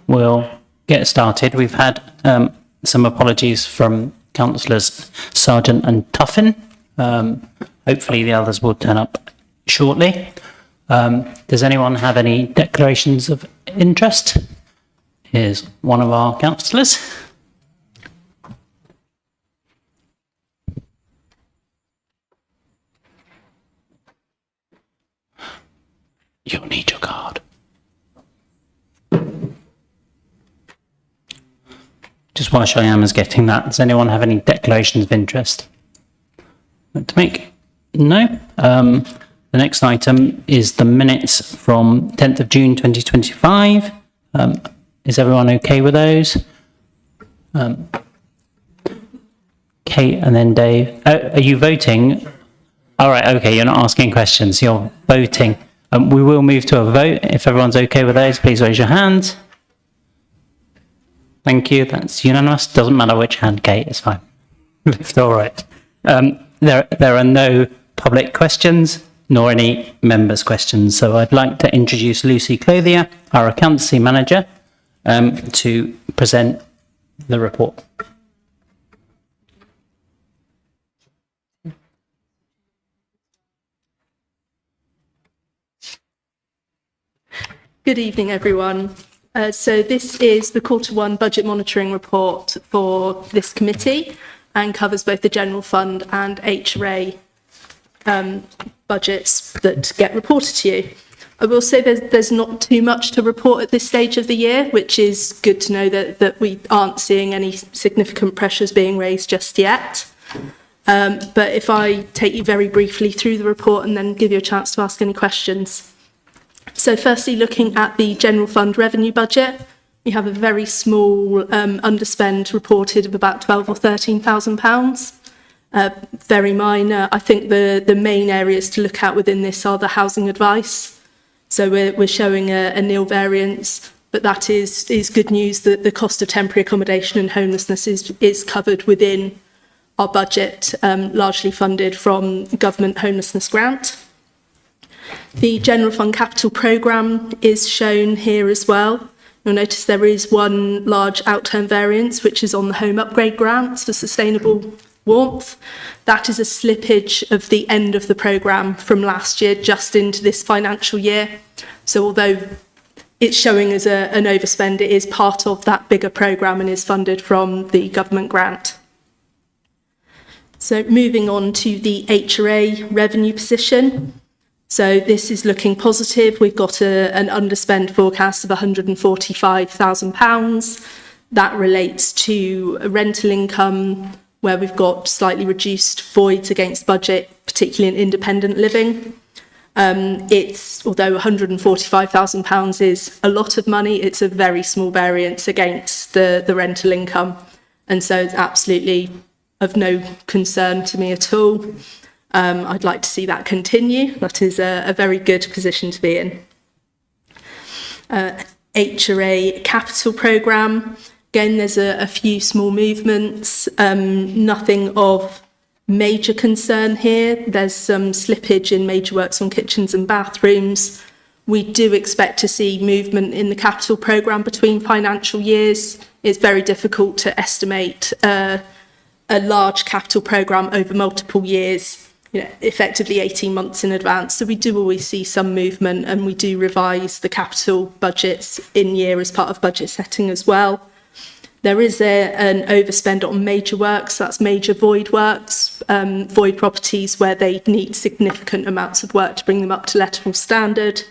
We'll get started. We've had some apologies from Councillors Sargent and Tuffin. Hopefully the others will turn up shortly. Does anyone have any declarations of interest? Here's one of our councillors. You'll need your card. Just while Cheyenne is getting that, does anyone have any declarations of interest to make? No. The next item is the minutes from 10th of June 2025. Is everyone okay with those? Kate and then Dave. Are you voting? All right, okay, you're not asking questions, you're voting. We will move to a vote. If everyone's okay with those, please raise your hand. Thank you, that's unanimous. Doesn't matter which hand, Kate, it's fine. Left or right. There are no public questions, nor any members' questions. So I'd like to introduce Lucy Clothier, our accountancy manager, to present the report. Good evening, everyone. So this is the Q1 budget monitoring report for this committee and covers both the general fund and HRA budgets that get reported to you. I will say there's not too much to report at this stage of the year, which is good to know that we aren't seeing any significant pressures being raised just yet. But if I take you very briefly through the report and then give you a chance to ask any questions. So firstly, looking at the general fund revenue budget, we have a very small underspend reported of about £12,000 or £13,000. Very minor. I think the main areas to look at within this are the housing advice. So we're showing a nil variance, but that is good news that the cost of temporary accommodation and homelessness is covered within our budget, largely funded from government homelessness grant. The General Fund Capital Programme is shown here as well. You'll notice there is one large outturn variance, which is on the home upgrade grants for sustainable warmth. That is a slippage of the end of the programme from last year just into this financial year. So although it's showing as an overspend, it is part of that bigger programme and is funded from the government grant. So moving on to the HRA revenue position. So this is looking positive. We've got an underspend forecast of £145,000. That relates to rental income, where we've got slightly reduced voids against budget, particularly in independent living. Although £145,000 is a lot of money, it's a very small variance against the rental income. And so it's absolutely of no concern to me at all. I'd like to see that continue. That is a very good position to be in. HRA capital programme. Again, there's a few small movements, nothing of major concern here. There's some slippage in major works on kitchens and bathrooms. We do expect to see movement in the capital programme between financial years. It's very difficult to estimate a large capital programme over multiple years, effectively 18 months in advance. So we do always see some movement, and we do revise the capital budgets in year as part of budget setting as well. There is an overspend on major works, that's major void works, void properties where they need significant amounts of work to bring them up to lettable standard.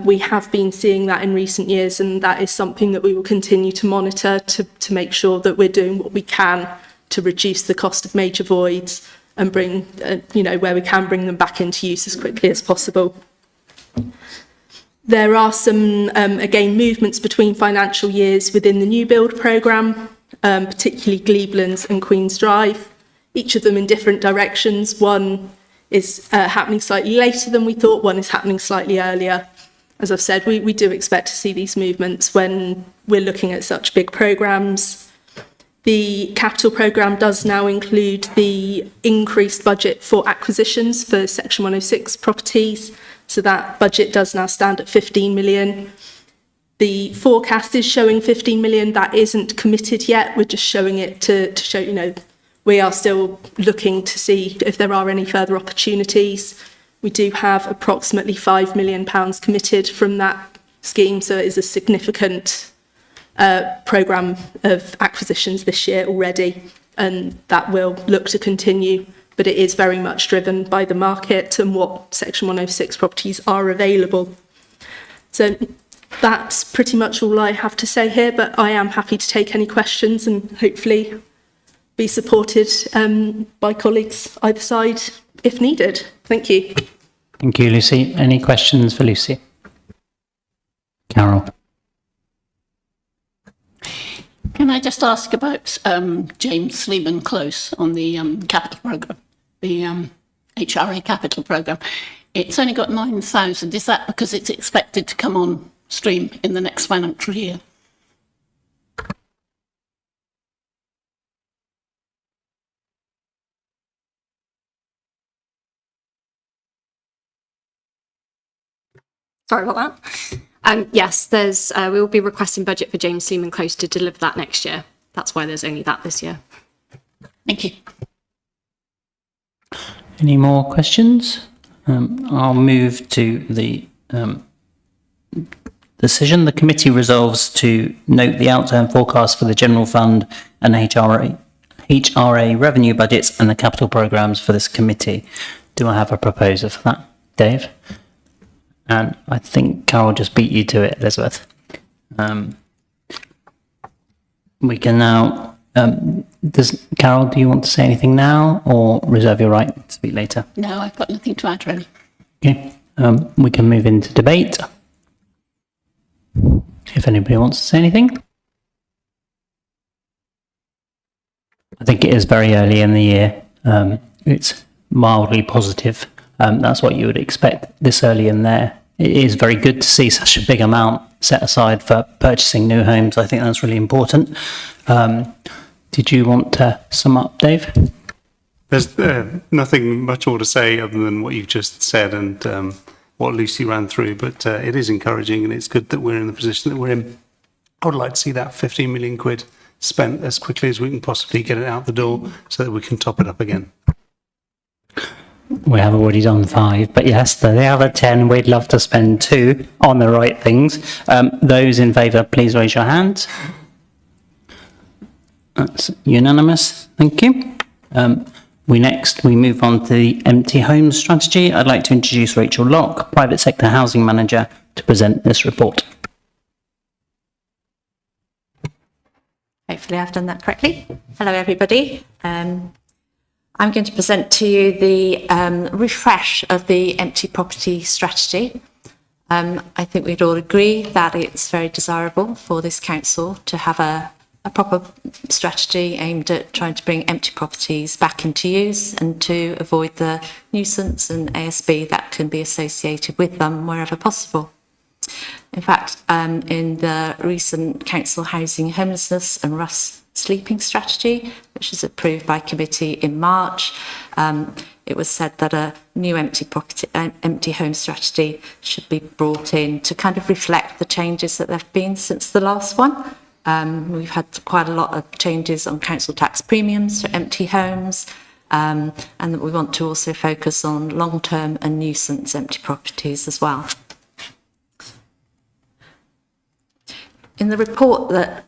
We have been seeing that in recent years, and that is something that we will continue to monitor to make sure that we're doing what we can to reduce the cost of major voids and bring, where we can, bring them back into use as quickly as possible. There are some, again, movements between financial years within the new build programme, particularly Gleeblands and Queen's Drive, each of them in different directions. One is happening slightly later than we thought, one is happening slightly earlier. As I've said, we do expect to see these movements when we're looking at such big programmes. The capital programme does now include the increased budget for acquisitions for Section 106 properties. So that budget does now stand at 15 million. The forecast is showing 15 million. That isn't committed yet. We're just showing it to show, you know, we are still looking to see if there are any further opportunities. We do have approximately £5 million committed from that scheme, so it is a significant programme of acquisitions this year already, and that will look to continue, but it is very much driven by the market and what Section 106 properties are available. So that's pretty much all I have to say here, but I am happy to take any questions and hopefully be supported by colleagues either side if needed. Thank you. Thank you, Lucy. Any questions for Lucy? Carol. Can I just ask about James Sleeman Close on the capital programme, the HRA capital programme? It's only got 9,000. Is that because it's expected to come on stream in the next financial year? Sorry about that. Yes, we will be requesting budget for James Sleeman Close to deliver that next year. That's why there's only that this year. Thank you. Any more questions? I'll move to the decision. The committee resolves to note the outturn forecast for the general fund and HRA revenue budgets and the capital programmes for this committee. Do I have a proposer for that? Dave? And I think Carol just beat you to it, Elizabeth. We can now, Carol, do you want to say anything now or reserve your right to speak later? No, I've got nothing to add, really. Okay, we can move into debate. If anybody wants to say anything. I think it is very early in the year. It's mildly positive. That's what you would expect this early in there. It is very good to see such a big amount set aside for purchasing new homes. I think that's really important. Did you want to sum up, Dave? There's nothing much more to say other than what you've just said and what Lucy ran through, but it is encouraging and it's good that we're in the position that we're in. I would like to see that 15 million quid spent as quickly as we can possibly get it out the door so that we can top it up again. We have already done 5, but yes, the other 10, we'd love to spend 2 on the right things. Those in favour, please raise your hand. That's unanimous. Thank you. We move on to the empty homes strategy. I'd like to introduce Rachel Locke, Private Sector Housing Manager, to present this report. Hopefully I've done that correctly. Hello, everybody. I'm going to present to you the refresh of the empty property strategy. I think we'd all agree that it's very desirable for this council to have a proper strategy aimed at trying to bring empty properties back into use and to avoid the nuisance and ASB that can be associated with them wherever possible. In fact, in the recent Council Housing Homelessness and Rough Sleeping Strategy, which was approved by committee in March, it was said that a new empty home strategy should be brought in to kind of reflect the changes that there have been since the last one. We've had quite a lot of changes on council tax premiums for empty homes, and that we want to also focus on long-term and nuisance empty properties as well. In the report that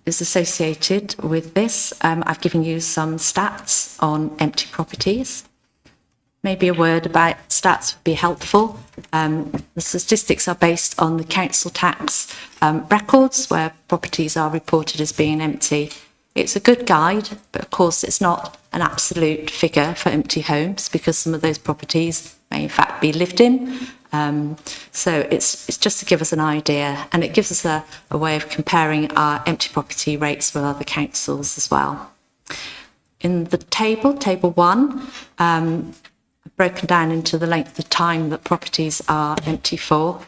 is associated with this, I've given you some stats on empty properties. Maybe a word about stats would be helpful. The statistics are based on the council tax records where properties are reported as being empty. It's a good guide, but of course it's not an absolute figure for empty homes because some of those properties may in fact be lived in. So it's just to give us an idea, and it gives us a way of comparing our empty property rates with other councils as well. In the table 1, broken down into the length of time that properties are empty for,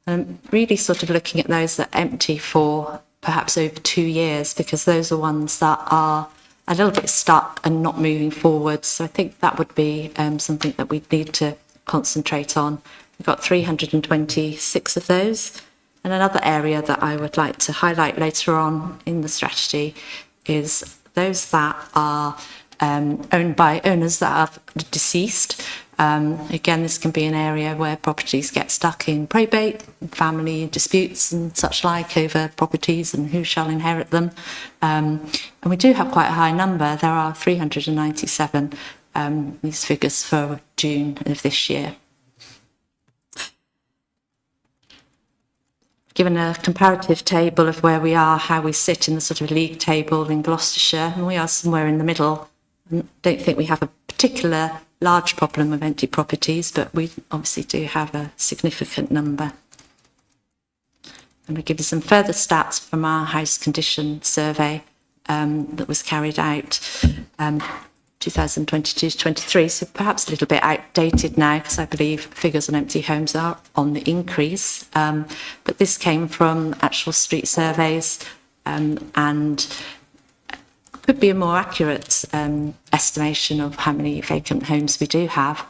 and really sort of looking at those that are empty for perhaps over 2 years, because those are ones that are a little bit stuck and not moving forward. So I think that would be something that we'd need to concentrate on. We've got 326 of those. And another area that I would like to highlight later on in the strategy is those that are owned by owners that are deceased. Again, this can be an area where properties get stuck in probate, family disputes and such like over properties and who shall inherit them. And we do have quite a high number. There are 397, these figures for June of this year. Given a comparative table of where we are, how we sit in the sort of league table in Gloucestershire, and we are somewhere in the middle. I don't think we have a particular large problem with empty properties, but we obviously do have a significant number. And we'll give you some further stats from our house condition survey that was carried out 2022 to 23, so perhaps a little bit outdated now because I believe figures on empty homes are on the increase. But this came from actual street surveys and could be a more accurate estimation of how many vacant homes we do have.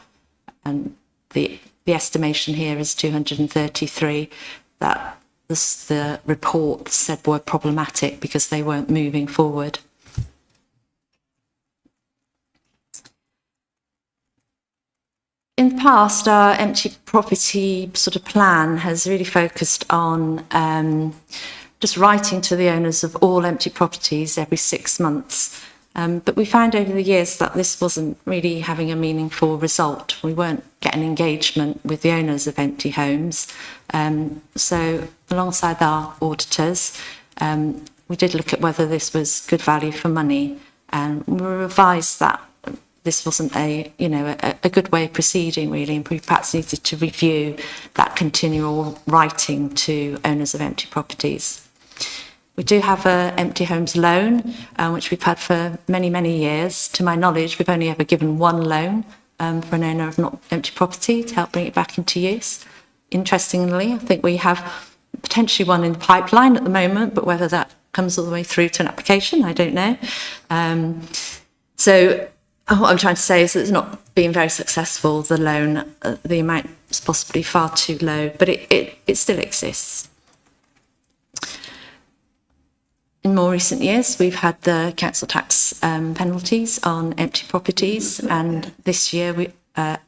And the estimation here is 233 that the report said were problematic because they weren't moving forward. In the past, our empty property sort of plan has really focused on just writing to the owners of all empty properties every 6 months. But we found over the years that this wasn't really having a meaningful result. We weren't getting engagement with the owners of empty homes. So alongside our auditors, we did look at whether this was good value for money, and we revised that this wasn't a good way of proceeding really, and we perhaps needed to review that continual writing to owners of empty properties. We do have an empty homes loan, which we've had for many, many years. To my knowledge, we've only ever given one loan for an owner of not empty property to help bring it back into use. Interestingly, I think we have potentially one in the pipeline at the moment, but whether that comes all the way through to an application, I don't know. So what I'm trying to say is that it's not been very successful, the loan. The amount is possibly far too low, but it still exists. In more recent years, we've had the council tax penalties on empty properties, and this year an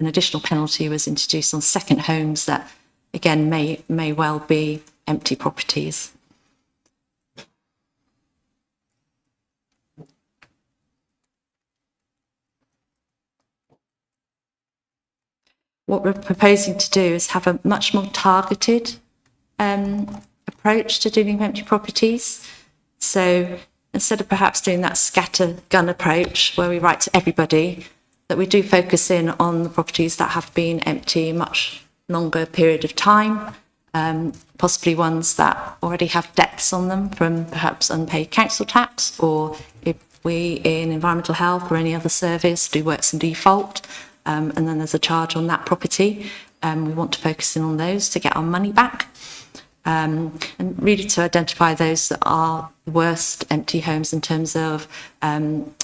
additional penalty was introduced on second homes that, again, may well be empty properties. What we're proposing to do is have a much more targeted approach to dealing with empty properties. So instead of perhaps doing that scattergun approach where we write to everybody, that we do focus in on the properties that have been empty a much longer period of time, possibly ones that already have debts on them from perhaps unpaid council tax, or if we in environmental health or any other service do works in default, and then there's a charge on that property. We want to focus in on those to get our money back. And really to identify those that are the worst empty homes in terms of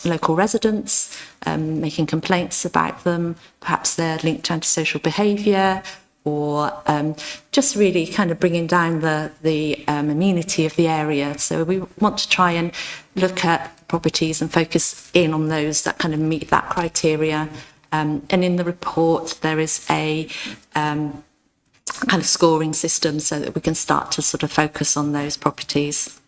local residents, making complaints about them, perhaps they're linked to antisocial behaviour, or just really kind of bringing down the amenity of the area. So we want to try and look at properties and focus in on those that kind of meet that criteria. And in the report, there is a kind of scoring system so that we can start to sort of focus on those properties.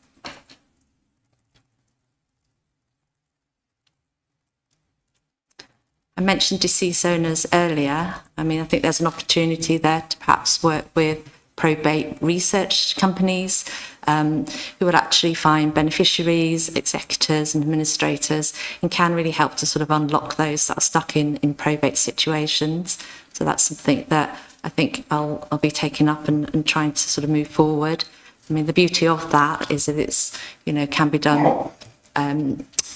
I mentioned deceased owners earlier. I mean, I think there's an opportunity there to perhaps work with probate research companies who would actually find beneficiaries, executors and administrators, and can really help to sort of unlock those that are stuck in probate situations. So that's something that I think I'll be taking up and trying to sort of move forward. I mean, the beauty of that is that it's, can be done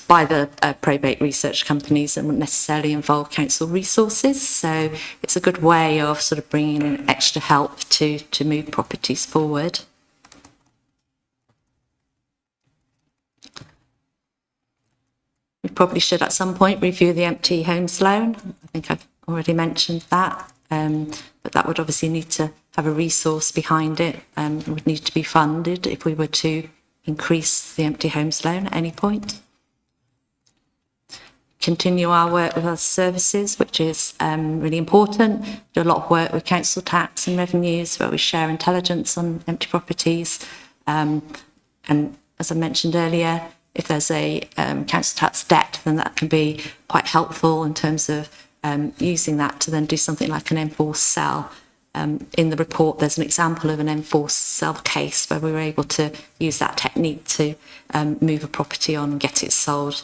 by the probate research companies and wouldn't necessarily involve council resources. So it's a good way of sort of bringing in extra help to move properties forward. We probably should at some point review the empty homes loan. I think I've already mentioned that. but that would obviously need to have a resource behind it, and would need to be funded if we were to increase the empty homes loan at any point. Continue our work with other services, which is really important. Do a lot of work with council tax and revenues, where we share intelligence on empty properties. And as I mentioned earlier, if there's a council tax debt, then that can be quite helpful in terms of using that to then do something like an enforced sell. In the report, there's an example of an enforced sell case where we were able to use that technique to move a property on and get it sold.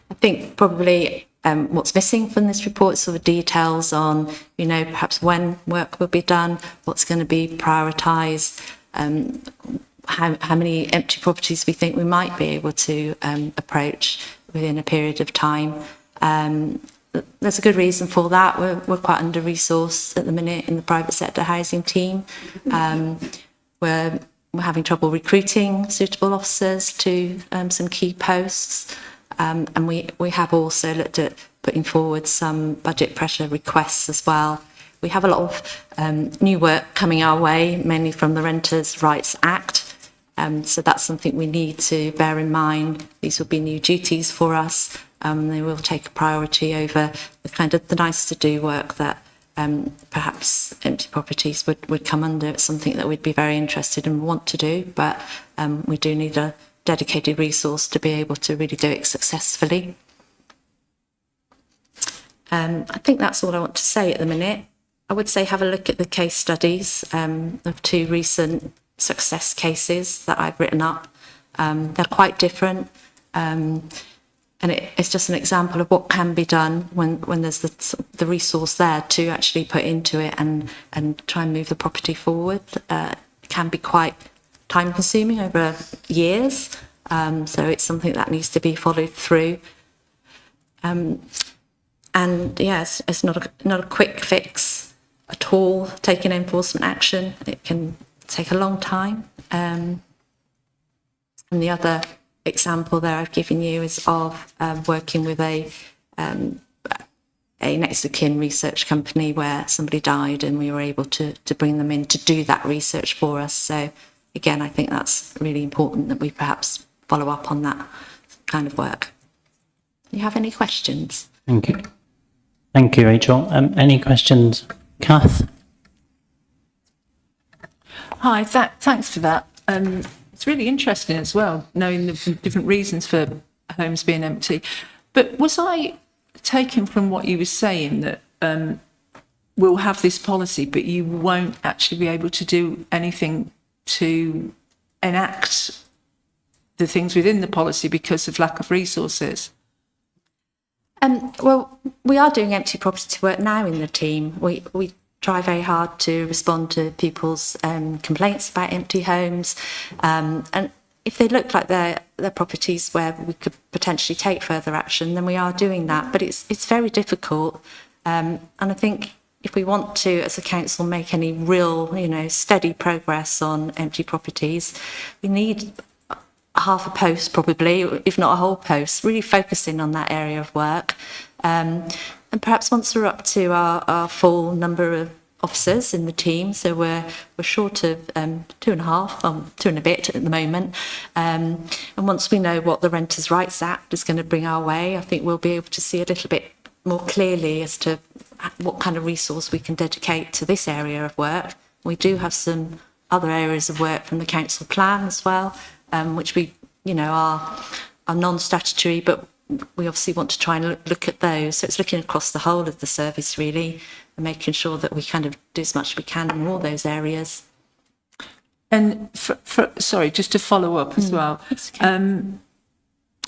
I think probably what's missing from this report is sort of details on, perhaps when work will be done, what's going to be prioritised, how many empty properties we think we might be able to approach within a period of time. There's a good reason for that. We're quite under-resourced at the minute in the private sector housing team. We're having trouble recruiting suitable officers to some key posts. And we have also looked at putting forward some budget pressure requests as well. We have a lot of new work coming our way, mainly from the Renters' Rights Act. So that's something we need to bear in mind. These will be new duties for us. They will take a priority over the kind of the nice to do work that perhaps empty properties would come under. It's something that we'd be very interested and want to do, but we do need a dedicated resource to be able to really do it successfully. I think that's all I want to say at the minute. I would say have a look at the case studies of 2 recent success cases that I've written up. They're quite different, and it's just an example of what can be done when there's the resource there to actually put into it and try and move the property forward. It can be quite time consuming over years, so it's something that needs to be followed through. And yes, it's not a quick fix at all. Taking enforcement action, it can take a long time. And the other example there I've given you is of working with a next of kin research company where somebody died, and we were able to bring them in to do that research for us. So again, I think that's really important that we perhaps follow up on that kind of work. Do you have any questions? Thank you. Thank you, Rachel. Any questions, Kath? Hi, thanks for that. It's really interesting as well, knowing the different reasons for homes being empty. But was I taken from what you were saying that we'll have this policy, but you won't actually be able to do anything to enact the things within the policy because of lack of resources? Well, we are doing empty property work now in the team. We try very hard to respond to people's complaints about empty homes, and if they look like they're properties where we could potentially take further action, then we are doing that. But it's very difficult, and I think if we want to, as a council, make any real, steady progress on empty properties, we need half a post probably, if not a whole post, really focusing on that area of work. And perhaps once we're up to our full number of officers in the team, so we're short of 2.5, 2 and a bit at the moment. And once we know what the Renters' Rights Act is going to bring our way, I think we'll be able to see a little bit more clearly as to what kind of resource we can dedicate to this area of work. We do have some other areas of work from the council plan as well, which we, are non-statutory, but we obviously want to try and look at those. So it's looking across the whole of the service really, and making sure that we kind of do as much as we can in all those areas. And sorry, just to follow up as well,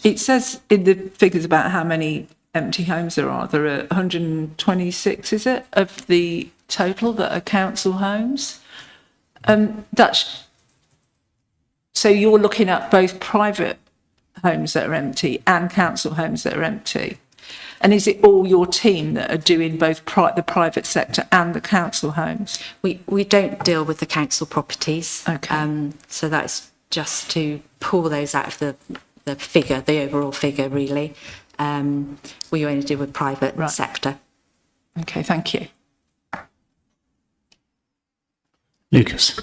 it says in the figures about how many empty homes there are 126, is it, of the total that are council homes? So you're looking at both private homes that are empty and council homes that are empty. And is it all your team that are doing both the private sector and the council homes? We don't deal with the council properties. Okay. So that's just to pull those out of the figure, the overall figure really. we only deal with private Right. sector. Okay, thank you. Lucas.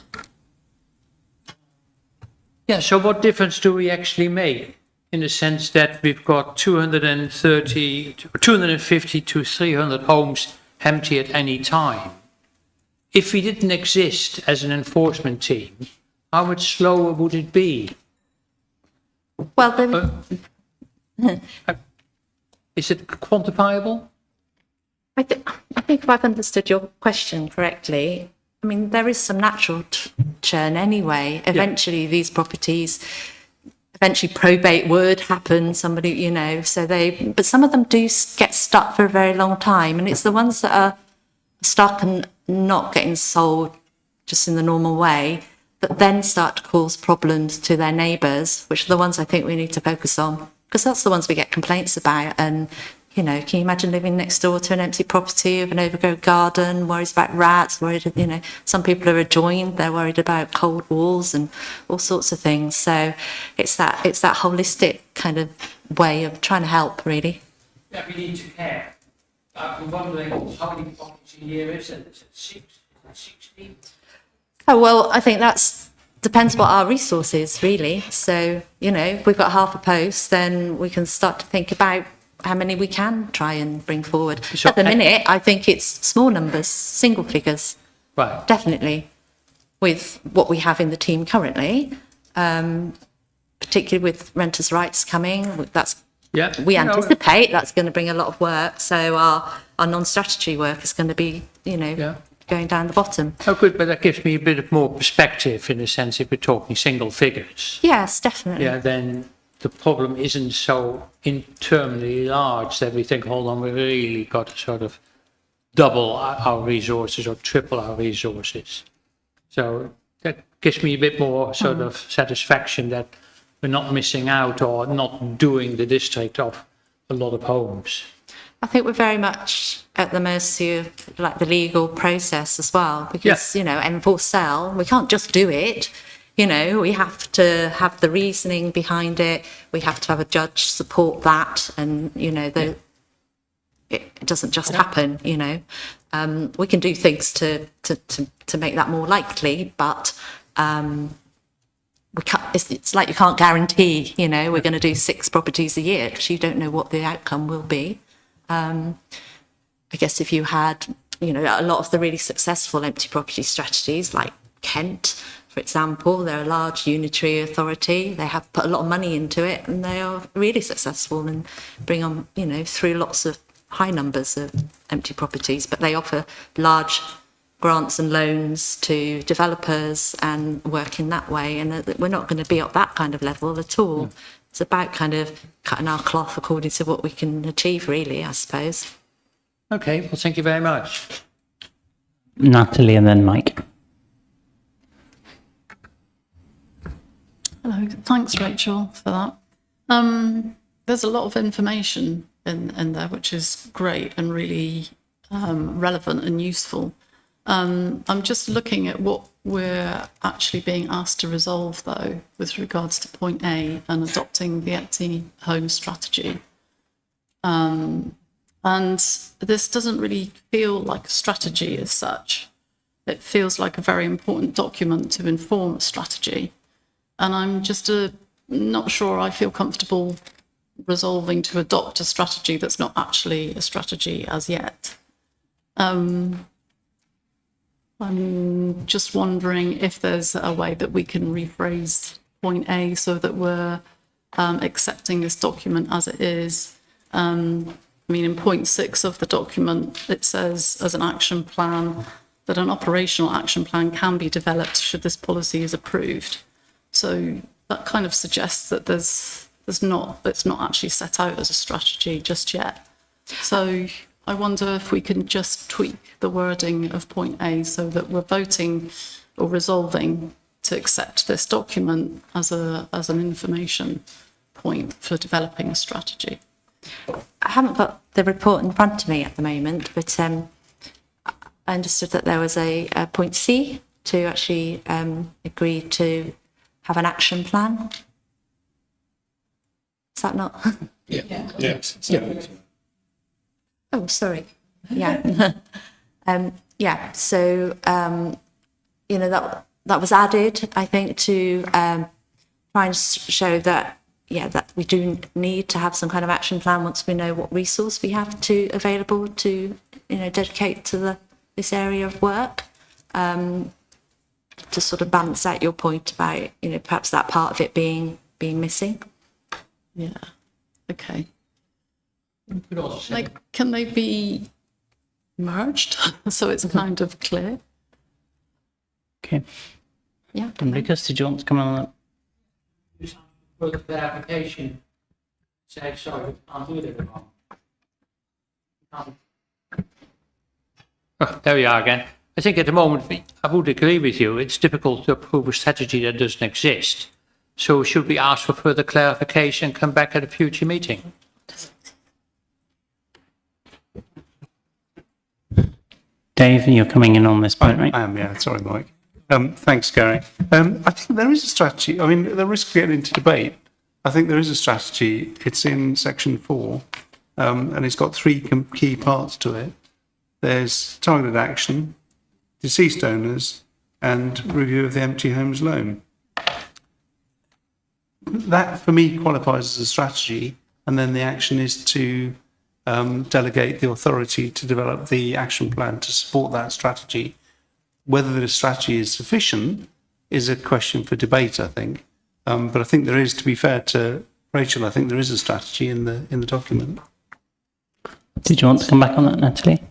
Yeah, so what difference do we actually make in the sense that we've got 250 to 300 homes empty at any time? If we didn't exist as an enforcement team, how much slower would it be? Well, the, Is it quantifiable? I think if I've understood your question correctly, I mean, there is some natural churn anyway. Eventually, these properties, eventually probate would happen, somebody, you know, so but some of them do get stuck for a very long time. And it's the ones that are stuck and not getting sold just in the normal way that then start to cause problems to their neighbours, which are the ones I think we need to focus on, because that's the ones we get complaints about. And you know, can you imagine living next door to an empty property with an overgrown garden, worries about rats, worried, you know, some people are adjoined, they're worried about cold walls and all sorts of things. So it's that holistic kind of way of trying to help, really. Yeah, we need to care. I'm wondering how many properties a year is it? Is it 6? Is it 16? Oh, well, I think depends what our resource is, really. So, you know, if we've got half a post, then we can start to think about how many we can try and bring forward. So- At the minute, I think it's small numbers, single figures, Right. definitely, with what we have in the team currently, particularly with renters' rights coming. Yeah. We No, anticipate that's going to bring a lot of work. So our non-strategy work is going to be, you know, Yeah. going down the bottom. Oh, good, but that gives me a bit of more perspective in the sense if we're talking single figures. Yes, definitely. Yeah, then the problem isn't so interminably large that we think, hold on, we really got to sort of double our resources or triple our resources. So that gives me a bit more sort of satisfaction that we're not missing out or not doing the district of a lot of homes. I think we're very much at the mercy of like the legal process as well, because, you know, enforced sell, we can't just do it. You know, we have to have the reasoning behind it. We have to have a judge support that. And, you know, it doesn't just happen, you know. We can do things to make that more likely, but we can't, it's like you can't guarantee, you know, we're going to do 6 properties a year because you don't know what the outcome will be. I guess if you had, you know, a lot of the really successful empty property strategies like Kent, for example, they're a large unitary authority. They have put a lot of money into it and they are really successful and bring on, you know, through lots of high numbers of empty properties, but they offer large grants and loans to developers and work in that way. And we're not going to be at that kind of level at all. It's about kind of cutting our cloth according to what we can achieve, really, I suppose. Okay, well, thank you very much. Natalie and then Mike. Hello, thanks Rachel for that. There's a lot of information in there, which is great and really relevant and useful. I'm just looking at what we're actually being asked to resolve, though, with regards to point A and adopting the empty home strategy. And this doesn't really feel like a strategy as such. It feels like a very important document to inform a strategy. And I'm just not sure I feel comfortable resolving to adopt a strategy that's not actually a strategy as yet. I'm just wondering if there's a way that we can rephrase point A so that we're accepting this document as it is. I mean, in point 6 of the document, it says as an action plan that an operational action plan can be developed should this policy is approved. So that kind of suggests that it's not actually set out as a strategy just yet. So I wonder if we can just tweak the wording of point A so that we're voting or resolving to accept this document as an information point for developing a strategy. I haven't got the report in front of me at the moment, but I understood that there was a point C to actually agree to have an action plan. Is that not? Yes. Oh, sorry. Yeah. Yeah. So, you know, that was added, I think, to try and show that, yeah, that we do need to have some kind of action plan once we know what resource we have available to, you know, dedicate to this area of work. To sort of balance out your point about, you know, perhaps that part of it being missing. Yeah. Okay. Like, can they be merged so it's kind of clear? Okay. Yeah. And Lucas, did you want to come on that? Further clarification, say, sorry, I'll do it wrong. Oh, there we are again. I think at the moment, I would agree with you, it's difficult to approve a strategy that doesn't exist. So should we ask for further clarification and come back at a future meeting? Dave, you're coming in on this point, right? I am, yeah. Sorry, Mike. Thanks, Gary. I think there is a strategy. I mean, the risk of getting into debate, I think there is a strategy. It's in section 4, and it's got 3 key parts to it. There's targeted action, deceased owners, and review of the empty homes loan. That, for me, qualifies as a strategy, and then the action is to delegate the authority to develop the action plan to support that strategy. Whether the strategy is sufficient is a question for debate, I think. But I think there is, to be fair to Rachel, I think there is a strategy in the document. Did you want to come back on that, Natalie?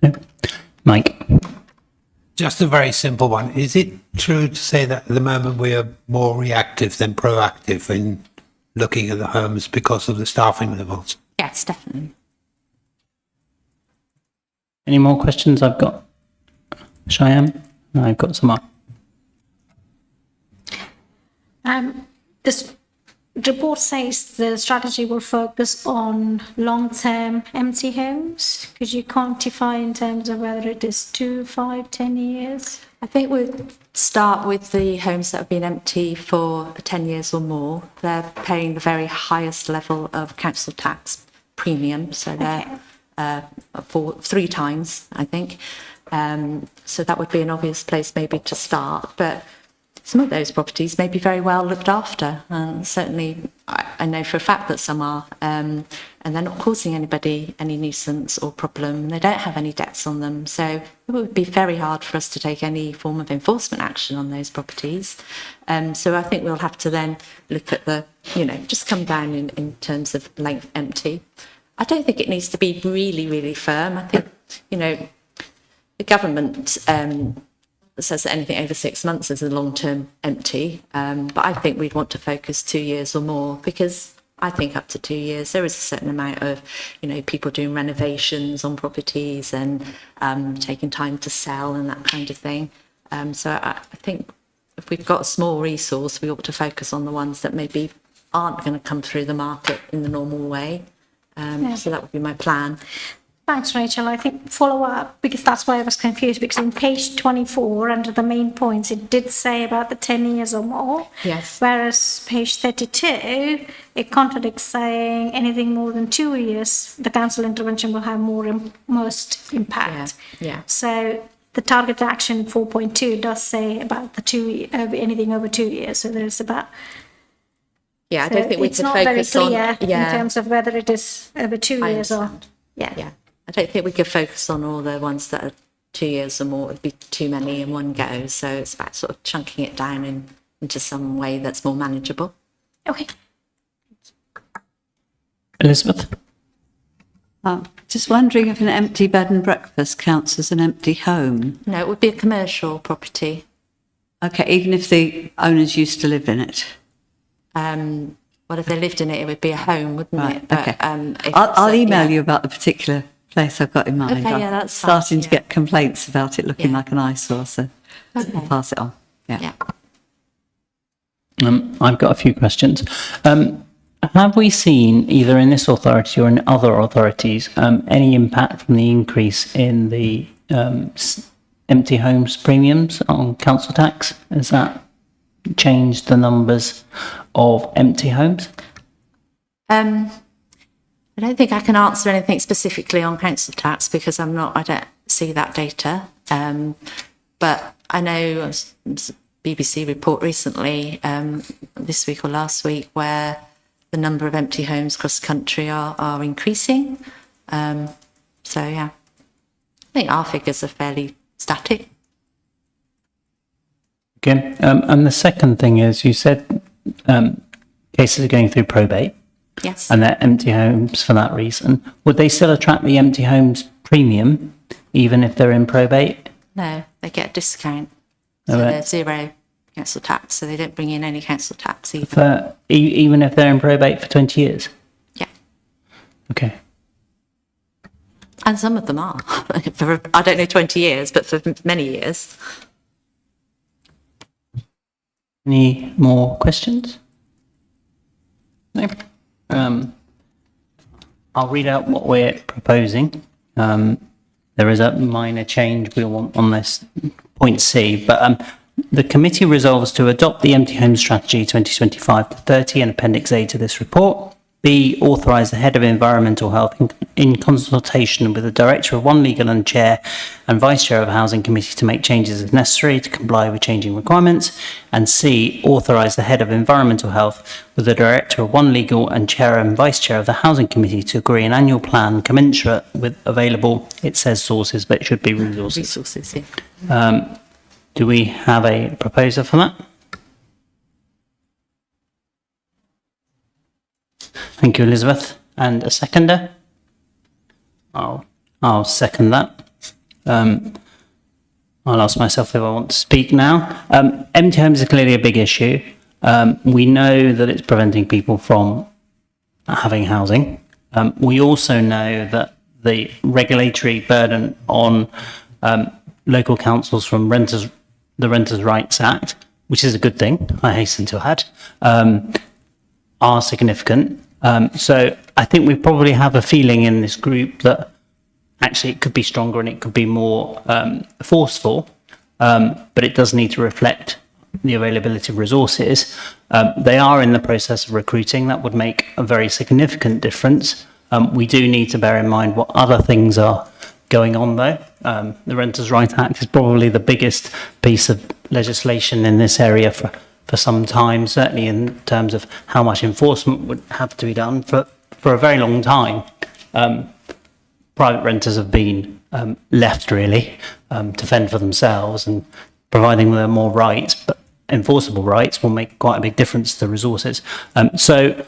No. Mike? Just a very simple one. Is it true to say that at the moment we are more reactive than proactive in looking at the homes because of the staffing levels? Yes, definitely. Any more questions? I've got Cheyenne. And I've got some more. This report says the strategy will focus on long-term empty homes. Could you quantify in terms of whether it is 2, 5, 10 years? I think we'll start with the homes that have been empty for 10 years or more. They're paying the very highest level of council tax premium, so they're for 3 times, I think. So that would be an obvious place maybe to start. But some of those properties may be very well looked after. Certainly, I know for a fact that some are, and they're not causing anybody any nuisance or problem. They don't have any debts on them. So it would be very hard for us to take any form of enforcement action on those properties. So I think we'll have to then look at just come down in terms of length empty. I don't think it needs to be really, really firm. I think, the government says that anything over 6 months is a long-term empty. But I think we'd want to focus 2 years or more, because I think up to 2 years, there is a certain amount of, people doing renovations on properties and taking time to sell and that kind of thing. So I think if we've got a small resource, we ought to focus on the ones that maybe aren't going to come through the market in the normal way. So that would be my plan. Thanks, Rachel. I think follow up, because that's why I was confused, because on page 24, under the main points, it did say about the 10 years or more. Yes. Whereas page 32, it contradicts saying anything more than 2 years, the council intervention will have most impact. Yeah. So the target action 4.2 does say about anything over 2 years. So there's about. Yeah, I don't think we it's could not very focus clear on. in terms of whether it is over 2 I years or. understand. Yeah. I don't think we could focus on all the ones that are 2 years or more. It would be too many in one go. So it's about sort of chunking it down into some way that's more manageable. Okay. Elizabeth? Just wondering if an empty bed and breakfast counts as an empty home. No, it would be a commercial property. Okay, even if the owners used to live in it. Well, if they lived in it, it would be a home, wouldn't Right, it? But, okay. if I'll it's email you about the particular place I've got in mind. Okay, I'm yeah, that's fine, starting to yeah. get complaints about it looking Yeah. like an eyesore, so I'll pass it on. Yeah. I've got a few questions. Have we seen, either in this authority or in other authorities, any impact from the increase in the empty homes premiums on council tax? Has that changed the numbers of empty homes? I don't think I can answer anything specifically on council tax because I don't see that data. But I know BBC report recently, this week or last week, where the number of empty homes across the country are increasing. So yeah, I think our figures are fairly static. Okay. And the second thing is, you said cases are going through probate. Yes. And they're empty homes for that reason. Would they still attract the empty homes premium, even if they're in probate? No, they get a discount. So All right. they're zero council tax, so they don't bring in any council tax either. For even if they're in probate for 20 years? Yeah. Okay. And some of them are. For, I don't know, 20 years, but for many years. Any more questions? No. I'll read out what we're proposing. There is a minor change we want on this point C, but the committee resolves to adopt the Empty Home Strategy 2025 to 30 and Appendix A to this report. B, authorise the Head of Environmental Health in consultation with the Director of One Legal and Chair and Vice Chair of the Housing Committee to make changes as necessary to comply with changing requirements. And C, authorise the Head of Environmental Health with the Director of One Legal and Chair and Vice Chair of the Housing Committee to agree an annual plan commensurate with available, it says sources, but it should be resources. Resources, yeah. Do we have a proposer for that? Thank you, Elizabeth. And a seconder? I'll second that. I'll ask myself if I want to speak now. Empty homes are clearly a big issue. We know that it's preventing people from having housing. We also know that the regulatory burden on local councils from the Renters' Rights Act, which is a good thing, I hasten to add, are significant. So I think we probably have a feeling in this group that actually it could be stronger and it could be more forceful, but it does need to reflect the availability of resources. They are in the process of recruiting. That would make a very significant difference. We do need to bear in mind what other things are going on though. The Renters' Rights Act is probably the biggest piece of legislation in this area for some time, certainly in terms of how much enforcement would have to be done for a very long time. Private renters have been left really to fend for themselves, and providing them more rights, but enforceable rights, will make quite a big difference to the resources. So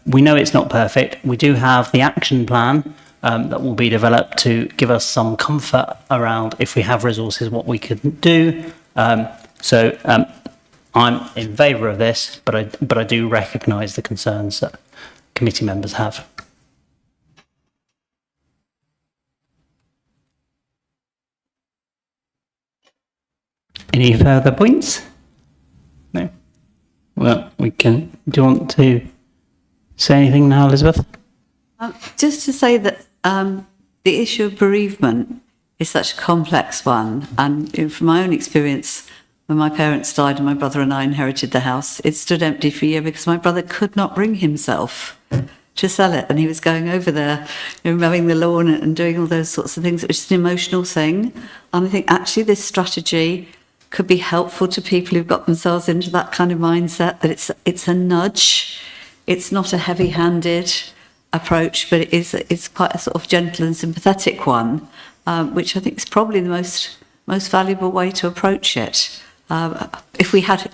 we know it's not perfect. We do have the action plan that will be developed to give us some comfort around, if we have resources, what we could do. I'm in favour of this, but I do recognise the concerns that committee members have. Any further points? No? Well, we can. Do you want to say anything now, Elizabeth? Just to say that the issue of bereavement is such a complex one, and from my own experience, when my parents died and my brother and I inherited the house, it stood empty for a year because my brother could not bring himself to sell it, and he was going over there, mowing the lawn and doing all those sorts of things. It was just an emotional thing, and I think actually this strategy could be helpful to people who've got themselves into that kind of mindset, that it's a nudge. It's not a heavy-handed approach, but it's quite a sort of gentle and sympathetic one, which I think is probably the most valuable way to approach it. If we had,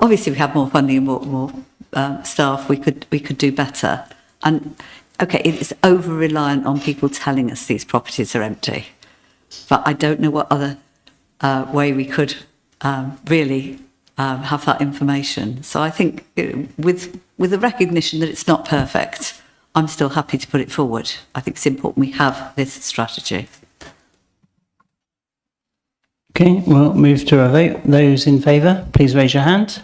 obviously we have more funding and more staff, we could do better. And okay, it's over reliant on people telling us these properties are empty, but I don't know what other way we could really have that information. So I think with the recognition that it's not perfect, I'm still happy to put it forward. I think it's important we have this strategy. Okay, we'll move to a vote. Those in favour, please raise your hand.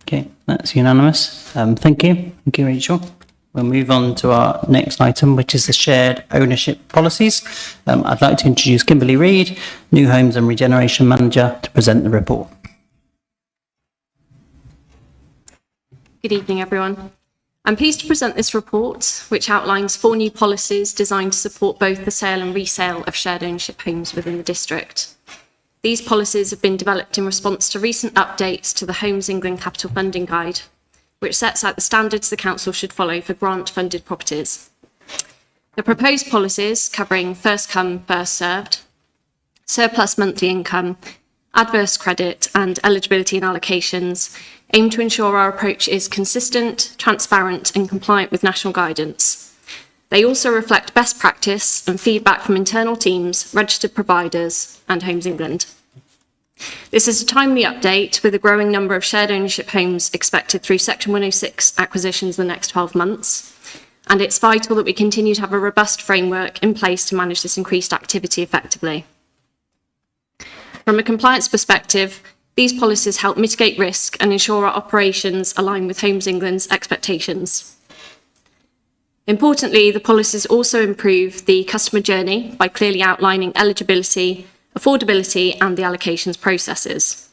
Okay, that's unanimous. Thank you. Thank you, Rachel. We'll move on to our next item, which is the shared ownership policies. I'd like to introduce Kimberly Reid, New Homes and Regeneration Manager, to present the report. Good evening, everyone. I'm pleased to present this report, which outlines 4 new policies designed to support both the sale and resale of shared ownership homes within the district. These policies have been developed in response to recent updates to the Homes England Capital Funding Guide, which sets out the standards the council should follow for grant-funded properties. The proposed policies, covering first come, first served, surplus monthly income, adverse credit, and eligibility and allocations, aim to ensure our approach is consistent, transparent, and compliant with national guidance. They also reflect best practice and feedback from internal teams, registered providers, and Homes England. This is a timely update with a growing number of shared ownership homes expected through Section 106 acquisitions in the next 12 months. And it's vital that we continue to have a robust framework in place to manage this increased activity effectively. From a compliance perspective, these policies help mitigate risk and ensure our operations align with Homes England's expectations. Importantly, the policies also improve the customer journey by clearly outlining eligibility, affordability, and the allocations processes.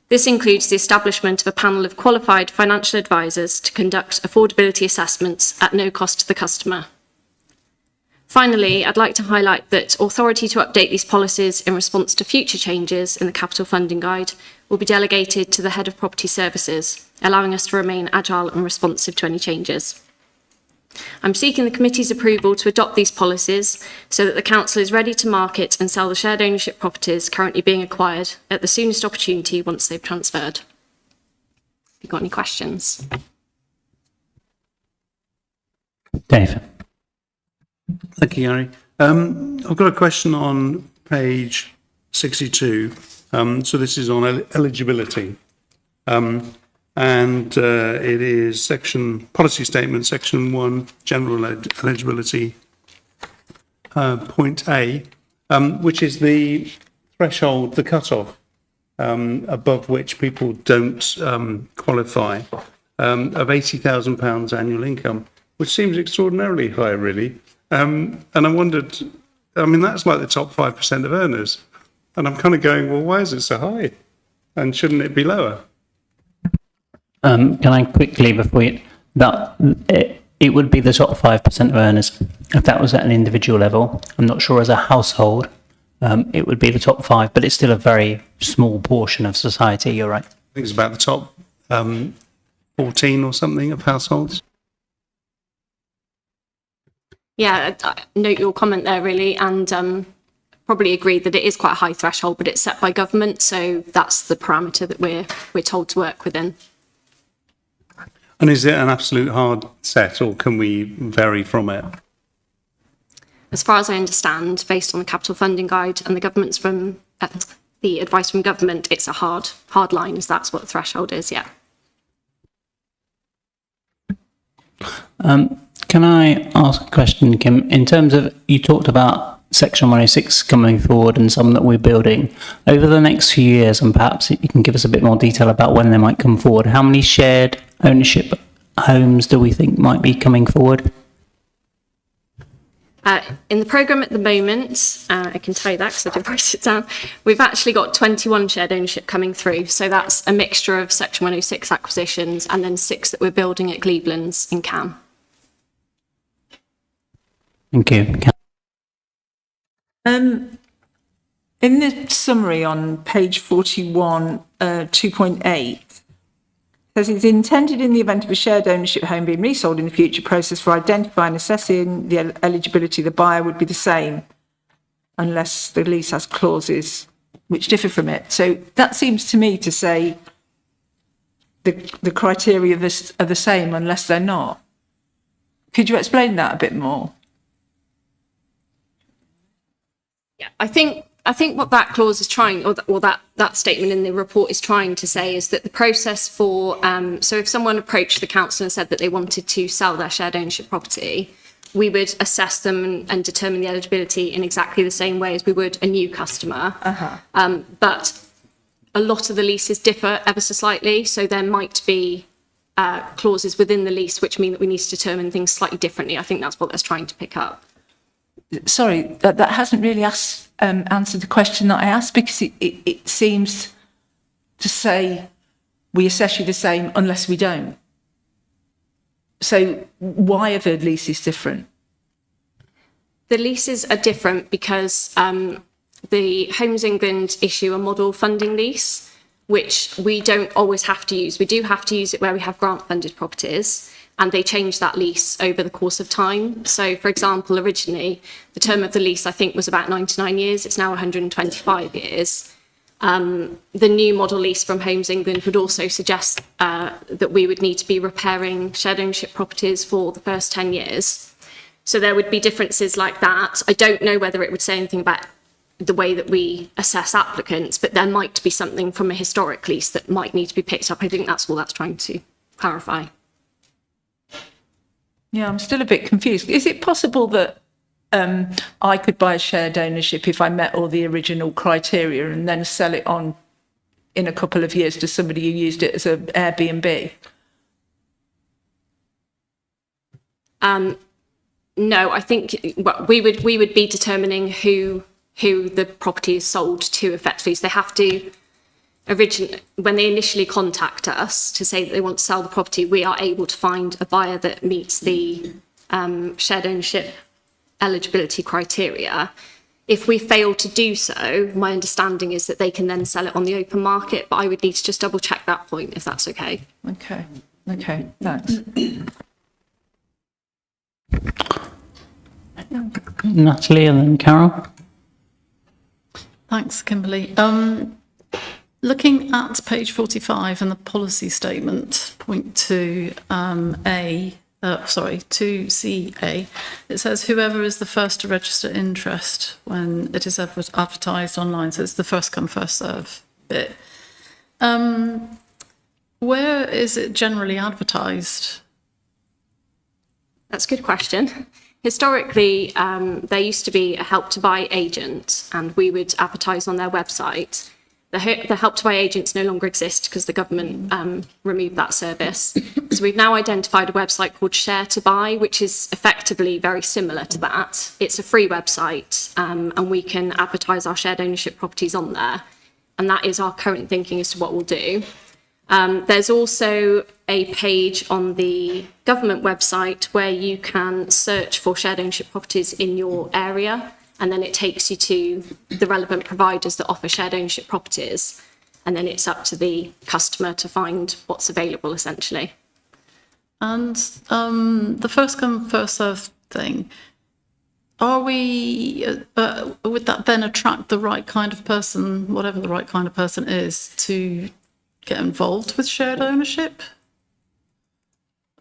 This includes the establishment of a panel of qualified financial advisors to conduct affordability assessments at no cost to the customer. Finally, I'd like to highlight that authority to update these policies in response to future changes in the Capital Funding Guide will be delegated to the Head of Property Services, allowing us to remain agile and responsive to any changes. I'm seeking the committee's approval to adopt these policies so that the council is ready to market and sell the shared ownership properties currently being acquired at the soonest opportunity once they've transferred. Have you got any questions? Dave. Thank you, Gary. I've got a question on page 62. So this is on eligibility. And it is policy statement, section 1, general eligibility, point A, which is the threshold, the cut-off, above which people don't qualify, of £80,000 annual income, which seems extraordinarily high, really. And I wondered, I mean, that's like the top 5% of earners. And I'm kind of going, well, why is it so high? And shouldn't it be lower? Can I quickly, before you, it would be the top 5% of earners. If that was at an individual level, I'm not sure as a household, it would be the top 5, but it's still a very small portion of society, you're right. I think it's about the top 14 or something of households. Yeah, I note your comment there really, and probably agree that it is quite a high threshold, but it's set by government, so that's the parameter that we're told to work within. And is it an absolute hard set, or can we vary from it? As far as I understand, based on the Capital Funding Guide and the advice from government, it's a hard line, as that's what the threshold is, yeah. Can I ask a question, Kim? In terms of, you talked about Section 106 coming forward and some that we're building. Over the next few years, and perhaps you can give us a bit more detail about when they might come forward, how many shared ownership homes do we think might be coming forward? In the programme at the moment, I can tell you that because I did write it down, we've actually got 21 shared ownership coming through. So that's a mixture of Section 106 acquisitions and then 6 that we're building at Gleeblands in Cam. Thank you. In the summary on page 41, 2.8, says it's intended in the event of a shared ownership home being resold in the future, process for identifying and assessing the eligibility of the buyer would be the same, unless the lease has clauses which differ from it. So that seems to me to say the criteria are the same unless they're not. Could you explain that a bit more? Yeah, I think what that clause is trying, or that statement in the report is trying to say, is that the process for, so if someone approached the council and said that they wanted to sell their shared ownership property, we would assess them and determine the eligibility in exactly the same way as we would a new customer. But a lot of the leases differ ever so slightly, so there might be clauses within the lease which mean that we need to determine things slightly differently. I think that's what that's trying to pick up. Sorry, that hasn't really answered the question that I asked, because it seems to say we assess you the same unless we don't. So why are the leases different? The leases are different because the Homes England issue a model funding lease, which we don't always have to use. We do have to use it where we have grant funded properties, and they change that lease over the course of time. So, for example, originally, the term of the lease, I think, was about 99 years. It's now 125 years. The new model lease from Homes England would also suggest that we would need to be repairing shared ownership properties for the first 10 years. So there would be differences like that. I don't know whether it would say anything about the way that we assess applicants, but there might be something from a historic lease that might need to be picked up. I think that's all that's trying to clarify. Yeah, I'm still a bit confused. Is it possible that I could buy a shared ownership if I met all the original criteria and then sell it on in a couple of years to somebody who used it as an Airbnb? No, I think we would be determining who the property is sold to effectively. So they have to when they initially contact us to say that they want to sell the property, we are able to find a buyer that meets the shared ownership eligibility criteria. If we fail to do so, my understanding is that they can then sell it on the open market, but I would need to just double check that point if that's okay. Okay, thanks. Natalie and then Carol. Thanks, Kimberly. Looking at page 45 and the policy statement, point 2CA, it says whoever is the first to register interest when it is advertised online. So it's the first come, first serve bit. Where is it generally advertised? That's a good question. Historically, there used to be a Help to Buy agent, and we would advertise on their website. The Help to Buy agents no longer exist because the government removed that service. So we've now identified a website called Share to Buy, which is effectively very similar to that. It's a free website, and we can advertise our shared ownership properties on there. And that is our current thinking as to what we'll do. There's also a page on the government website where you can search for shared ownership properties in your area, and then it takes you to the relevant providers that offer shared ownership properties, and then it's up to the customer to find what's available, essentially. And the first come, first serve thing, are we, would that then attract the right kind of person, whatever the right kind of person is, to get involved with shared ownership?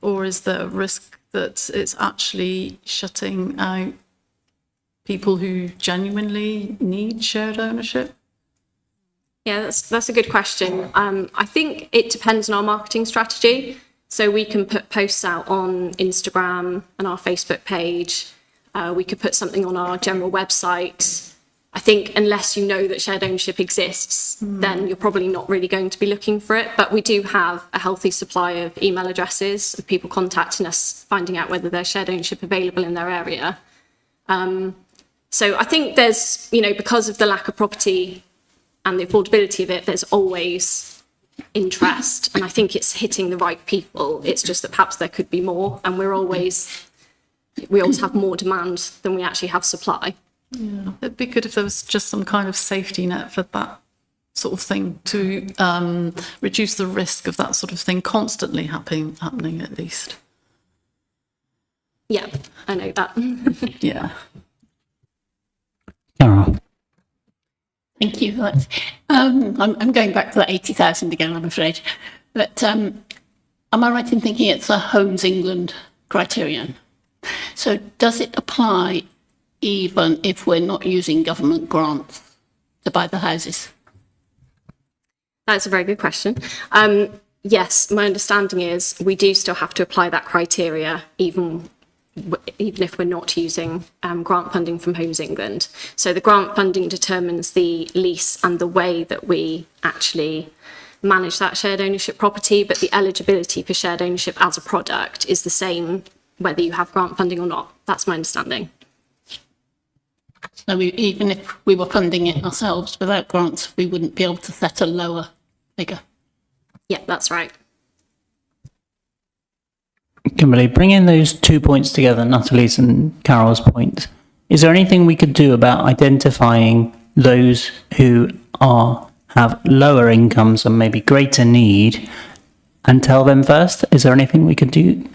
Or is there a risk that it's actually shutting out people who genuinely need shared ownership? Yeah, that's a good question. I think it depends on our marketing strategy. So we can put posts out on Instagram and our Facebook page. We could put something on our general website. I think unless you know that shared ownership exists, then you're probably not really going to be looking for it. But we do have a healthy supply of email addresses of people contacting us, finding out whether there's shared ownership available in their area. So I think there's, because of the lack of property and the affordability of it, there's always interest. And I think it's hitting the right people. It's just that perhaps there could be more. And we always have more demand than we actually have supply. Yeah, it'd be good if there was just some kind of safety net for that sort of thing to reduce the risk of that sort of thing constantly happening at least. Yeah, I know that. Yeah. Carol. Thank you. I'm going back to that 80,000 again, I'm afraid. But am I right in thinking it's a Homes England criterion? So does it apply even if we're not using government grants to buy the houses? That's a very good question. Yes, my understanding is we do still have to apply that criteria even if we're not using grant funding from Homes England. So the grant funding determines the lease and the way that we actually manage that shared ownership property, but the eligibility for shared ownership as a product is the same whether you have grant funding or not. That's my understanding. So even if we were funding it ourselves without grants, we wouldn't be able to set a lower figure. Yeah, that's right. Kimberly, bringing those 2 points together, Natalie's and Carol's point, is there anything we could do about identifying those who have lower incomes and maybe greater need and tell them first? Is there anything we could do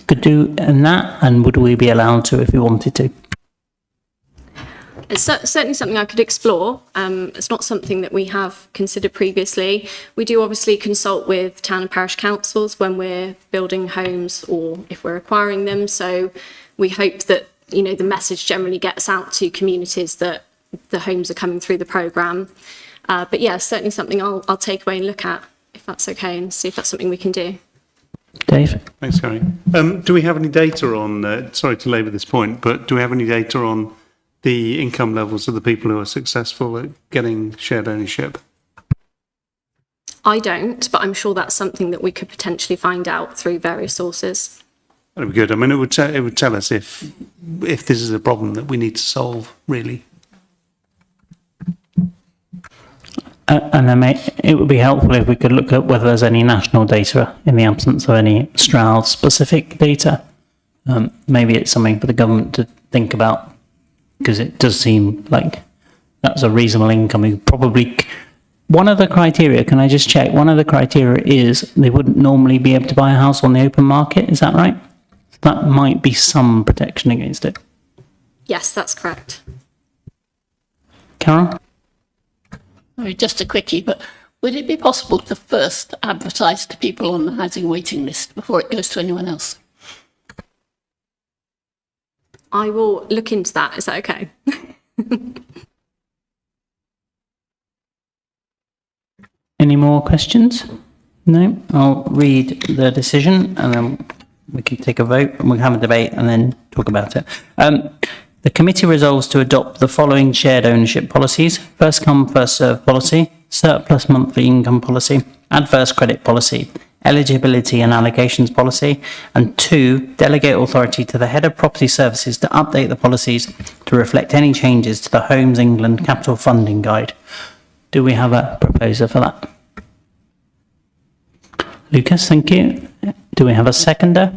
in that? And would we be allowed to if we wanted to? It's certainly something I could explore. It's not something that we have considered previously. We do obviously consult with town and parish councils when we're building homes or if we're acquiring them. So we hope that, you know, the message generally gets out to communities that the homes are coming through the programme. But yeah, certainly something I'll take away and look at, if that's okay, and see if that's something we can do. Dave? Thanks, Gary. Do we have any data on, sorry to labour this point, but do we have any data on the income levels of the people who are successful at getting shared ownership? I don't, but I'm sure that's something that we could potentially find out through various sources. That'd be good. I mean, it would tell us if this is a problem that we need to solve, really. And then it would be helpful if we could look at whether there's any national data in the absence of any Stroud-specific data. Maybe it's something for the government to think about, because it does seem like that's a reasonable income. You probably, one of the criteria, can I just check? One of the criteria is they wouldn't normally be able to buy a house on the open market. Is that right? That might be some protection against it. Yes, that's correct. Carol? Just a quickie, but would it be possible to first advertise to people on the housing waiting list before it goes to anyone else? I will look into that. Is that okay? Any more questions? No? I'll read the decision and then we can take a vote and we'll have a debate and then talk about it. The committee resolves to adopt the following shared ownership policies: first come, first served policy, surplus monthly income policy, adverse credit policy, eligibility and allocations policy, and 2, delegate authority to the head of property services to update the policies to reflect any changes to the Homes England Capital Funding Guide. Do we have a proposer for that? Lucas, thank you. Do we have a seconder?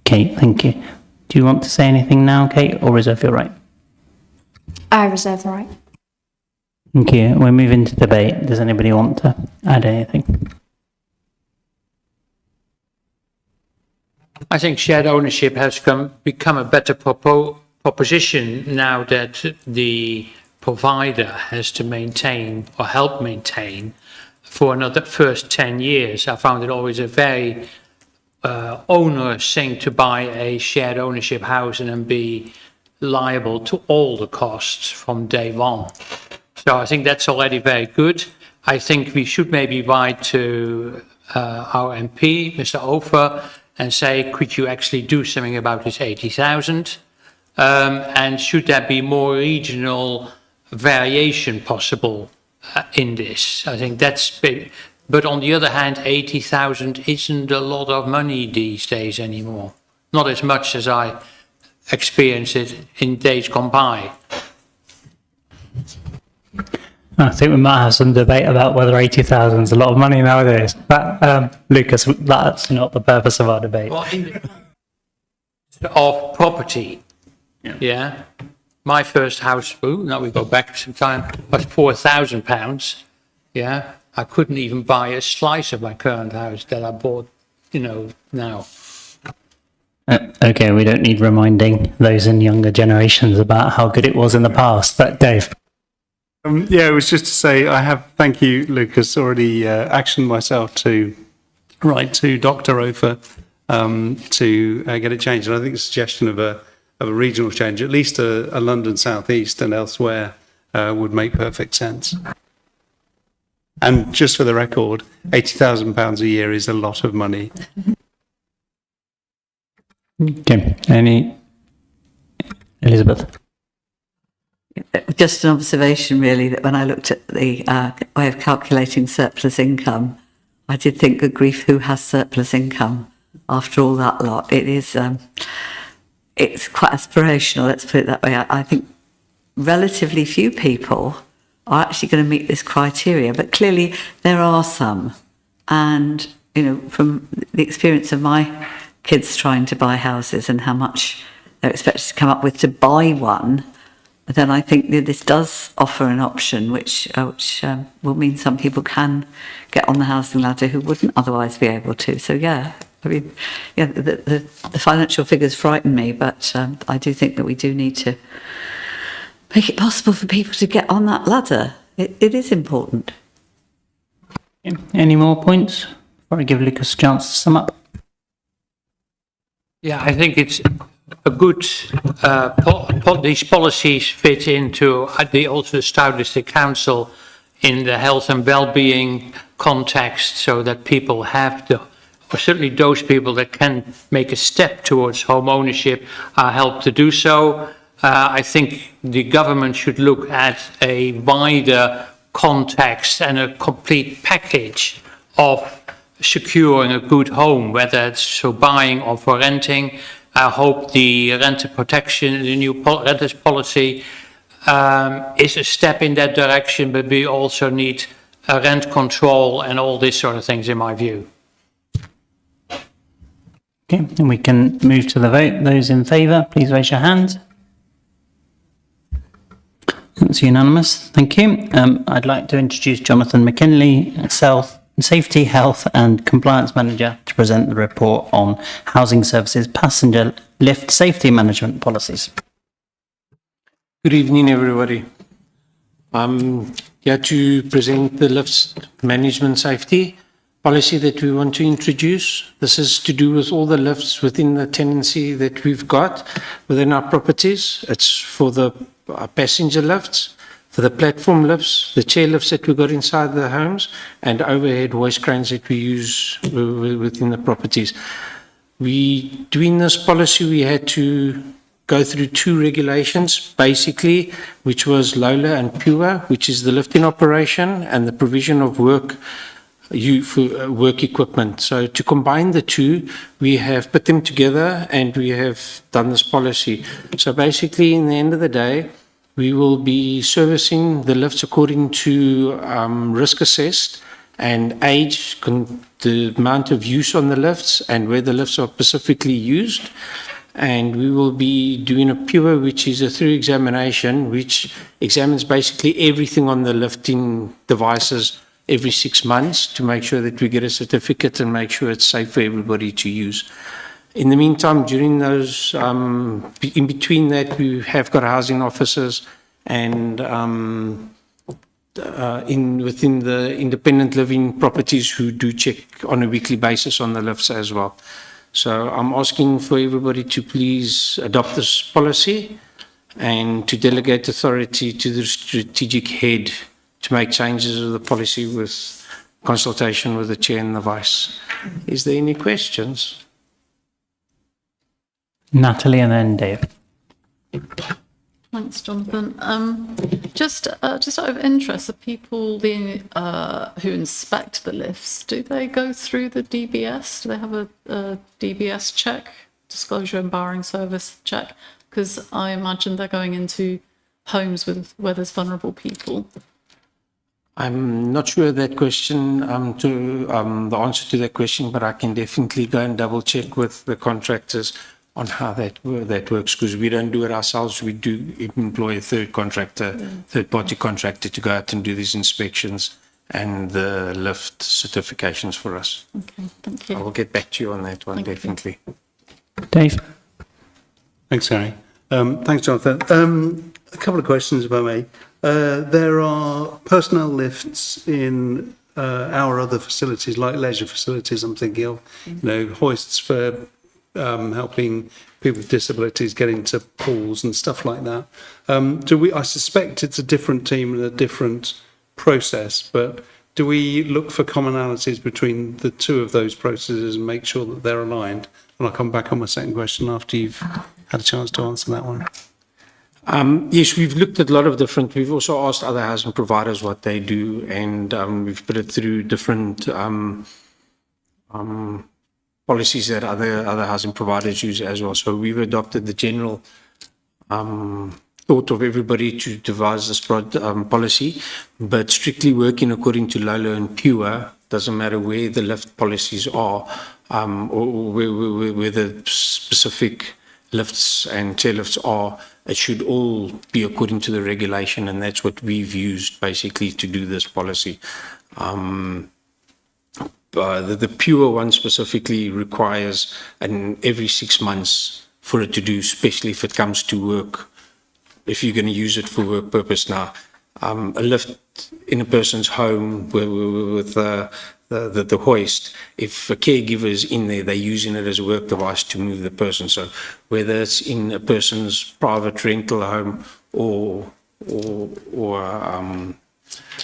Kate, thank you. Do you want to say anything now, Kate, or reserve your right? I reserve the right. Thank you. We're moving to debate. Does anybody want to add anything? I think shared ownership has become a better proposition now that the provider has to maintain or help maintain for another first 10 years. I found it always a very onerous thing to buy a shared ownership house and then be liable to all the costs from day one. So I think that's already very good. I think we should maybe write to our MP, Mr. Over, and say, could you actually do something about this 80,000? And should there be more regional variation possible in this? I think that's big. But on the other hand, 80,000 isn't a lot of money these days anymore. Not as much as I experienced it in days gone by. I think we might have some debate about whether 80,000 is a lot of money nowadays. But, Lucas, that's not the purpose of our debate. Well, of property, yeah. My first house, now we go back some time, was £4,000, yeah. I couldn't even buy a slice of my current house that I bought, now. Okay, we don't need reminding those in younger generations about how good it was in the past. But Dave? Yeah, it was just to say thank you, Lucas, already actioned myself to write to Dr. Ofer to get it changed. And I think the suggestion of a regional change, at least a London South East and elsewhere, would make perfect sense. And just for the record, £80,000 a year is a lot of money. Okay, Elizabeth? Just an observation, really, that when I looked at the way of calculating surplus income, I did think, good grief, who has surplus income after all that lot? It is, it's quite aspirational, let's put it that way. I think relatively few people are actually going to meet this criteria, but clearly there are some. And you know, from the experience of my kids trying to buy houses and how much they're expected to come up with to buy one, then I think that this does offer an option which will mean some people can get on the housing ladder who wouldn't otherwise be able to. So yeah, I mean, yeah, the financial figures frighten me, but I do think that we do need to make it possible for people to get on that ladder. It is important. Any more points before I give Lucas a chance to sum up? Yeah, I think it's a good, these policies fit into the also Stour District Council in the health and well-being context, so that people have or certainly those people that can make a step towards home ownership are helped to do so. I think the government should look at a wider context and a complete package of securing a good home, whether it's for buying or for renting. I hope the renter protection, the new renters policy is a step in that direction, but we also need rent control and all these sort of things in my view. Okay, and we can move to the vote. Those in favour, please raise your hand. That's unanimous. Thank you. I'd like to introduce Jonathan McKinley, Safety, Health and Compliance Manager, to present the report on Housing Services Passenger Lift Safety Management Policies. Good evening, everybody. I'm here to present the lifts management safety policy that we want to introduce. This is to do with all the lifts within the tenancy that we've got within our properties. It's for the passenger lifts, for the platform lifts, the chair lifts that we've got inside the homes, and overhead hoist cranes that we use within the properties. Doing this policy, we had to go through two regulations, basically, which was LOLA and PUA, which is the lifting operation and the provision of work equipment. So to combine the two, we have put them together and we have done this policy. So basically, in the end of the day, we will be servicing the lifts according to risk assessed and age, the amount of use on the lifts and where the lifts are specifically used. And we will be doing a PUA, which is a thorough examination, which examines basically everything on the lifting devices every 6 months to make sure that we get a certificate and make sure it's safe for everybody to use. In the meantime, during those, in between that, we have got housing officers and within the independent living properties who do check on a weekly basis on the lifts as well. So I'm asking for everybody to please adopt this policy and to delegate authority to the strategic head to make changes of the policy with consultation with the chair and the vice. Is there any questions? Natalie and then Dave. Thanks, Jonathan. Just out of interest, the people who inspect the lifts, do they go through the DBS? Do they have a DBS check, disclosure and barring service check? Because I imagine they're going into homes where there's vulnerable people. I'm not sure that question, the answer to that question, but I can definitely go and double check with the contractors on how that works, because we don't do it ourselves. We do employ a third-party contractor to go out and do these inspections and the lift certifications for us. Okay, thank you. I will get back to you on that one, definitely. Dave. Thanks, Harry. Thanks, Jonathan. A couple of questions, if I may. There are personnel lifts in our other facilities, like leisure facilities, I'm thinking of, hoists for helping people with disabilities get into pools and stuff like that. I suspect it's a different team and a different process, but do we look for commonalities between the two of those processes and make sure that they're aligned? And I'll come back on my second question after you've had a chance to answer that one. Yes, we've looked at a lot of different, we've also asked other housing providers what they do, and we've put it through different policies that other housing providers use as well. So we've adopted the general thought of everybody to devise this policy, but strictly working according to LOLA and PUA, Doesn't matter where the lift policies are, or where the specific lifts and chairlifts are. It should all be according to the regulation, and that's what we've used basically to do this policy. The pure one specifically requires every 6 months for it to do, especially if it comes to work, if you're going to use it for work purpose. Now, a lift in a person's home with the hoist, if a caregiver is in there, they're using it as a work device to move the person. So whether it's in a person's private rental home or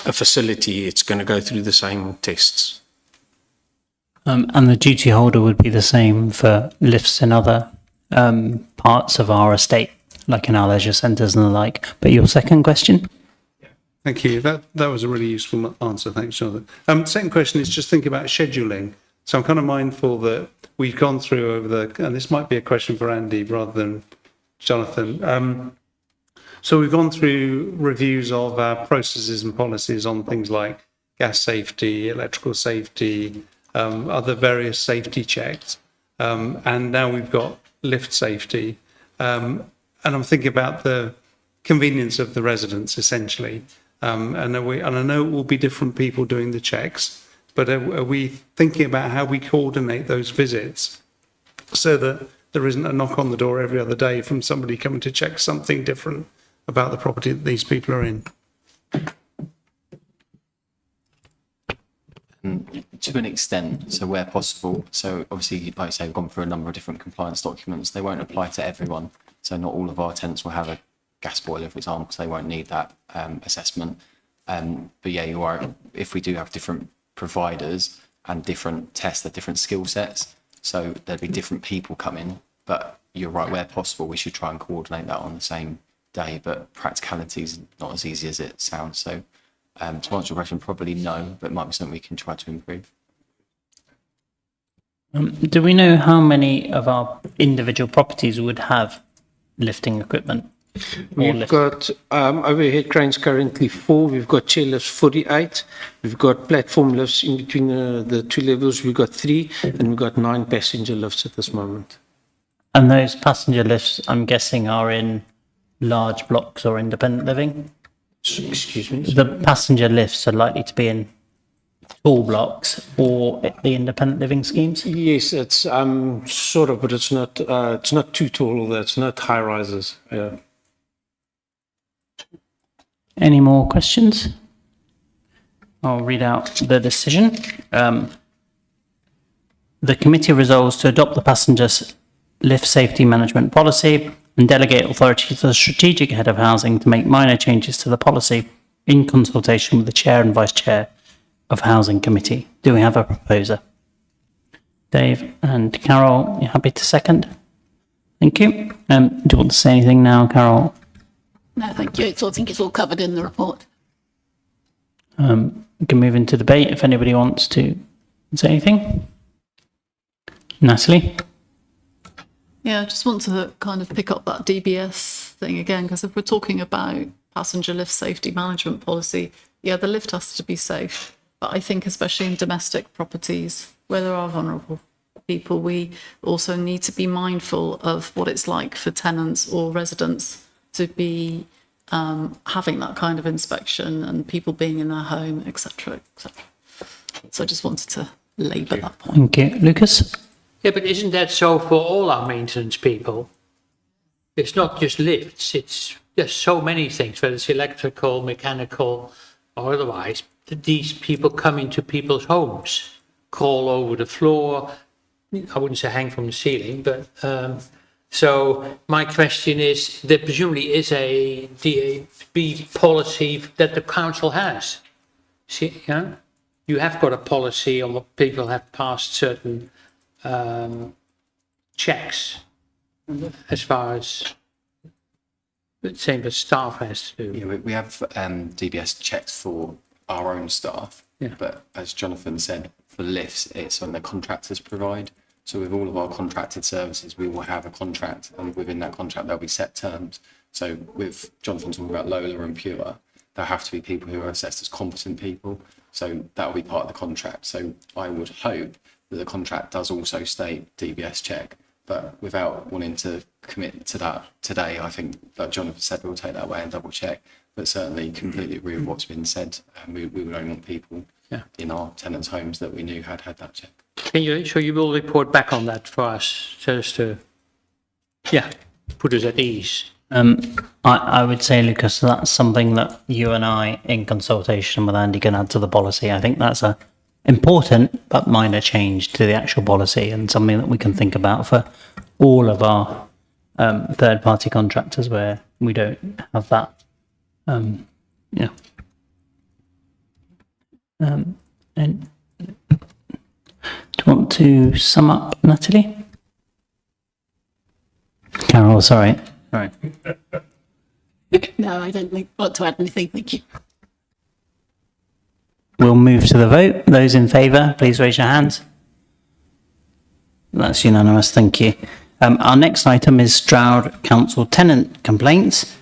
a facility, it's going to go through the same tests. And the duty holder would be the same for lifts in other parts of our estate, like in our leisure centres and the like. But your second question? Thank you. That was a really useful answer. Thanks, Jonathan. Second question is just think about scheduling. So I'm kind of mindful that we've gone through and this might be a question for Andy rather than Jonathan. So we've gone through reviews of our processes and policies on things like gas safety, electrical safety, other various safety checks. And now we've got lift safety. And I'm thinking about the convenience of the residents, essentially. And I know it will be different people doing the checks, but are we thinking about how we coordinate those visits so that there isn't a knock on the door every other day from somebody coming to check something different about the property that these people are in? To an extent, so where possible. So obviously, like I say, we've gone through a number of different compliance documents. They won't apply to everyone. So not all of our tenants will have a gas boiler, for example, so they won't need that assessment. But yeah, you are. If we do have different providers and different tests, they're different skill sets. So there'll be different people coming. But you're right, where possible, we should try and coordinate that on the same day. But practicality is not as easy as it sounds. So to answer your question, probably no, but it might be something we can try to improve. Do we know how many of our individual properties would have lifting equipment? We've got overhead cranes currently 4. We've got chair lifts 48. We've got platform lifts in between the 2 levels. We've got 3, and we've got 9 passenger lifts at this moment. And those passenger lifts, I'm guessing, are in large blocks or independent living? Excuse me? The passenger lifts are likely to be in tall blocks or the independent living schemes? Yes, it's sort of, but it's not too tall. It's not high rises. Yeah. Any more questions? I'll read out the decision. The committee resolves to adopt the passengers lift safety management policy and delegate authority to the strategic head of housing to make minor changes to the policy in consultation with the chair and vice chair of housing committee. Do we have a proposer? Dave and Carol, you happy to second? Thank you. Do you want to say anything now, Carol? No, thank you. I think it's all covered in the report. We can move into debate if anybody wants to say anything. Natalie? Yeah, I just want to kind of pick up that DBS thing again, because if we're talking about passenger lift safety management policy, yeah, the lift has to be safe. But I think especially in domestic properties where there are vulnerable people, we also need to be mindful of what it's like for tenants or residents to be having that kind of inspection and people being in their home, etc., etc. So I just wanted to labour that point. Thank you. Lucas? Yeah, but isn't that so for all our maintenance people? It's not just lifts, there's so many things, whether it's electrical, mechanical, or otherwise. These people come into people's homes, crawl over the floor. I wouldn't say hang from the ceiling, but so my question is, there presumably is a DAB policy that the council has. See, yeah? You have got a policy on what people have passed certain checks, as far as the same as staff has to do. Yeah, we have DBS checks for our own staff, Yeah. but as Jonathan said, for lifts, it's something that contractors provide. So with all of our contracted services, we will have a contract, and within that contract, there'll be set terms. So with Jonathan talking about Lola and Pure, there have to be people who are assessed as competent people. So that will be part of the contract. So I would hope that the contract does also state DBS check, but without wanting to commit to that today, I think, like Jonathan said, we'll take that away and double check. But certainly completely agree with what's been said. We would only want people in our tenants' homes that we knew had that check. So you will report back on that for us, just to, put us at ease. I would say, Lucas, that's something that you and I, in consultation with Andy, can add to the policy. I think that's a important but minor change to the actual policy, and something that we can think about for all of our third-party contractors where we don't have that. And do you want to sum up, Natalie? Carol, sorry. Right. No, I don't want to add anything. Thank you. We'll move to the vote. Those in favour, please raise your hands. That's unanimous, thank you. Our next item is Stroud Council tenant complaints.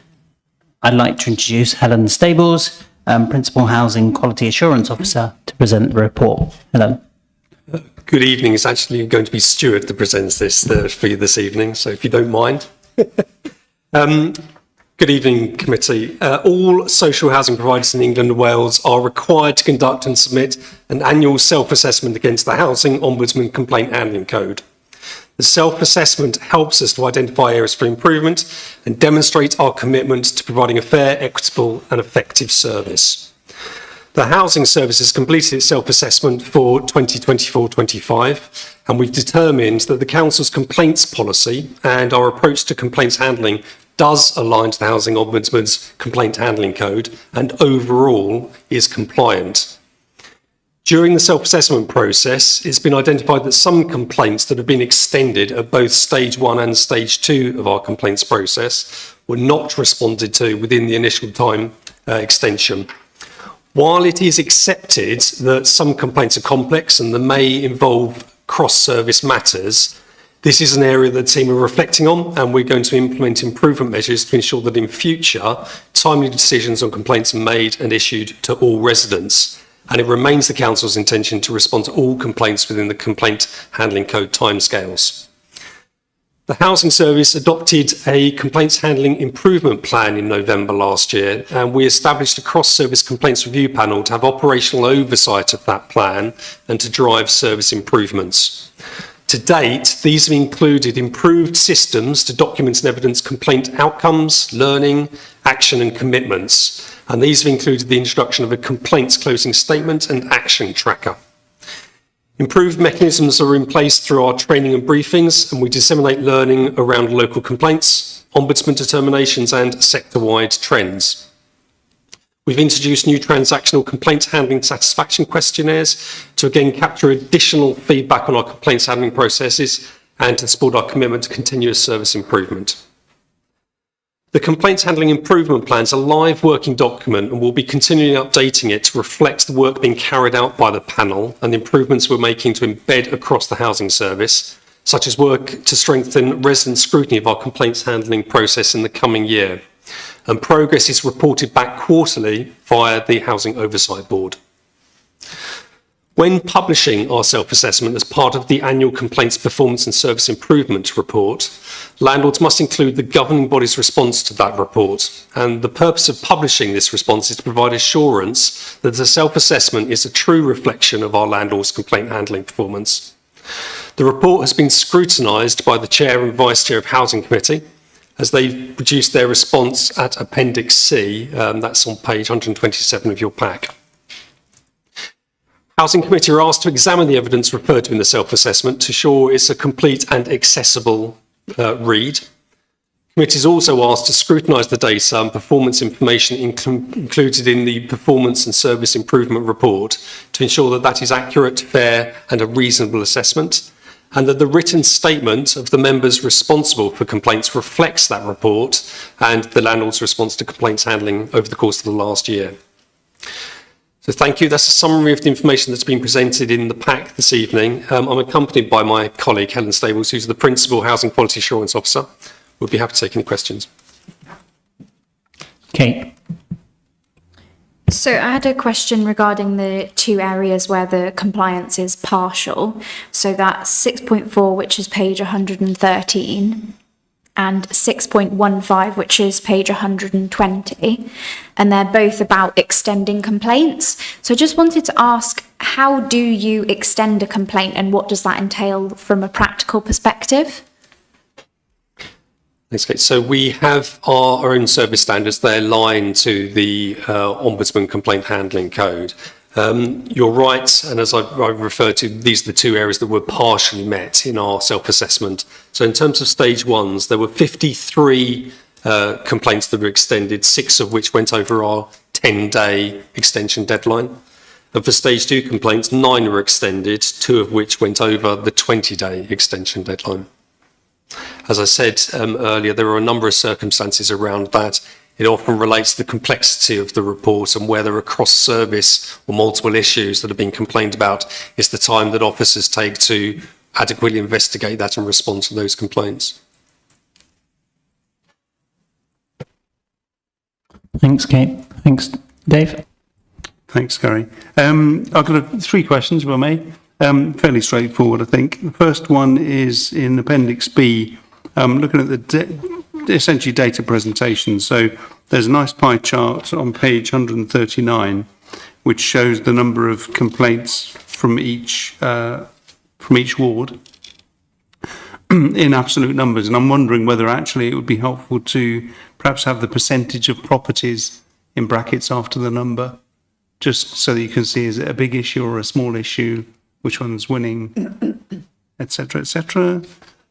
I'd like to introduce Helen Stables, Principal Housing Quality Assurance Officer, to present the report. Helen. Good evening. It's actually going to be Stuart that presents this for you this evening, so if you don't mind. Good evening, committee. All social housing providers in England and Wales are required to conduct and submit an annual self-assessment against the Housing Ombudsman Complaint Handling Code. The self-assessment helps us to identify areas for improvement and demonstrate our commitment to providing a fair, equitable and effective service. The Housing Service has completed its self-assessment for 2024-25, and we've determined that the Council's complaints policy and our approach to complaints handling does align to the Housing Ombudsman's Complaint Handling Code and overall is compliant. During the self-assessment process, it's been identified that some complaints that have been extended at both stage 1 and stage 2 of our complaints process were not responded to within the initial time extension. While it is accepted that some complaints are complex and they may involve cross-service matters, this is an area that the team are reflecting on, and we're going to implement improvement measures to ensure that in future, timely decisions on complaints are made and issued to all residents. And it remains the Council's intention to respond to all complaints within the Complaint Handling Code timescales. The Housing Service adopted a complaints handling improvement plan in November last year, and we established a cross-service complaints review panel to have operational oversight of that plan and to drive service improvements. To date, these have included improved systems to document and evidence complaint outcomes, learning, action and commitments. And these have included the introduction of a complaints closing statement and action tracker. Improved mechanisms are in place through our training and briefings, and we disseminate learning around local complaints, ombudsman determinations and sector-wide trends. We've introduced new transactional complaints handling satisfaction questionnaires to again capture additional feedback on our complaints handling processes and to support our commitment to continuous service improvement. The Complaints Handling Improvement Plan is a live working document, and we'll be continually updating it to reflect the work being carried out by the panel and the improvements we're making to embed across the Housing Service, such as work to strengthen resident scrutiny of our complaints handling process in the coming year. And progress is reported back quarterly via the Housing Oversight Board. When publishing our self-assessment as part of the annual Complaints Performance and Service Improvement report, landlords must include the governing body's response to that report. And the purpose of publishing this response is to provide assurance that the self-assessment is a true reflection of our landlord's complaint handling performance. The report has been scrutinised by the Chair and Vice Chair of Housing Committee as they've produced their response at Appendix C, that's on page 127 of your pack. Housing Committee are asked to examine the evidence referred to in the self-assessment to ensure it's a complete and accessible read. Committee is also asked to scrutinise the data and performance information included in the Performance and Service Improvement Report to ensure that that is accurate, fair and a reasonable assessment, and that the written statement of the members responsible for complaints reflects that report and the landlord's response to complaints handling over the course of the last year. So thank you. That's a summary of the information that's been presented in the pack this evening. I'm accompanied by my colleague, Helen Stables, who's the Principal Housing Quality Assurance Officer. We'll be happy to take any questions. Kate. So I had a question regarding the two areas where the compliance is partial. So that's 6.4, which is page 113, and 6.15, which is page 120. And they're both about extending complaints. So I just wanted to ask, how do you extend a complaint and what does that entail from a practical perspective? Okay, so we have our own service standards. They align to the Ombudsman Complaint Handling Code. You're right, and as I referred to, these are the two areas that were partially met in our self-assessment. So in terms of stage ones, there were 53 complaints that were extended, 6 of which went over our 10-day extension deadline. And for stage 2 complaints, 9 were extended, 2 of which went over the 20-day extension deadline. As I said earlier, there are a number of circumstances around that. It often relates to the complexity of the report and whether across service or multiple issues that have been complained about is the time that officers take to adequately investigate that and respond to those complaints. Thanks, Kate. Thanks, Dave. Thanks, Gary. I've got 3 questions, if I may. Fairly straightforward, I think. The first one is in Appendix B, looking at the essentially data presentation. So there's a nice pie chart on page 139, which shows the number of complaints from each ward in absolute numbers. And I'm wondering whether actually it would be helpful to perhaps have the percentage of properties in brackets after the number, just so that you can see, is it a big issue or a small issue, which one's winning, etc., etc.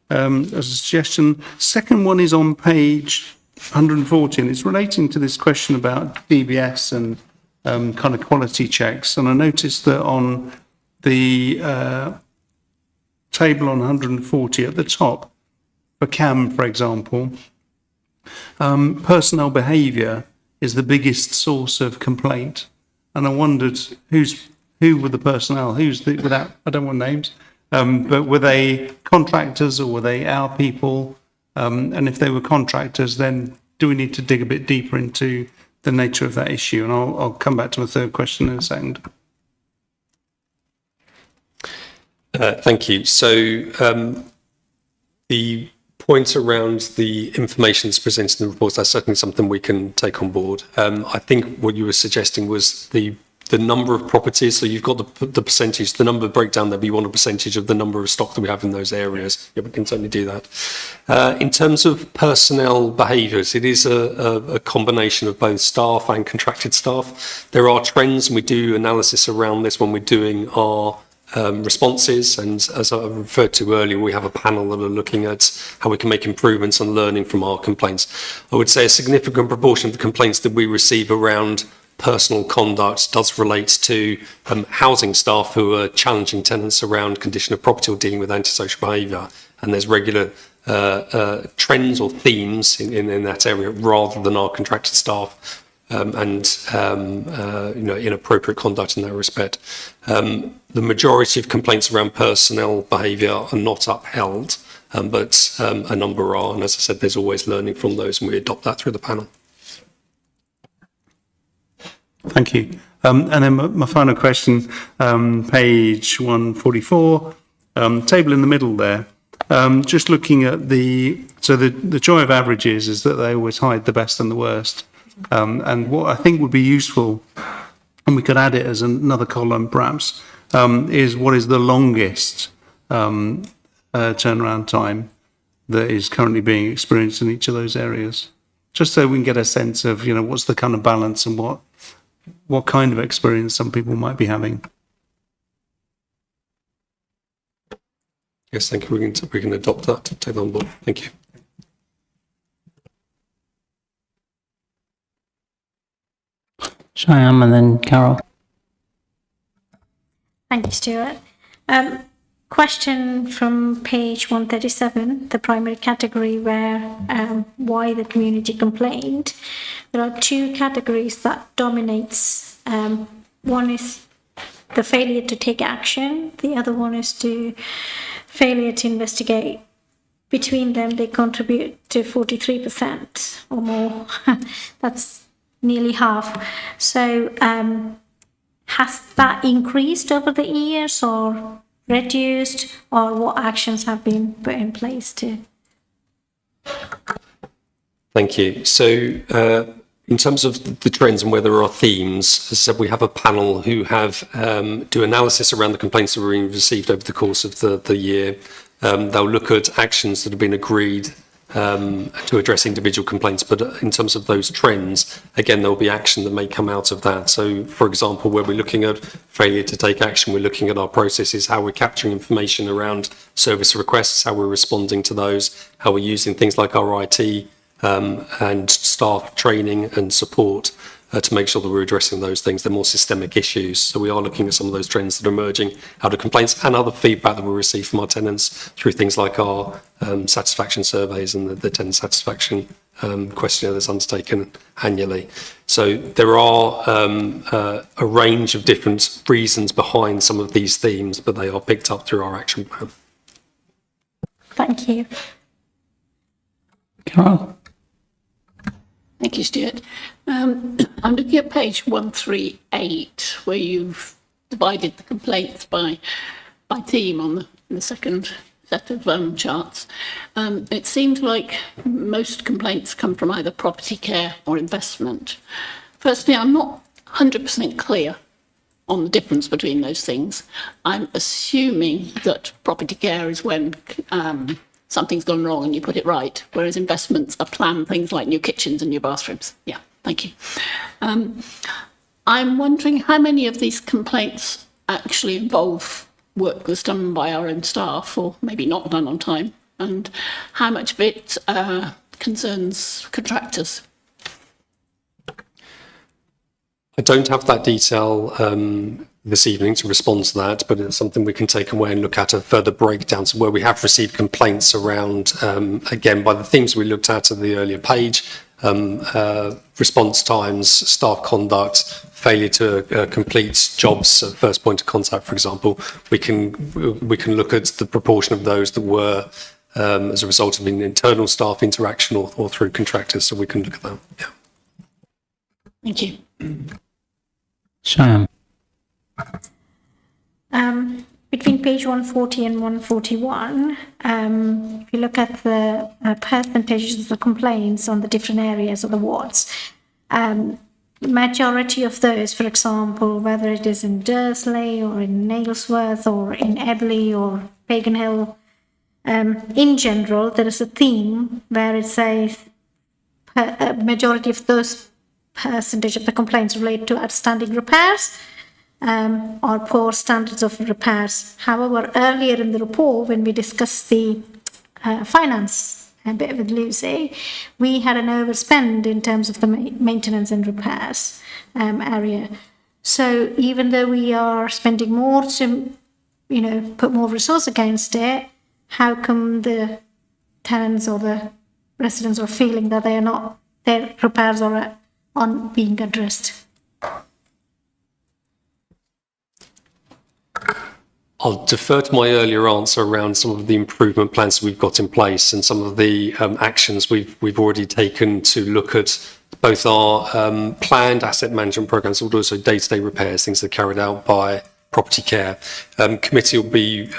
As a suggestion. Second one is on page 140, and it's relating to this question about DBS and kind of quality checks. And I noticed that on the table on 140 at the top, for CAM, for example, personnel behaviour is the biggest source of complaint. And I wondered who were the personnel? Without, I don't want names, but were they contractors or were they our people? And if they were contractors, then do we need to dig a bit deeper into the nature of that issue? And I'll come back to a third question in a second. Thank you. So the point around the information that's presented in the reports, that's certainly something we can take on board. I think what you were suggesting was the number of properties. So you've got the percentage, the number breakdown that we want a percentage of the number of stock that we have in those areas. Yeah, we can certainly do that. In terms of personnel behaviours, it is a combination of both staff and contracted staff. There are trends, and we do analysis around this when we're doing our responses. And as I referred to earlier, we have a panel that are looking at how we can make improvements and learning from our complaints. I would say a significant proportion of the complaints that we receive around personal conduct does relate to housing staff who are challenging tenants around condition of property or dealing with antisocial behaviour. And there's regular trends or themes in that area rather than our contracted staff and inappropriate conduct in that respect. The majority of complaints around personnel behaviour are not upheld, but a number are. And as I said, there's always learning from those, and we adopt that through the panel. Thank you. And then my final question, page 144, table in the middle there. Just looking at the joy of averages is that they always hide the best and the worst. And what I think would be useful, and we could add it as another column perhaps, is what is the longest turnaround time that is currently being experienced in each of those areas. Just so we can get a sense of, what's the kind of balance and what kind of experience some people might be having. Yes, thank you. We can adopt that, take that on board. Thank you. Shyam and then Carol. Thank you, Stuart. Question from page 137, the primary category where why the community complained. There are 2 categories that dominates. One is the failure to take action. The other one is to failure to investigate. Between them, they contribute to 43% or more. That's nearly half. So has that increased over the years or reduced, or what actions have been put in place to? Thank you. So in terms of the trends and where there are themes, as I said, we have a panel who have do analysis around the complaints that were received over the course of the year. They'll look at actions that have been agreed to address individual complaints, but in terms of those trends, again, there'll be action that may come out of that. So, for example, where we're looking at failure to take action, we're looking at our processes, how we're capturing information around service requests, how we're responding to those, how we're using things like our IT and staff training and support to make sure that we're addressing those things. They're more systemic issues. So we are looking at some of those trends that are emerging out of complaints and other feedback that we receive from our tenants through things like our satisfaction surveys and the tenant satisfaction questionnaire that's undertaken annually. So there are a range of different reasons behind some of these themes, but they are picked up through our action plan. Thank you. Carol? Thank you, Stuart. I'm looking at page 138, where you've divided the complaints by theme on the second set of charts. It seems like most complaints come from either property care or investment. Firstly, I'm not 100% clear on the difference between those things. I'm assuming that property care is when something's gone wrong and you put it right, whereas investments are planned things like new kitchens and new bathrooms. Yeah, thank you. I'm wondering how many of these complaints actually involve work that's done by our own staff or maybe not done on time, and how much of it concerns contractors. I don't have that detail this evening to respond to that, but it's something we can take away and look at a further breakdown. So where we have received complaints around, again, by the themes we looked at the earlier page, response times, staff conduct, failure to complete jobs at first point of contact, for example, we can look at the proportion of those that were as a result of an internal staff interaction or through contractors. So we can look at that. Yeah. Thank you. Sham. Between page 140 and 141, if you look at the percentages of the complaints on the different areas of the wards, majority of those, for example, whether it is in Dursley or in Nailsworth or in Ebley or Pagan Hill, in general, there is a theme where it says a majority of those percentage of the complaints relate to outstanding repairs or poor standards of repairs. However, earlier in the report, when we discussed the finance a bit with Lucy, we had an overspend in terms of the maintenance and repairs area. So even though we are spending more to, put more resource against it, how come the tenants or the residents are feeling that their repairs are on being addressed? I'll defer to my earlier answer around some of the improvement plans we've got in place and some of the actions we've already taken to look at both our planned asset management programs, but also day-to-day repairs, things that are carried out by property care. Committee will be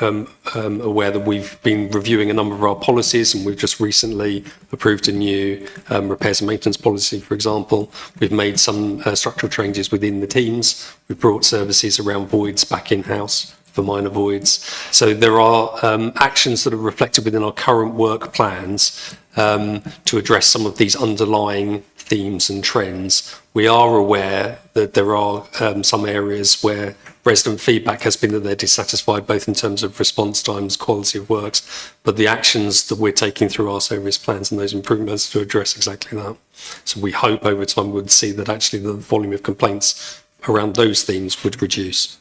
aware that we've been reviewing a number of our policies, and we've just recently approved a new repairs and maintenance policy, for example. We've made some structural changes within the teams. We've brought services around voids back in-house for minor voids. So there are actions that are reflected within our current work plans to address some of these underlying themes and trends. We are aware that there are some areas where resident feedback has been that they're dissatisfied, both in terms of response times, quality of works, but the actions that we're taking through our service plans and those improvements to address exactly that. So we hope over time we would see that actually the volume of complaints around those themes would reduce.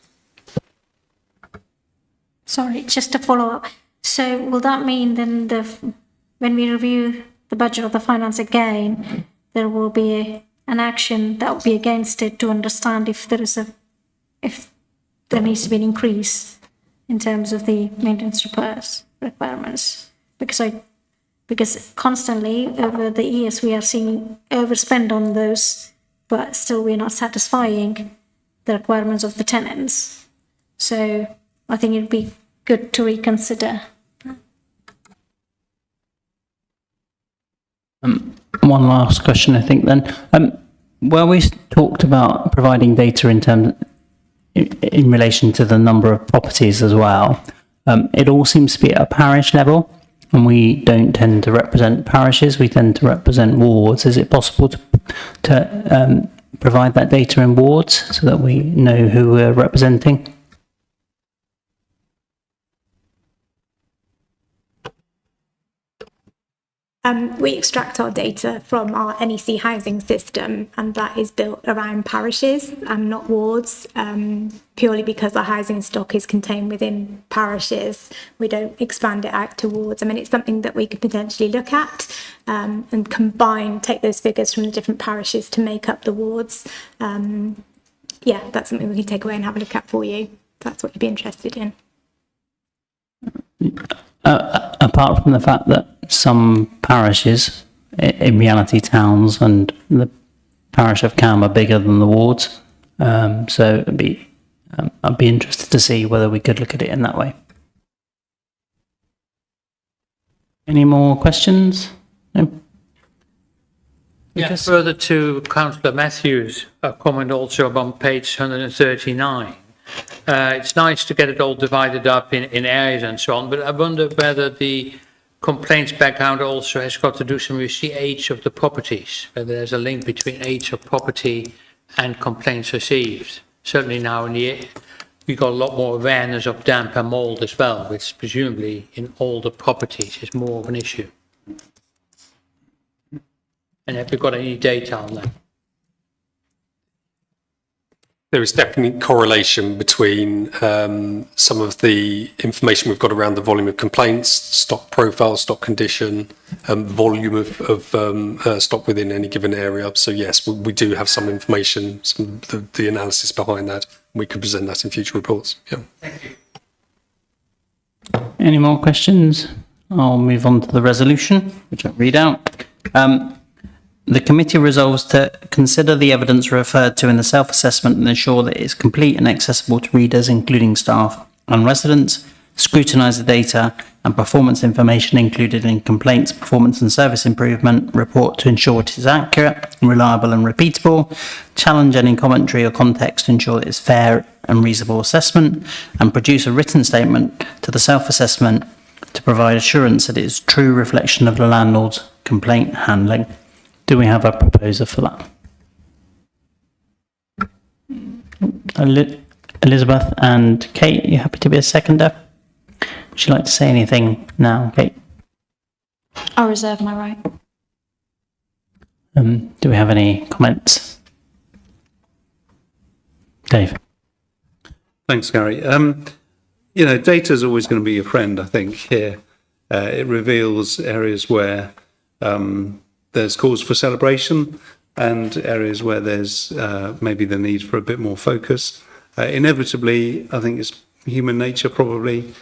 Sorry, just to follow up. So will that mean then when we review the budget of the finance again, there will be an action that will be against it to understand if there needs to be an increase in terms of the maintenance repairs requirements? Because constantly over the years we are seeing overspend on those but still we're not satisfying the requirements of the tenants. So I think it'd be good to reconsider. One last question, I think then. Where we talked about providing data in relation to the number of properties as well, it all seems to be at a parish level, and we don't tend to represent parishes, we tend to represent wards. Is it possible to provide that data in wards so that we know who we're representing? We extract our data from our NEC housing system, and that is built around parishes and not wards, purely because our housing stock is contained within parishes. We don't expand it out to wards. I mean, it's something that we could potentially look at and combine, take those figures from the different parishes to make up the wards. Yeah, that's something we can take away and have a look at for you, if that's what you'd be interested in. Apart from the fact that some parishes, in reality towns, and the parish of Cam are bigger than the wards, so I'd be interested to see whether we could look at it in that way. Any more questions? No? Yeah, further to Councillor Matthews, a comment also on page 139. It's nice to get it all divided up in areas and so on, but I wonder whether the complaints background also has got to do some with the age of the properties, whether there's a link between age of property and complaints received. Certainly now in the year, we got a lot more awareness of damp and mold as well, which presumably in older properties is more of an issue. And have you got any data on that? There is definitely correlation between some of the information we've got around the volume of complaints, stock profile, stock condition, volume of stock within any given area. So yes, we do have some information, the analysis behind that. We could present that in future reports. Yeah. Thank you. Any more questions? I'll move on to the resolution, which I'll read out. The committee resolves to consider the evidence referred to in the self-assessment and ensure that it is complete and accessible to readers, including staff and residents, scrutinise the data and performance information included in complaints, performance and service improvement report to ensure it is accurate, reliable and repeatable, challenge any commentary or context to ensure that it is fair and reasonable assessment, and produce a written statement to the self-assessment to provide assurance that it is true reflection of the landlord's complaint handling. Do we have a proposer for that? Elizabeth and Kate, are you happy to be a seconder? Would you like to say anything now, Kate? I'll reserve my right. Do we have any comments? Dave? Thanks, Gary. You know, data is always going to be a friend, I think, here. It reveals areas where there's cause for celebration and areas where there's maybe the need for a bit more focus. Inevitably, I think it's human nature probably.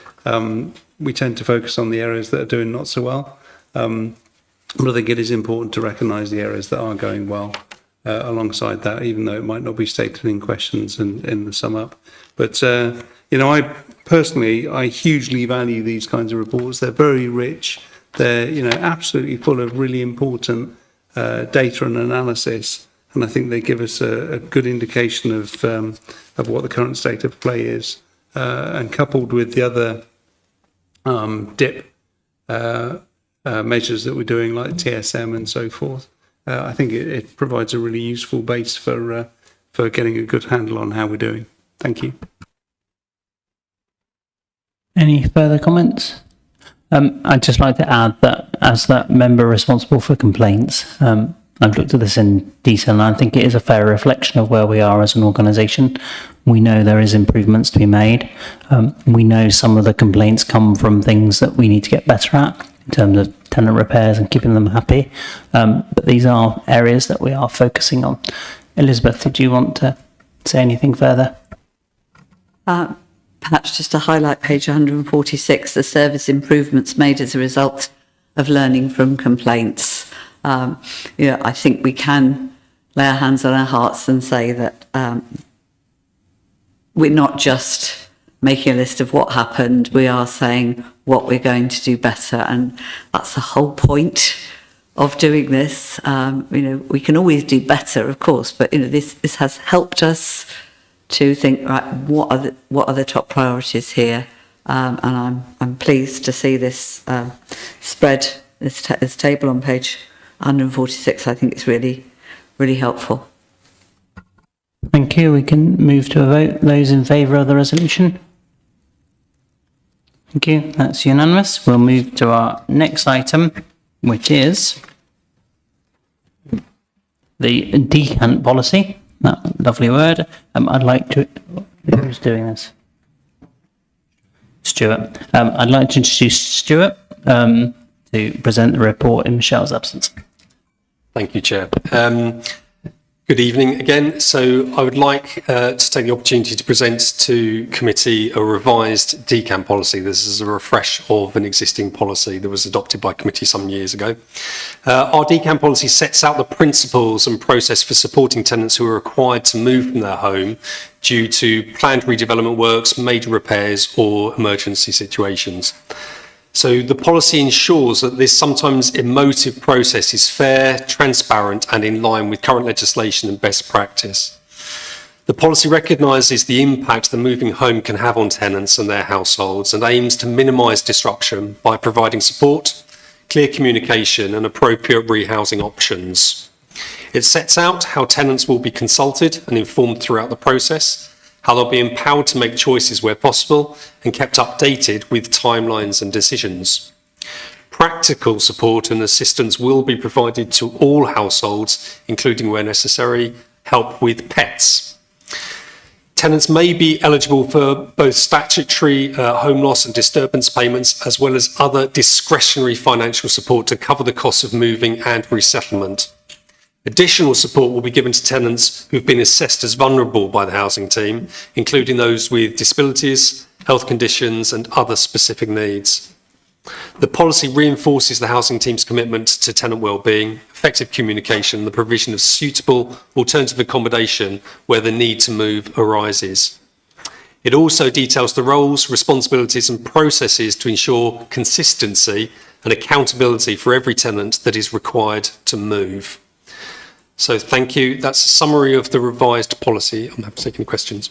We tend to focus on the areas that are doing not so well. But I think it is important to recognise the areas that are going well alongside that, even though it might not be stated in questions and in the sum up. But, you know, I hugely value these kinds of reports. They're very rich. They're, you know, absolutely full of really important data and analysis, and I think they give us a good indication of what the current state of play is. And coupled with the other DIP measures that we're doing, like TSM and so forth, I think it provides a really useful base for getting a good handle on how we're doing. Thank you. Any further comments? I'd just like to add that as that member responsible for complaints, I've looked at this in detail and I think it is a fair reflection of where we are as an organisation. We know there is improvements to be made. We know some of the complaints come from things that we need to get better at in terms of tenant repairs and keeping them happy. But these are areas that we are focusing on. Elizabeth, did you want to say anything further? Perhaps just to highlight page 146, the service improvements made as a result of learning from complaints. You know, I think we can lay our hands on our hearts and say that we're not just making a list of what happened, we are saying what we're going to do better. And that's the whole point of doing this. We can always do better, of course, but this has helped us to think, right, what are the top priorities here? And I'm pleased to see this spread, this table on page 146. I think it's really, really helpful. Thank you. We can move to a vote. Those in favour of the resolution? Thank you. That's unanimous. We'll move to our next item, which is the decant policy. That lovely word. I'd like to... Who's doing this? Stuart. I'd like to introduce Stuart to present the report in Michelle's absence. Thank you, Chair. Good evening again. So I would like to take the opportunity to present to committee a revised decant policy. This is a refresh of an existing policy that was adopted by committee some years ago. Our decant policy sets out the principles and process for supporting tenants who are required to move from their home due to planned redevelopment works, major repairs or emergency situations. So the policy ensures that this sometimes emotive process is fair, transparent and in line with current legislation and best practice. The policy recognises the impact the moving home can have on tenants and their households and aims to minimise disruption by providing support, clear communication and appropriate rehousing options. It sets out how tenants will be consulted and informed throughout the process, how they'll be empowered to make choices where possible and kept updated with timelines and decisions. Practical support and assistance will be provided to all households, including where necessary, help with pets. Tenants may be eligible for both statutory home loss and disturbance payments, as well as other discretionary financial support to cover the costs of moving and resettlement. Additional support will be given to tenants who've been assessed as vulnerable by the housing team, including those with disabilities, health conditions and other specific needs. The policy reinforces the housing team's commitment to tenant wellbeing, effective communication and the provision of suitable alternative accommodation where the need to move arises. It also details the roles, responsibilities and processes to ensure consistency and accountability for every tenant that is required to move. So thank you. That's a summary of the revised policy. I'm happy to take any questions.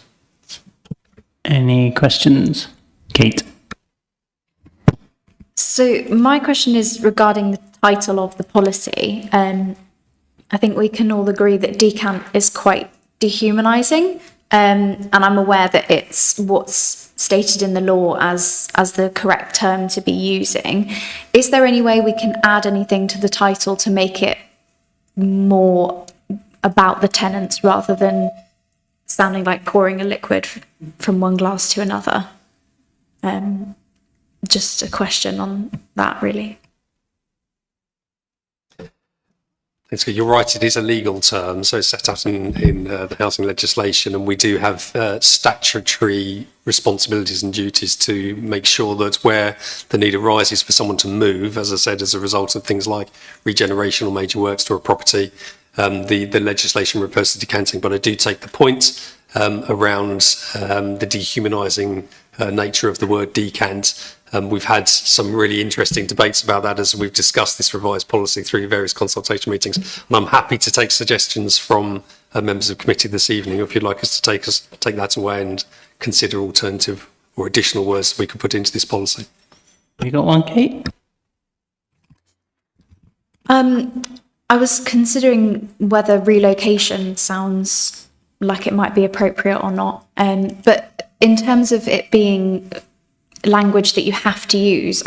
Any questions? Kate? So my question is regarding the title of the policy. I think we can all agree that decant is quite dehumanising, and I'm aware that it's what's stated in the law as the correct term to be using. Is there any way we can add anything to the title to make it more about the tenants rather than sounding like pouring a liquid from one glass to another? Just a question on that, really. You're right, it is a legal term, so it's set out in the housing legislation, and we do have statutory responsibilities and duties to make sure that where the need arises for someone to move, as I said, as a result of things like regeneration or major works to a property, the legislation refers to decanting. But I do take the point around the dehumanising nature of the word decant. We've had some really interesting debates about that as we've discussed this revised policy through various consultation meetings. And I'm happy to take suggestions from members of committee this evening if you'd like us to take that away and consider alternative or additional words we could put into this policy. You got one, Kate? I was considering whether relocation sounds like it might be appropriate or not. But in terms of it being language that you have to use,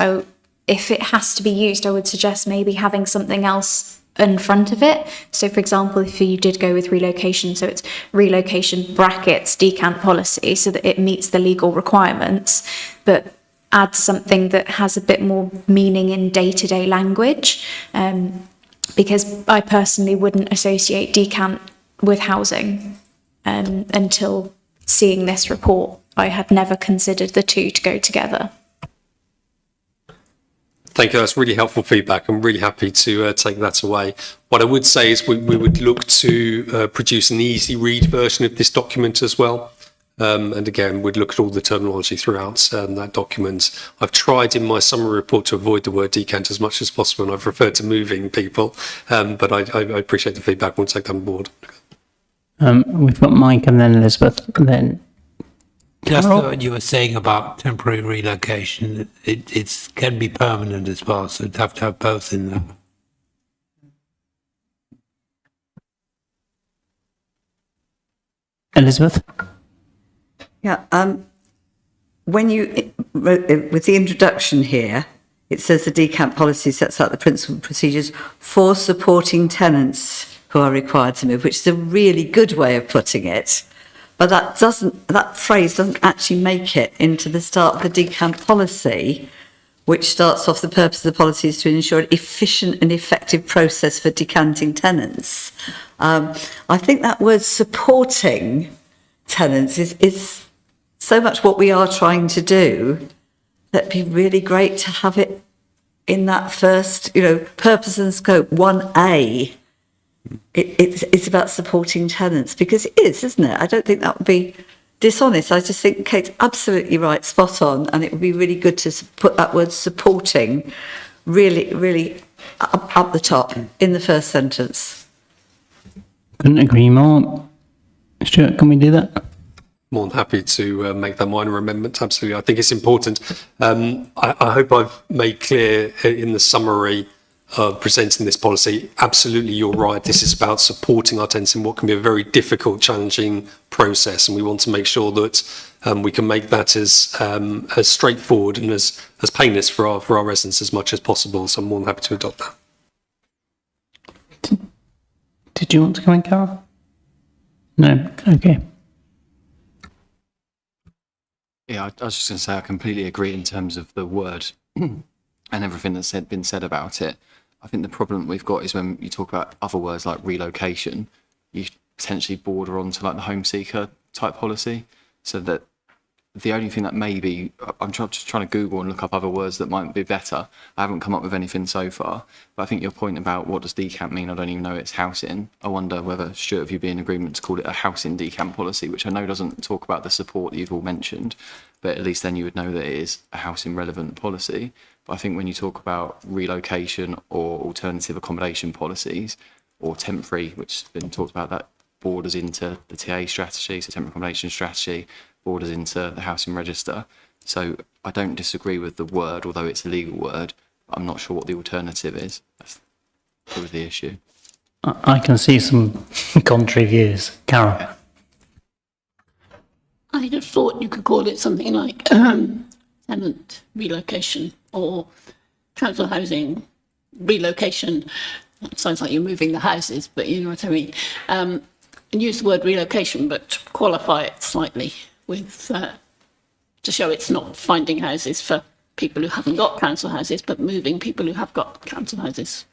if it has to be used, I would suggest maybe having something else in front of it. So for example, if you did go with relocation, so it's relocation brackets decant policy, so that it meets the legal requirements, but add something that has a bit more meaning in day-to-day language, because I personally wouldn't associate decant with housing until seeing this report. I had never considered the two to go together. Thank you. That's really helpful feedback. I'm really happy to take that away. What I would say is we would look to produce an easy read version of this document as well. And again, we'd look at all the terminology throughout that document. I've tried in my summary report to avoid the word decant as much as possible, and I've referred to moving people. But I appreciate the feedback. We'll take that on board. We've got Mike and then Elizabeth and then Just Carol. what you were saying about temporary relocation, it can be permanent as well, so you'd have to have both in there. Elizabeth? Yeah, when you, with the introduction here, it says the decant policy sets out the principal procedures for supporting tenants who are required to move, which is a really good way of putting it. But that phrase doesn't actually make it into the start of the decant policy, which starts off the purpose of the policy is to ensure an efficient and effective process for decanting tenants. I think that word supporting tenants is so much what we are trying to do, that'd be really great to have it in that first, purpose and scope, 1A. It's about supporting tenants, because it is, isn't it? I don't think that would be dishonest. I just think Kate's absolutely right, spot on, and it would be really good to put that word supporting really, really up the top in the first sentence. Couldn't agree more. Stuart, can we do that? More than happy to make that minor amendment. Absolutely. I think it's important. I hope I've made clear in the summary of presenting this policy. Absolutely, you're right. This is about supporting our tenants in what can be a very difficult, challenging process. And we want to make sure that we can make that as straightforward and as painless for our residents as much as possible. So I'm more than happy to adopt that. Did you want to come in, Carol? No? Okay. Yeah, I was just going to say I completely agree in terms of the word and everything that's been said about it. I think the problem we've got is when you talk about other words like relocation, you potentially border onto like the home seeker type policy. So that the only thing that maybe, I'm just trying to Google and look up other words that might be better. I haven't come up with anything so far. But I think your point about what does decant mean, I don't even know it's housing. I wonder whether, Stuart, if you'd be in agreement to call it a housing decant policy, which I know doesn't talk about the support that you've all mentioned, but at least then you would know that it is a housing relevant policy. But I think when you talk about relocation or alternative accommodation policies or temporary, which has been talked about, that borders into the TA strategy, so temporary accommodation strategy, borders into the housing register. So I don't disagree with the word, although it's a legal word. I'm not sure what the alternative is. That's probably the issue. I can see some contrary views. Carol? I'd have thought you could call it something like tenant relocation or council housing relocation. That sounds like you're moving the houses, but you know what I mean. And use the word relocation, but qualify it slightly with to show it's not finding houses for people who haven't got council houses, but moving people who have got council houses.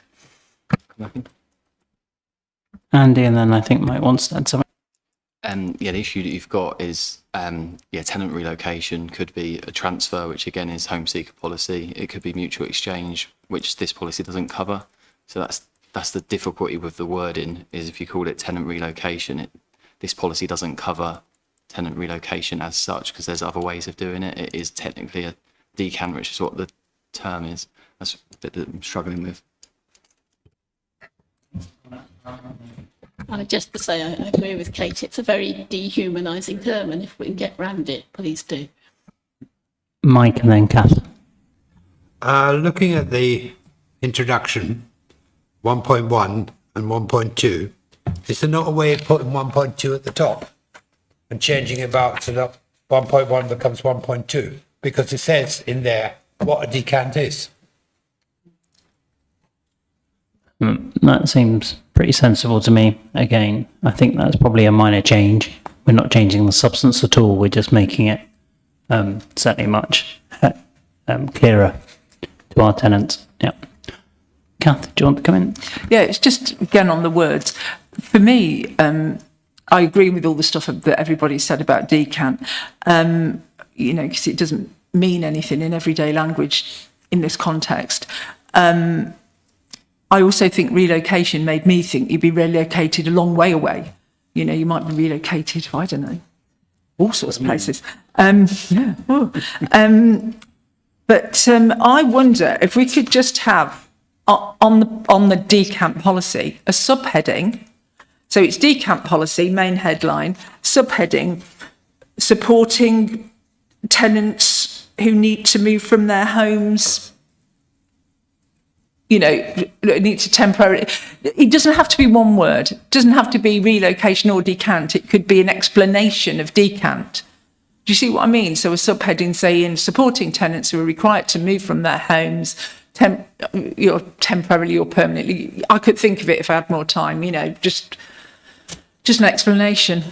Andy, and then I think Mike wants to add something. Yeah, the issue that you've got is, tenant relocation could be a transfer, which again is home seeker policy. It could be mutual exchange, which this policy doesn't cover. So that's the difficulty with the wording, is if you call it tenant relocation, this policy doesn't cover tenant relocation as such, because there's other ways of doing it. It is technically a decant, which is what the term is. That's a bit that I'm struggling with. Just to say, I agree with Kate, it's a very dehumanising term, and if we can get round it, please do. Mike and then Kath. Looking at the introduction, 1.1 and 1.2, is there not a way of putting 1.2 at the top and changing it back so that 1.1 becomes 1.2? Because it says in there what a decant is. That seems pretty sensible to me. Again, I think that's probably a minor change. We're not changing the substance at all. We're just making it certainly much clearer to our tenants. Yeah. Kath, do you want to come in? Yeah, it's just, again, on the words. For me, I agree with all the stuff that everybody said about decant, because it doesn't mean anything in everyday language in this context. I also think relocation made me think you'd be relocated a long way away. You know, you might be relocated, I don't know, all sorts of places. Yeah. But I wonder if we could just have on the decamp policy a subheading. So it's decamp policy, main headline, subheading, supporting tenants who need to move from their homes, you know, need to temporarily. It doesn't have to be one word. It doesn't have to be relocation or decant. It could be an explanation of decant. Do you see what I mean? So a subheading saying supporting tenants who are required to move from their homes temporarily or permanently. I could think of it if I had more time, you know, just an explanation.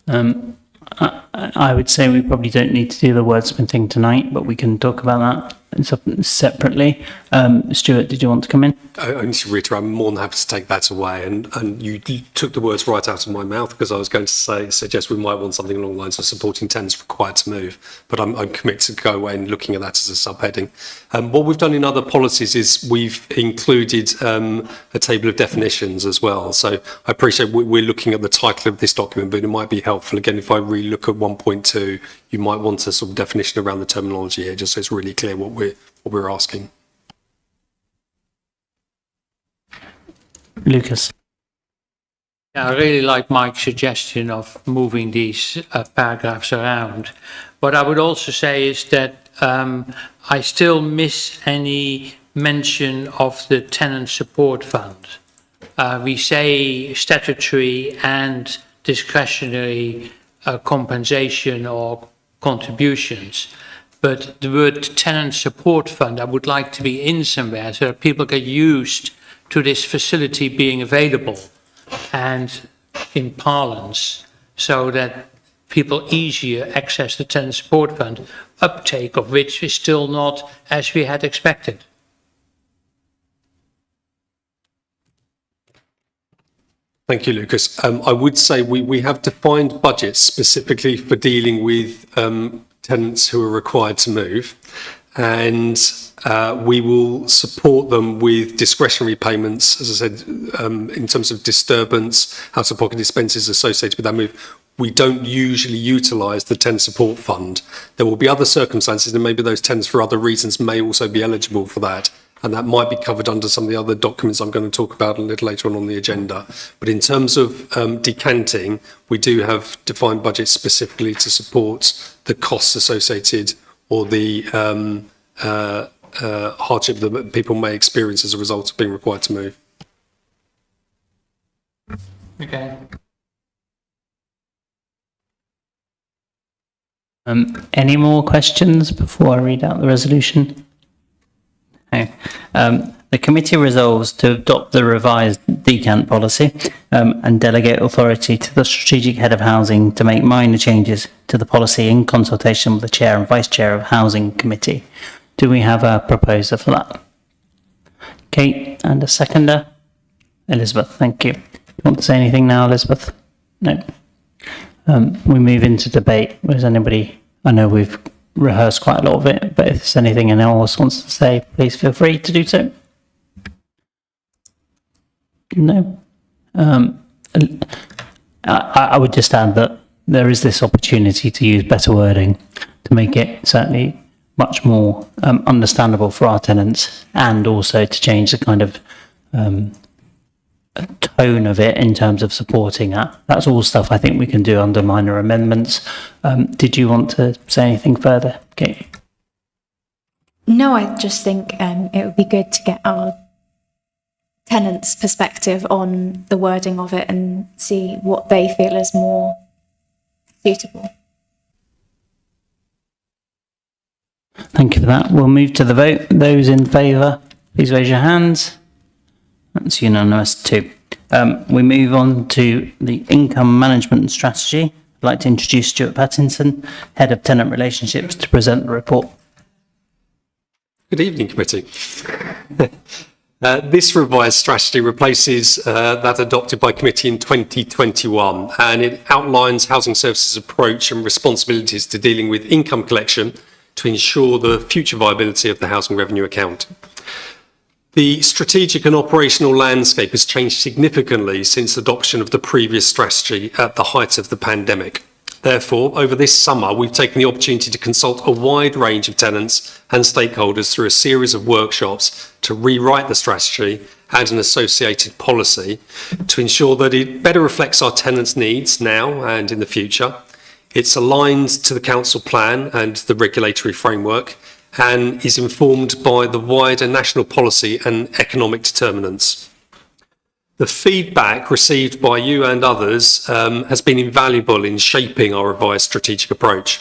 I would say we probably don't need to do the wordsmithing tonight, but we can talk about that separately. Stuart, did you want to come in? I need to reiterate, I'm more than happy to take that away. And you took the words right out of my mouth, because I was going to suggest we might want something along the lines of supporting tenants required to move. But I'm committed to go away and looking at that as a subheading. What we've done in other policies is we've included a table of definitions as well. So I appreciate we're looking at the title of this document, but it might be helpful. Again, if I re-look at 1.2, you might want a sort of definition around the terminology here, just so it's really clear what we're asking. Lucas. Yeah, I really like Mike's suggestion of moving these paragraphs around. What I would also say is that I still miss any mention of the tenant support fund. We say statutory and discretionary compensation or contributions, but the word tenant support fund I would like to be in somewhere so that people get used to this facility being available and in parlance, so that people easier access the tenant support fund, uptake of which is still not as we had expected. Thank you, Lucas. I would say we have defined budgets specifically for dealing with tenants who are required to move, and we will support them with discretionary payments, as I said, in terms of disturbance, out-of-pocket expenses associated with that move. We don't usually utilise the tenant support fund. There will be other circumstances, and maybe those tenants for other reasons may also be eligible for that. And that might be covered under some of the other documents I'm going to talk about a little later on the agenda. But in terms of decanting, we do have defined budgets specifically to support the costs associated or the hardship that people may experience as a result of being required to move. Okay. Any more questions before I read out the resolution? No. The committee resolves to adopt the revised decant policy and delegate authority to the strategic head of housing to make minor changes to the policy in consultation with the chair and vice chair of housing committee. Do we have a proposer for that? Kate, and a seconder? Elizabeth, thank you. You want to say anything now, Elizabeth? No. We move into debate. Was anybody, I know we've rehearsed quite a lot of it, but if there's anything anyone else wants to say, please feel free to do so. No. I would just add that there is this opportunity to use better wording to make it certainly much more understandable for our tenants, and also to change the kind of tone of it in terms of supporting that. That's all stuff I think we can do under minor amendments. Did you want to say anything further, Kate? No, I just think it would be good to get our tenants' perspective on the wording of it and see what they feel is more suitable. Thank you for that. We'll move to the vote. Those in favour, please raise your hands. That's unanimous too. We move on to the income management strategy. I'd like to introduce Stuart Pattinson, Head of Tenant Relationships, to present the report. Good evening, committee. This revised strategy replaces that adopted by committee in 2021, and it outlines housing services approach and responsibilities to dealing with income collection, to ensure the future viability of the housing revenue account. The strategic and operational landscape has changed significantly since adoption of the previous strategy at the height of the pandemic. Therefore, over this summer, we've taken the opportunity to consult a wide range of tenants and stakeholders through a series of workshops to rewrite the strategy and an associated policy to ensure that it better reflects our tenants' needs now and in the future. It's aligned to the council plan and the regulatory framework and is informed by the wider national policy and economic determinants. The feedback received by you and others has been invaluable in shaping our revised strategic approach.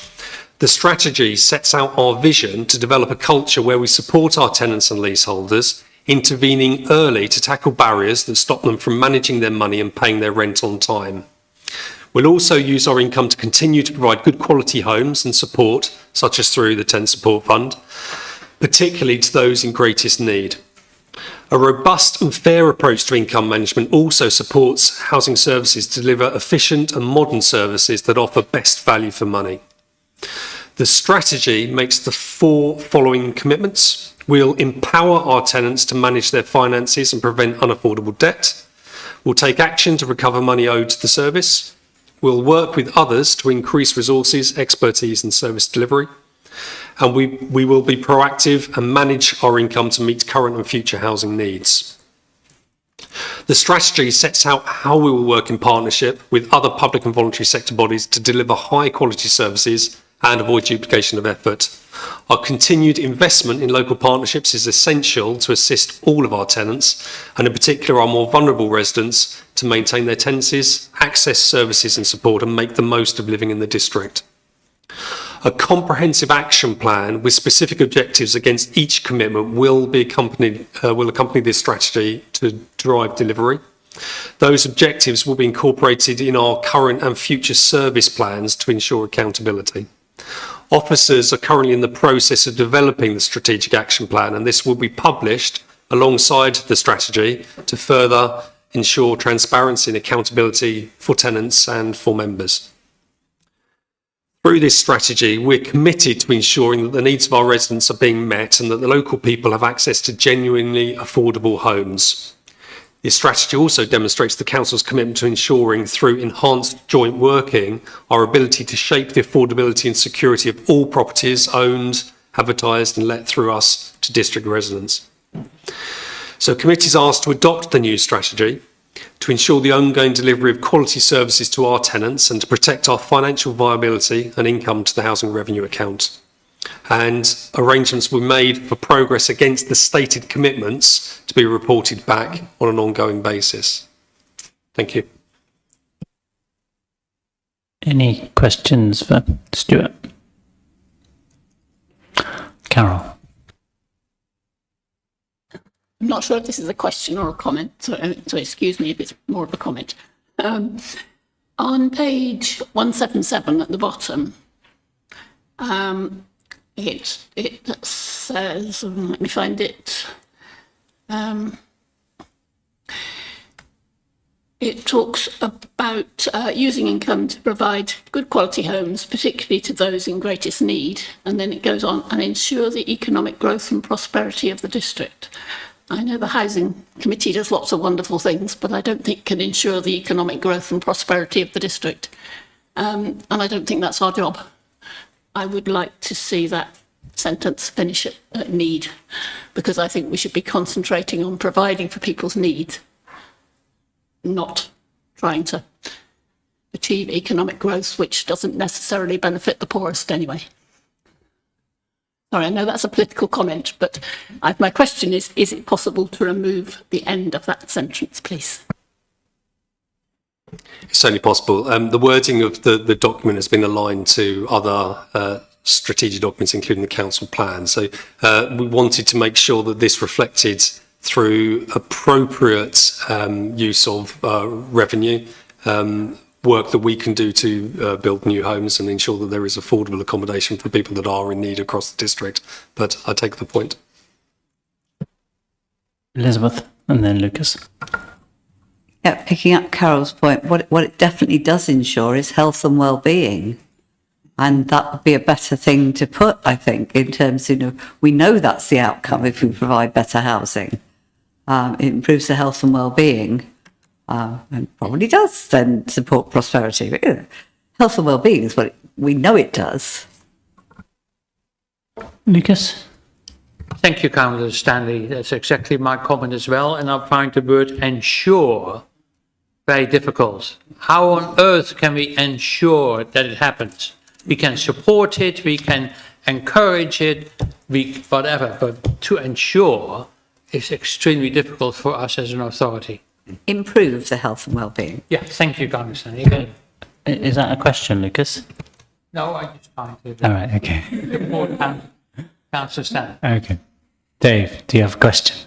The strategy sets out our vision to develop a culture where we support our tenants and leaseholders, intervening early to tackle barriers that stop them from managing their money and paying their rent on time. We'll also use our income to continue to provide good quality homes and support, such as through the Tenant Support Fund, particularly to those in greatest need. A robust and fair approach to income management also supports housing services to deliver efficient and modern services that offer best value for money. The strategy makes the 4 following commitments. We'll empower our tenants to manage their finances and prevent unaffordable debt. We'll take action to recover money owed to the service. We'll work with others to increase resources, expertise and service delivery. And we will be proactive and manage our income to meet current and future housing needs. The strategy sets out how we will work in partnership with other public and voluntary sector bodies to deliver high quality services and avoid duplication of effort. Our continued investment in local partnerships is essential to assist all of our tenants, and in particular our more vulnerable residents, to maintain their tenancies, access services and support, and make the most of living in the district. A comprehensive action plan with specific objectives against each commitment will accompany this strategy to drive delivery. Those objectives will be incorporated in our current and future service plans to ensure accountability. Officers are currently in the process of developing the strategic action plan, and this will be published alongside the strategy to further ensure transparency and accountability for tenants and for members. Through this strategy, we're committed to ensuring that the needs of our residents are being met and that the local people have access to genuinely affordable homes. This strategy also demonstrates the Council's commitment to ensuring, through enhanced joint working, our ability to shape the affordability and security of all properties owned, advertised and let through us to district residents. So committee is asked to adopt the new strategy to ensure the ongoing delivery of quality services to our tenants and to protect our financial viability and income to the housing revenue account. And arrangements were made for progress against the stated commitments to be reported back on an ongoing basis. Thank you. Any questions for Stuart? Carol? I'm not sure if this is a question or a comment, so excuse me if it's more of a comment. On page 177 at the bottom, it says, let me find it, it talks about using income to provide good quality homes, particularly to those in greatest need, and then it goes on and ensure the economic growth and prosperity of the district. I know the Housing Committee does lots of wonderful things, but I don't think can ensure the economic growth and prosperity of the district. And I don't think that's our job. I would like to see that sentence finish at need, because I think we should be concentrating on providing for people's needs, not trying to achieve economic growth, which doesn't necessarily benefit the poorest anyway. Sorry, I know that's a political comment, but my question is it possible to remove the end of that sentence, please? It's certainly possible. The wording of the document has been aligned to other strategic documents, including the council plan. So we wanted to make sure that this reflected through appropriate use of revenue, work that we can do to build new homes and ensure that there is affordable accommodation for people that are in need across the district. But I take the point. Elizabeth and then Lucas. Yeah, picking up Carol's point, what it definitely does ensure is health and well-being. And that would be a better thing to put, I think, in terms of, we know that's the outcome if we provide better housing. It improves the health and well-being, and probably does then support prosperity. But, health and well-being is what we know it does. Lucas? Thank you, Councillor Stanley. That's exactly my comment as well. And I find the word ensure very difficult. How on earth can we ensure that it happens? We can support it, we can encourage it, whatever, but to ensure is extremely difficult for us as an authority. Improve the health and well-being. Yeah, thank you, Councillor Stanley. Again. Is that a question, Lucas? No, I just find it. All right, okay. Support Councillor Stanley. Okay. Dave, do you have a question?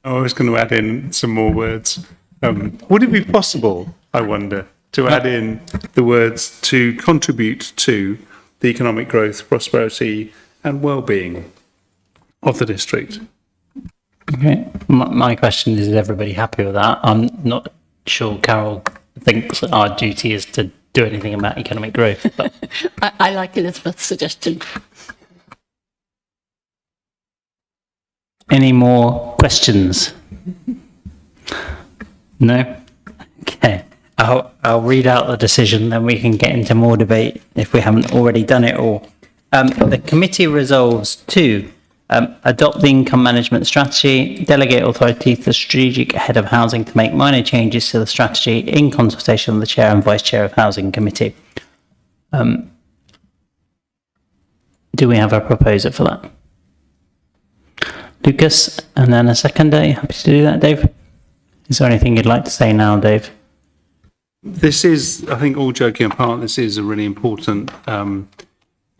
I was going to add in some more words. Would it be possible, I wonder, to add in the words to contribute to the economic growth, prosperity and well-being of the district? Okay. My question is everybody happy with that? I'm not sure Carol thinks that our duty is to do anything about economic growth. But I like Elizabeth's suggestion. any more questions? No? Okay. I'll read out the decision, then we can get into more debate if we haven't already done it all. The committee resolves to adopt the income management strategy, delegate authority to the strategic head of housing to make minor changes to the strategy in consultation with the chair and vice chair of housing committee. Do we have a proposer for that? Lucas, and then a seconder. Are you happy to do that, Dave? Is there anything you'd like to say now, Dave? This is, I think, all joking apart, this is a really important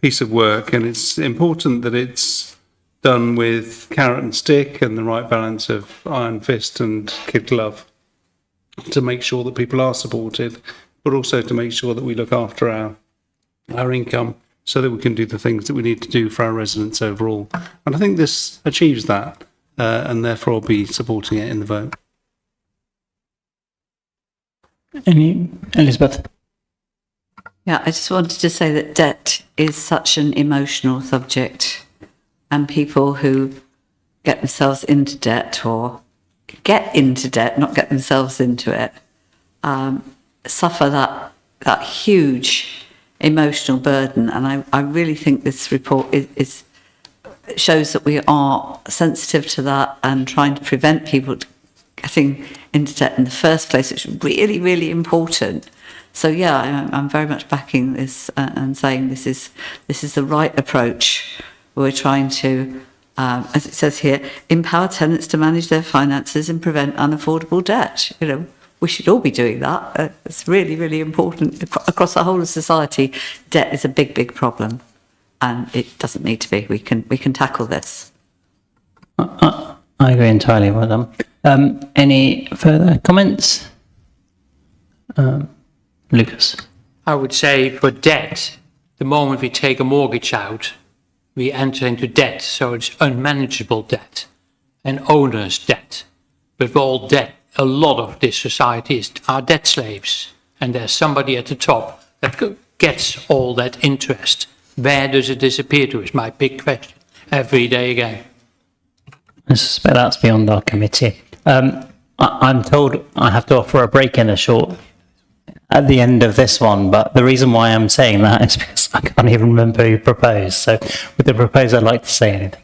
piece of work, and it's important that it's done with carrot and stick and the right balance of iron fist and kid glove to make sure that people are supported, but also to make sure that we look after our income so that we can do the things that we need to do for our residents overall. And I think this achieves that, and therefore I'll be supporting it in the vote. Elizabeth? Yeah, I just wanted to say that debt is such an emotional subject, and people who get themselves into debt or get into debt, not get themselves into it, suffer that huge emotional burden. And I really think this report shows that we are sensitive to that and trying to prevent people getting into debt in the first place, which is really, really important. So yeah, I'm very much backing this and saying this is the right approach. We're trying to, as it says here, empower tenants to manage their finances and prevent unaffordable debt. You know, we should all be doing that. It's really, really important across the whole of society. Debt is a big, big problem, and it doesn't need to be. We can tackle this. I agree entirely with them. Any further comments? Lucas? I would say for debt, the moment we take a mortgage out, we enter into debt. So it's unmanageable debt and owner's debt. But all debt, a lot of this society are debt slaves. And there's somebody at the top that gets all that interest. Where does it disappear to is my big question every day again. I suspect that's beyond our committee. I'm told I have to offer a break in at the end of this one, but the reason why I'm saying that is because I can't even remember who proposed. So with the proposer, I'd like to say anything.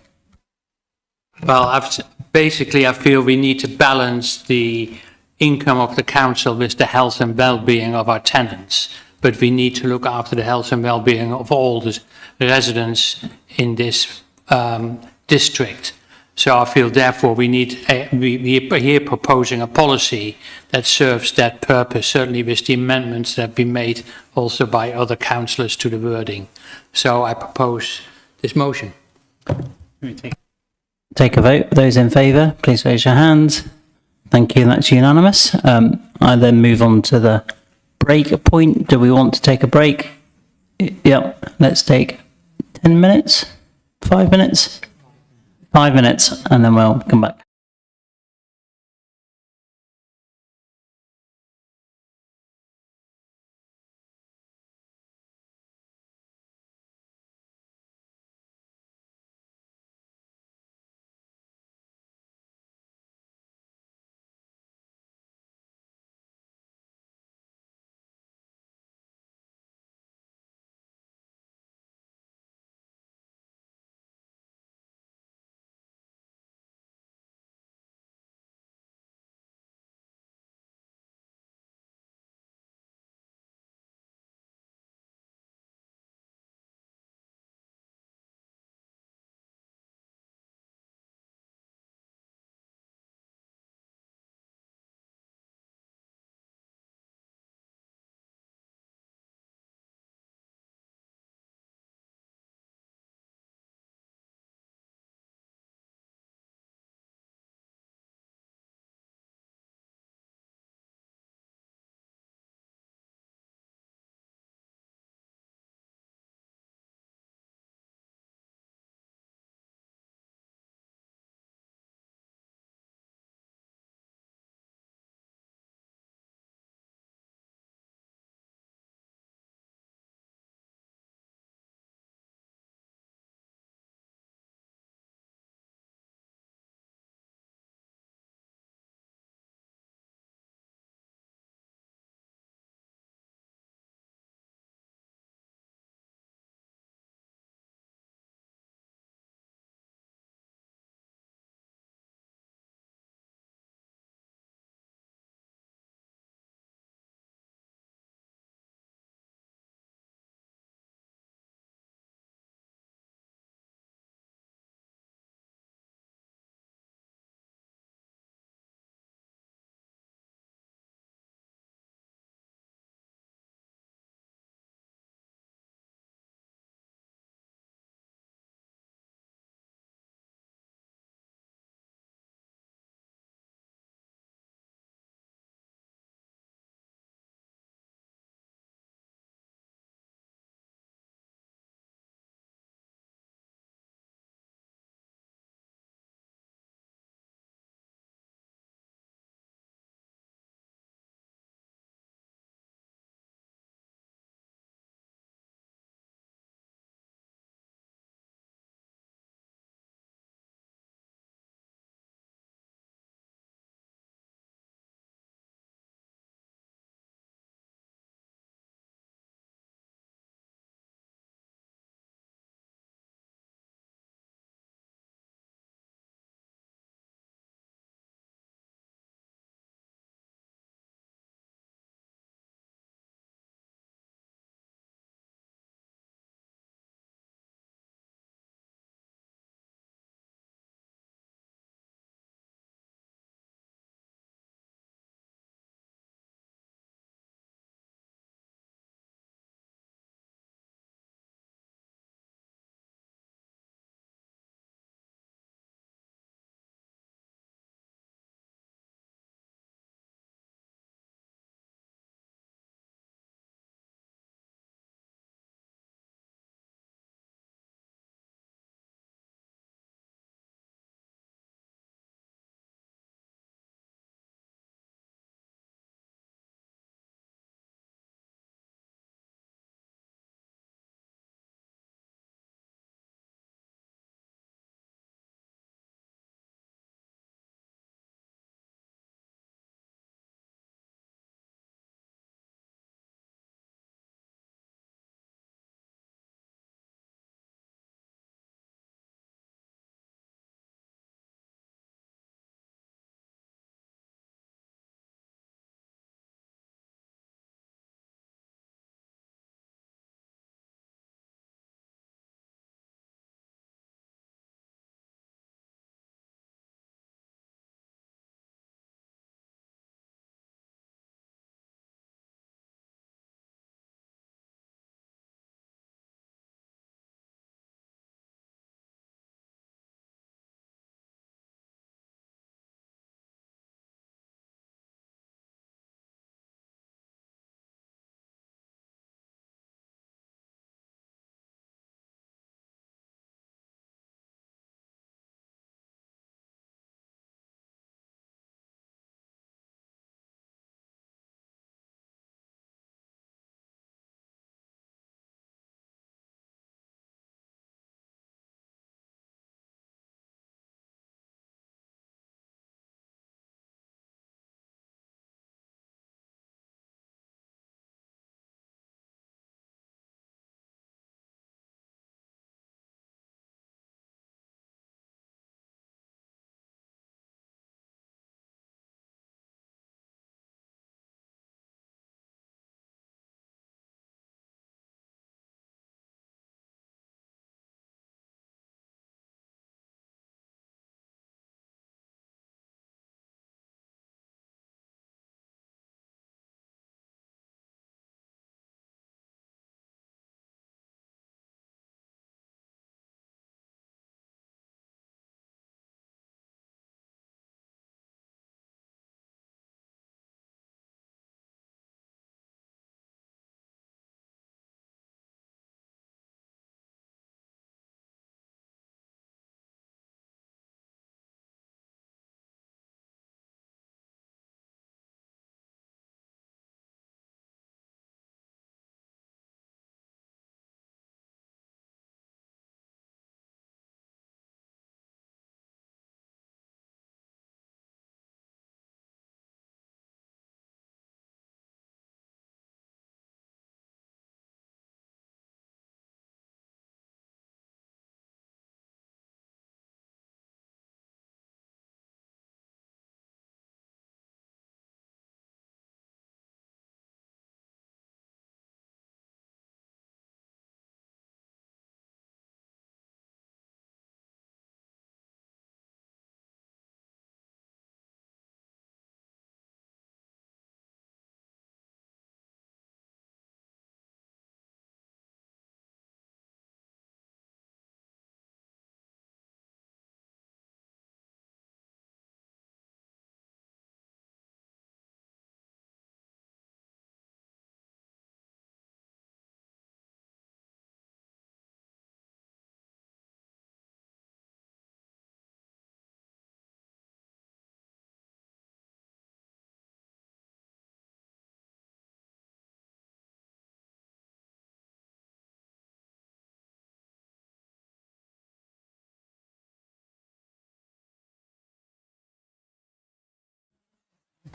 Well, basically, I feel we need to balance the income of the council with the health and well-being of our tenants. But we need to look after the health and well-being of all the residents in this district. So I feel, therefore, we're here proposing a policy that serves that purpose, certainly with the amendments that have been made also by other councillors to the wording. So I propose this motion. Take a vote. Those in favour, please raise your hands. Thank you, that's unanimous. I then move on to the break point. Do we want to take a break? Yep, let's take 10 minutes, 5 minutes. 5 minutes, and then we'll come back.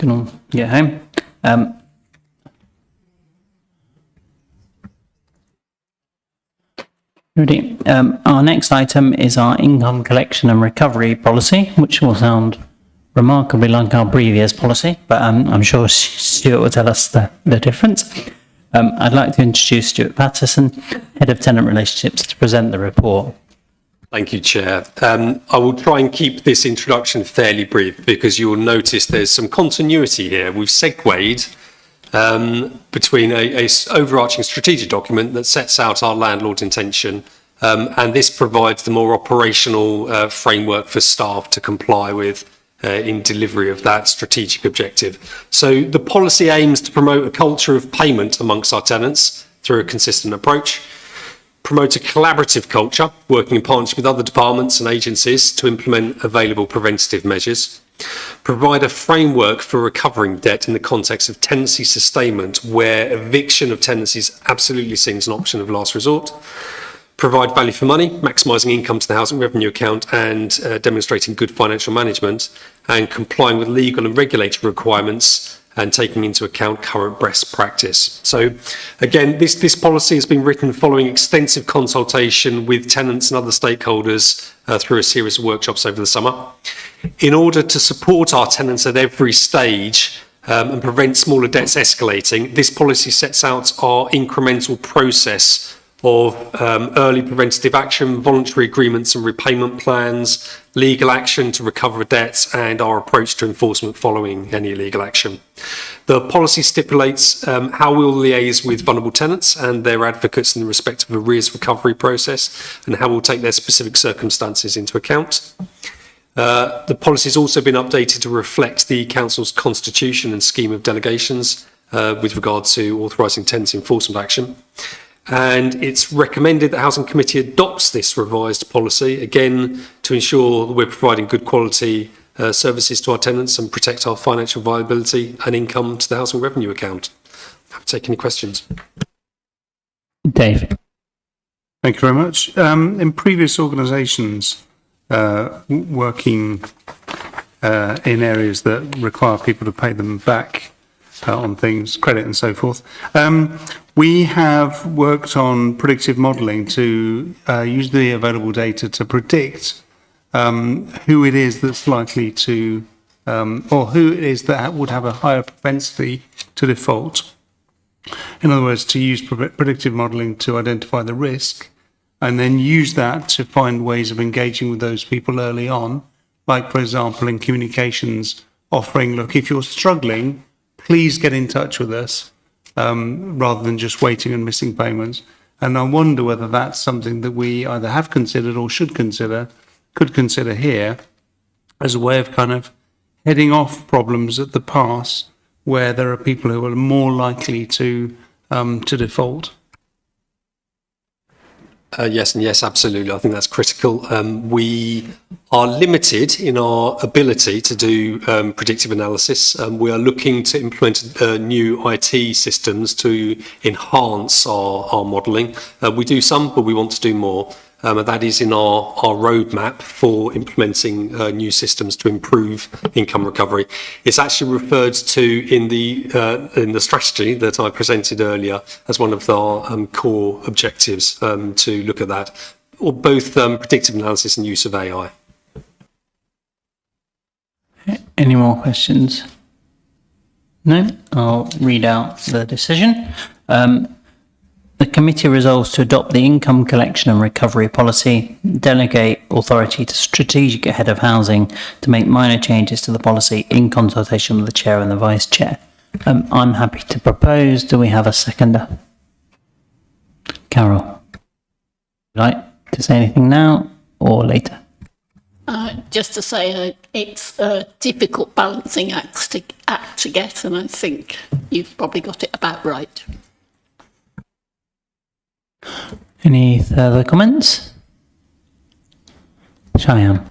can all get home. Ready. Our next item is our income collection and recovery policy, which will sound remarkably like our previous policy, but I'm sure Stuart will tell us the difference. I'd like to introduce Stuart Patterson, Head of Tenant Relationships, to present the report. Thank you, Chair. I will try and keep this introduction fairly brief because you will notice there's some continuity here. We've segued between a overarching strategic document that sets out our landlord's intention, and this provides the more operational framework for staff to comply with in delivery of that strategic objective. So the policy aims to promote a culture of payment amongst our tenants through a consistent approach, promote a collaborative culture, working in partnership with other departments and agencies to implement available preventative measures, provide a framework for recovering debt in the context of tenancy sustainment where eviction of tenancy is absolutely seen as an option of last resort, provide value for money, maximising income to the housing revenue account and demonstrating good financial management, and complying with legal and regulatory requirements and taking into account current best practice. So again, this policy has been written following extensive consultation with tenants and other stakeholders through a series of workshops over the summer. In order to support our tenants at every stage and prevent smaller debts escalating, this policy sets out our incremental process of early preventative action, voluntary agreements and repayment plans, legal action to recover debts, and our approach to enforcement following any legal action. The policy stipulates how we'll liaise with vulnerable tenants and their advocates in the respect of arrears recovery process, and how we'll take their specific circumstances into account. The policy has also been updated to reflect the Council's constitution and scheme of delegations with regard to authorising tenancy enforcement action. And it's recommended that the Housing Committee adopts this revised policy, again, to ensure that we're providing good quality services to our tenants and protect our financial viability and income to the housing revenue account. Happy to take any questions. Dave. Thank you very much. In previous organisations working in areas that require people to pay them back on things, credit and so forth, we have worked on predictive modelling to use the available data to predict who it is that's likely to, or who it is that would have a higher propensity to default. In other words, to use predictive modelling to identify the risk and then use that to find ways of engaging with those people early on, like, for example, in communications, offering, look, if you're struggling, please get in touch with us, rather than just waiting and missing payments. And I wonder whether that's something that we either have considered or should consider, could consider here, as a way of kind of heading off problems at the pass where there are people who are more likely to default. Yes, and yes, absolutely. I think that's critical. We are limited in our ability to do predictive analysis. We are looking to implement new IT systems to enhance our modelling. We do some, but we want to do more. And that is in our roadmap for implementing new systems to improve income recovery. It's actually referred to in the strategy that I presented earlier as one of our core objectives to look at that, or both predictive analysis and use of AI. Any more questions? No? I'll read out the decision. The committee resolves to adopt the income collection and recovery policy, delegate authority to strategic head of housing to make minor changes to the policy in consultation with the chair and the vice chair. I'm happy to propose. Do we have a seconder? Carol, would you like to say anything now or later? Just to say it's a difficult balancing act to get, and I think you've probably got it about right. Any further comments? Cheyenne.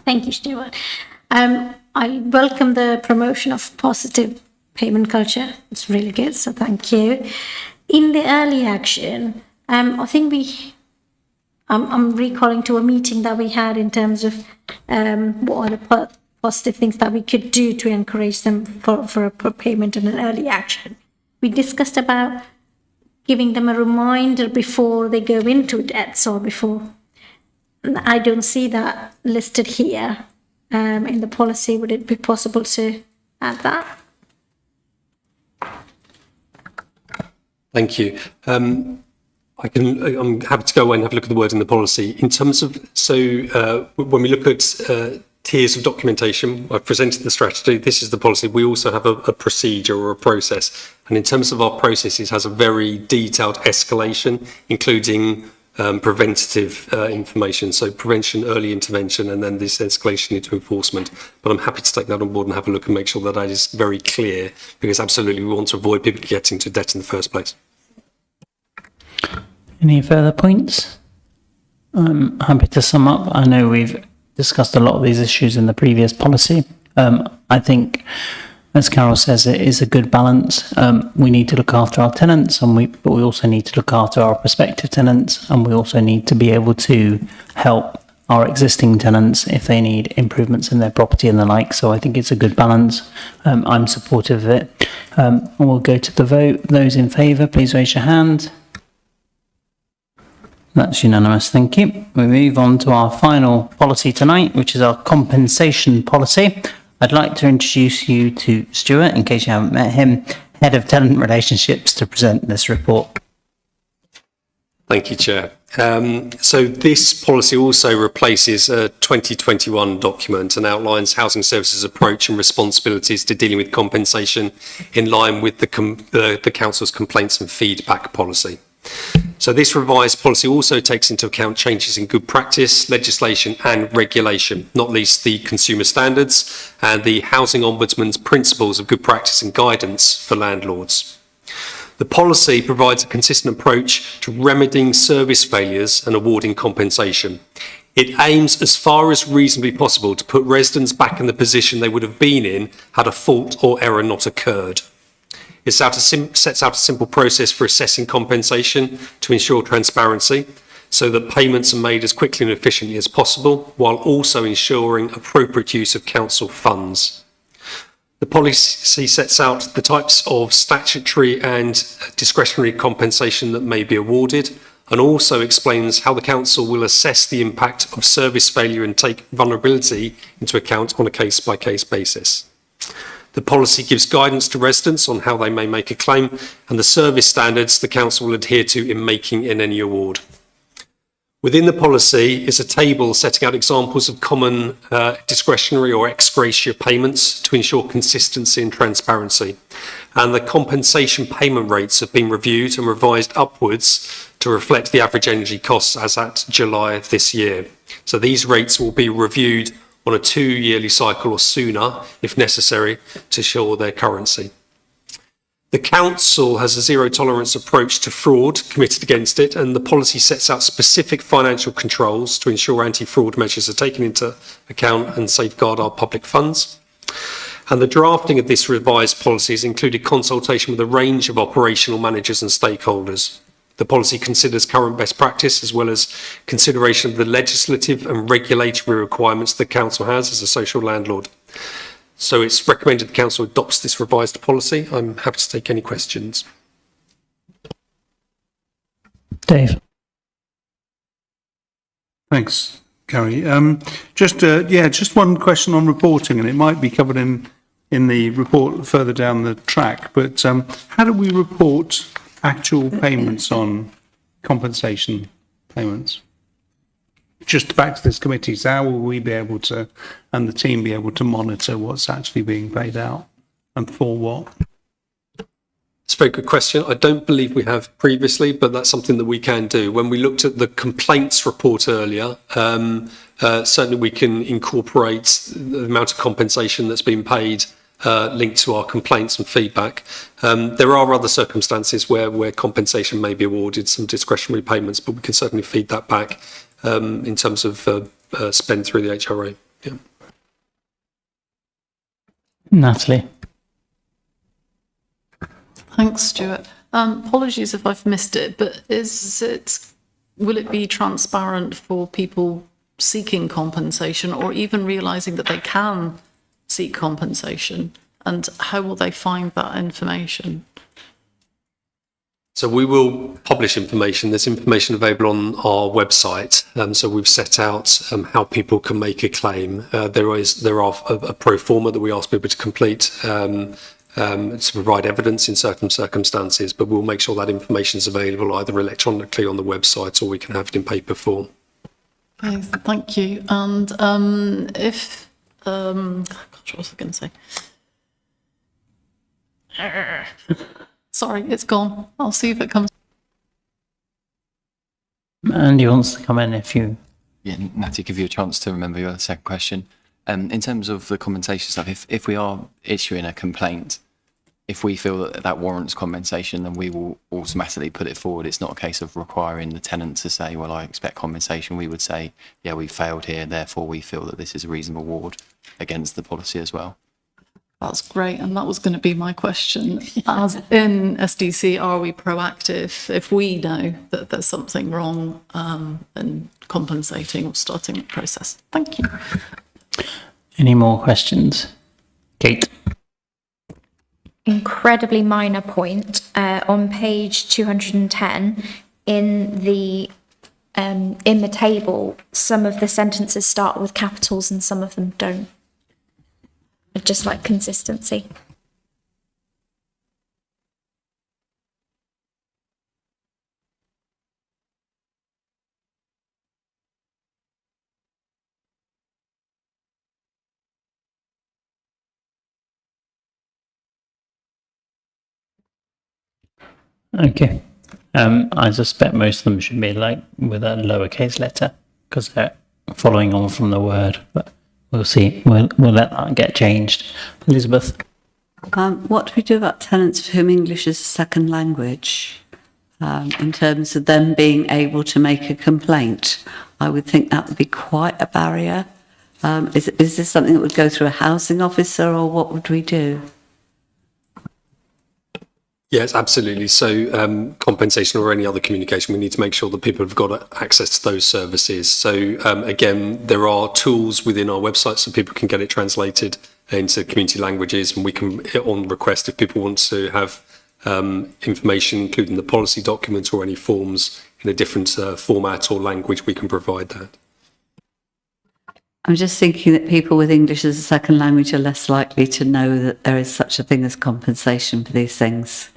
Thank you, Stuart. I welcome the promotion of positive payment culture. It's really good, so thank you. In the early action, I think I'm recalling to a meeting that we had in terms of what are the positive things that we could do to encourage them for a payment and an early action. We discussed about giving them a reminder before they go into debts or before. I don't see that listed here in the policy. Would it be possible to add that? Thank you. I'm happy to go away and have a look at the word in the policy. In terms of, when we look at tiers of documentation, I've presented the strategy, this is the policy. We also have a procedure or a process. And in terms of our processes, has a very detailed escalation, including preventative information, so prevention, early intervention, and then this escalation into enforcement. But I'm happy to take that on board and have a look and make sure that is very clear, because absolutely we want to avoid people getting to debt in the first place. Any further points? I'm happy to sum up. I know we've discussed a lot of these issues in the previous policy. I think, as Carol says, it is a good balance. We need to look after our tenants, but we also need to look after our prospective tenants, and we also need to be able to help our existing tenants if they need improvements in their property and the like. So I think it's a good balance. I'm supportive of it. And we'll go to the vote. Those in favour, please raise your hand. That's unanimous, thank you. We move on to our final policy tonight, which is our compensation policy. I'd like to introduce you to Stuart, in case you haven't met him, Head of Tenant Relationships, to present this report. Thank you, Chair. So this policy also replaces a 2021 document and outlines housing services approach and responsibilities to dealing with compensation in line with the Council's complaints and feedback policy. So this revised policy also takes into account changes in good practice, legislation and regulation, not least the consumer standards and the Housing Ombudsman's principles of good practice and guidance for landlords. The policy provides a consistent approach to remedying service failures and awarding compensation. It aims as far as reasonably possible to put residents back in the position they would have been in had a fault or error not occurred. It sets out a simple process for assessing compensation to ensure transparency so that payments are made as quickly and efficiently as possible, while also ensuring appropriate use of council funds. The policy sets out the types of statutory and discretionary compensation that may be awarded, and also explains how the council will assess the impact of service failure and take vulnerability into account on a case-by-case basis. The policy gives guidance to residents on how they may make a claim and the service standards the council will adhere to in making in any award. Within the policy is a table setting out examples of common discretionary or ex gratia payments to ensure consistency and transparency. And the compensation payment rates have been reviewed and revised upwards to reflect the average energy costs as at July of this year. So these rates will be reviewed on a 2-yearly cycle or sooner, if necessary, to ensure their currency. The council has a zero tolerance approach to fraud committed against it, and the policy sets out specific financial controls to ensure anti-fraud measures are taken into account and safeguard our public funds. And the drafting of this revised policy has included consultation with a range of operational managers and stakeholders. The policy considers current best practice as well as consideration of the legislative and regulatory requirements the council has as a social landlord. So it's recommended the council adopts this revised policy. I'm happy to take any questions. Dave. Thanks, Gary. Just one question on reporting, and it might be covered in the report further down the track, but how do we report actual payments on compensation payments? Just back to this committee, so how will we be able to, and the team be able to monitor what's actually being paid out and for what? It's a very good question. I don't believe we have previously, but that's something that we can do. When we looked at the complaints report earlier, certainly we can incorporate the amount of compensation that's been paid linked to our complaints and feedback. There are other circumstances where compensation may be awarded, some discretionary payments, but we can certainly feed that back in terms of spend through the HRA. Yeah. Natalie. Thanks, Stuart. Apologies if I've missed it, but will it be transparent for people seeking compensation or even realising that they can seek compensation, and how will they find that information? So we will publish information. There's information available on our website. So we've set out how people can make a claim. There are a pro forma that we ask people to complete to provide evidence in certain circumstances, but we'll make sure that information is available either electronically on the website or we can have it in paper form. Okay, thank you. And if, gosh, what was I going to say? Sorry, it's gone. I'll see if it comes. Andy wants to come in if you... Yeah, Natty, give you a chance to remember your second question. In terms of the compensation stuff, if we are issuing a complaint, if we feel that that warrants compensation, then we will automatically put it forward. It's not a case of requiring the tenant to say, well, I expect compensation. We would say, yeah, we failed here, therefore we feel that this is a reasonable award against the policy as well. That's great, and that was going to be my question. As in SDC, are we proactive if we know that there's something wrong in compensating or starting the process? Thank you. Any more questions? Kate? Incredibly minor point. On page 210, in the table, some of the sentences start with capitals and some of them don't. I'd just like consistency. Okay. I suspect most of them should be like with a lowercase letter because they're following on from the word, but we'll see. We'll let that get changed. Elizabeth? What do we do about tenants for whom English is a second language? In terms of them being able to make a complaint, I would think that would be quite a barrier. Is this something that would go through a housing officer, or what would we do? Yes, absolutely. So compensation or any other communication, we need to make sure that people have got access to those services. So again, there are tools within our website so people can get it translated into community languages, and we can, on request, if people want to have information, including the policy documents or any forms in a different format or language, we can provide that. I'm just thinking that people with English as a second language are less likely to know that there is such a thing as compensation for these things.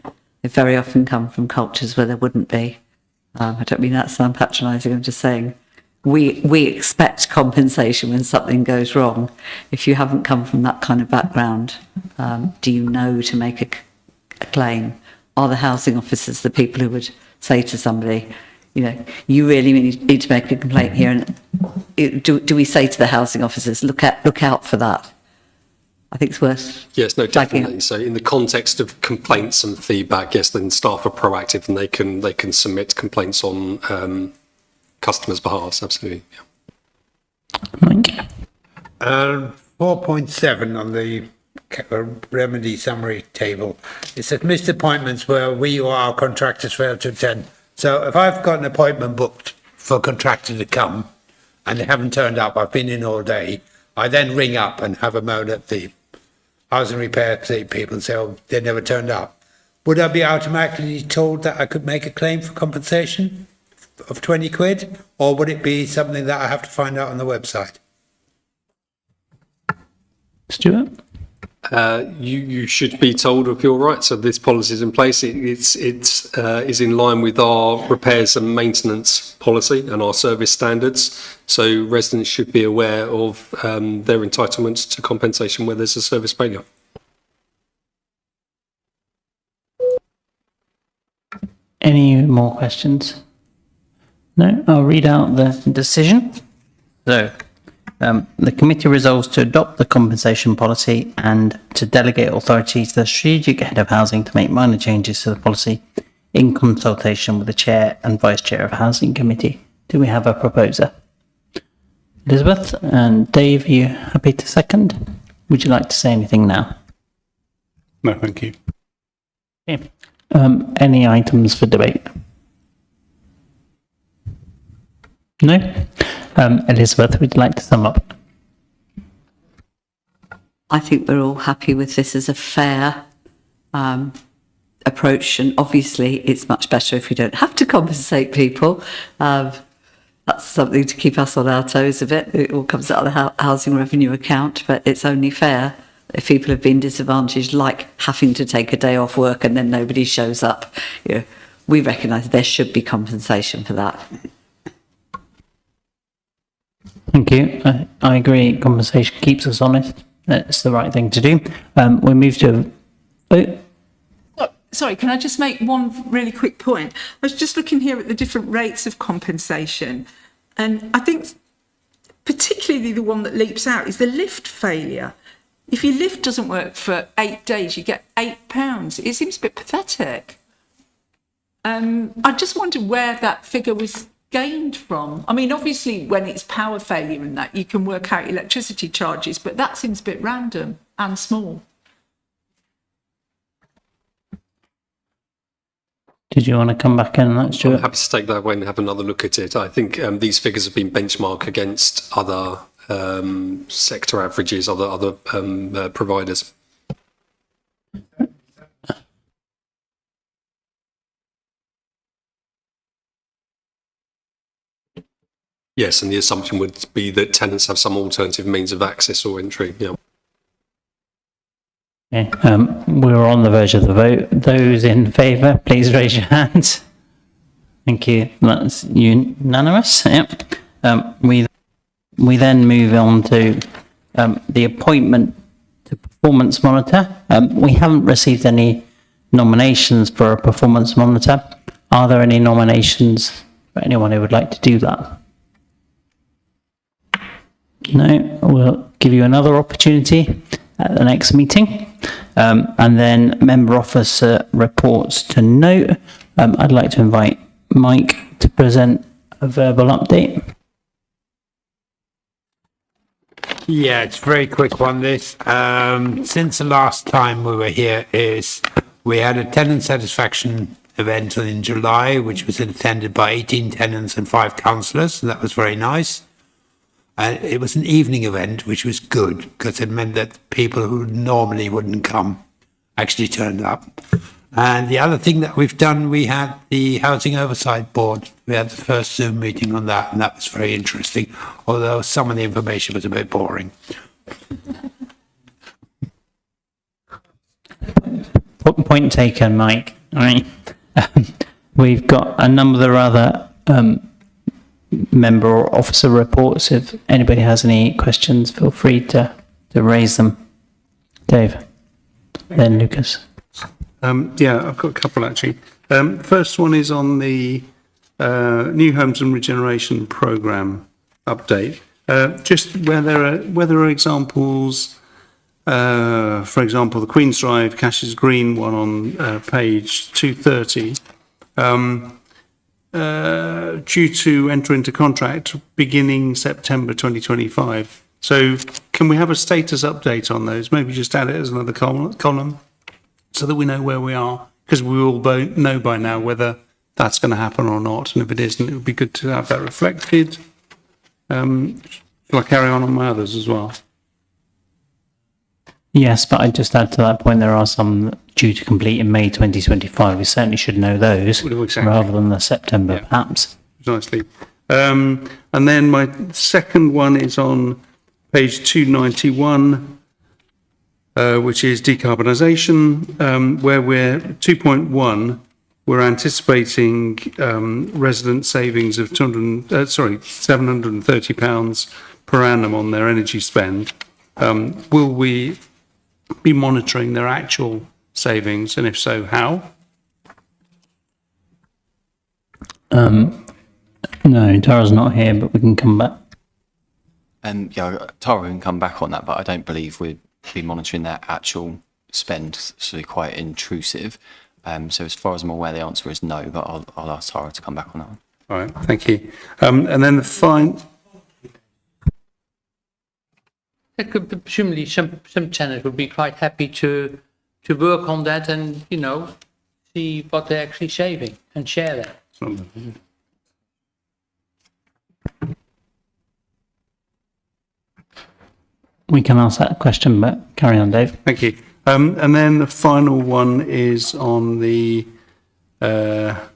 They very often come from cultures where there wouldn't be. I don't mean that to sound patronising, I'm just saying we expect compensation when something goes wrong. If you haven't come from that kind of background, do you know to make a claim? Are the housing officers the people who would say to somebody, you know, you really need to make a complaint here? And do we say to the housing officers, look out for that? I think it's worth. Yes, no, definitely. So in the context of complaints and feedback, yes, then staff are proactive and they can submit complaints on customers' behalves. Absolutely. Mike? 4.7 on the remedy summary table. It says missed appointments where we or our contractors failed to attend. So if I've got an appointment booked for a contractor to come and they haven't turned up, I've been in all day, I then ring up and have a moan at the housing repair people and say, oh, they never turned up. Would I be automatically told that I could make a claim for compensation of 20 quid? Or would it be something that I have to find out on the website? Stuart? You should be told if you're right. So this policy is in place. It is in line with our repairs and maintenance policy and our service standards. So residents should be aware of their entitlements to compensation where there's a service failure. Any more questions? No? I'll read out the decision. So, the committee resolves to adopt the compensation policy and to delegate authority to the strategic head of housing to make minor changes to the policy in consultation with the chair and vice chair of housing committee. Do we have a proposer? Elizabeth and Dave, are you happy to second? Would you like to say anything now? No, thank you. Okay. Any items for debate? No? Elizabeth, would you like to sum up? I think we're all happy with this as a fair approach, and obviously it's much better if we don't have to compensate people. That's something to keep us on our toes a bit. It all comes out of the housing revenue account, but it's only fair if people have been disadvantaged, like having to take a day off work and then nobody shows up. You know, we recognise there should be compensation for that. Thank you. I agree. Compensation keeps us honest. That's the right thing to do. We move to vote. Sorry, can I just make one really quick point? I was just looking here at the different rates of compensation, and I think particularly the one that leaps out is the lift failure. If your lift doesn't work for 8 days, you get £8. It seems a bit pathetic. I just wondered where that figure was gained from. I mean, obviously, when it's power failure and that, you can work out electricity charges, but that seems a bit random and small. Did you want to come back in on that, Stuart? I'm happy to take that away and have another look at it. I think these figures have been benchmarked against other sector averages, other providers. Yes, and the assumption would be that tenants have some alternative means of access or entry. Yeah. Okay, we're on the verge of the vote. Those in favour, please raise your hands. Thank you. That's unanimous. Yep. We then move on to the appointment to performance monitor. We haven't received any nominations for a performance monitor. Are there any nominations for anyone who would like to do that? No, we'll give you another opportunity at the next meeting. And then member officer reports to note. I'd like to invite Mike to present a verbal update. Yeah, it's a very quick one, this. Since the last time we were here we had a tenant satisfaction event in July, which was attended by 18 tenants and 5 councillors, and that was very nice. And it was an evening event, which was good, because it meant that people who normally wouldn't come actually turned up. And the other thing that we've done, we had the Housing Oversight Board. We had the first Zoom meeting on that, and that was very interesting, although some of the information was a bit boring. Point taken, Mike. All right. We've got a number of other member or officer reports. If anybody has any questions, feel free to raise them. Dave, then Lucas. Yeah, I've got a couple actually. First one is on the New Homes and Regeneration Programme update. Just where there are examples, for example, the Queen's Drive, Cash's Green one on page 230. Due to enter into contract beginning September 2025. So can we have a status update on those? Maybe just add it as another column so that we know where we are, because we will know by now whether that's going to happen or not. And if it isn't, it would be good to have that reflected. Shall I carry on my others as well? Yes, but I'd just add to that point, there are some due to complete in May 2025. We certainly should know those rather than the September, perhaps. Precisely. And then my second one is on page 291, which is decarbonisation, where we're 2.1. We're anticipating resident savings of £730 per annum on their energy spend. Will we be monitoring their actual savings, and if so, how? No, Tara's not here, but we can come back. Yeah, Tara can come back on that, but I don't believe we'd be monitoring their actual spend, so quite intrusive. So as far as I'm aware, the answer is no, but I'll ask Tara to come back on that one. All right, thank you. And then the fine. Presumably some tenants would be quite happy to work on that and, see what they're actually saving and share that. We can ask that question, but carry on, Dave. Thank you. And then the final one is on the, not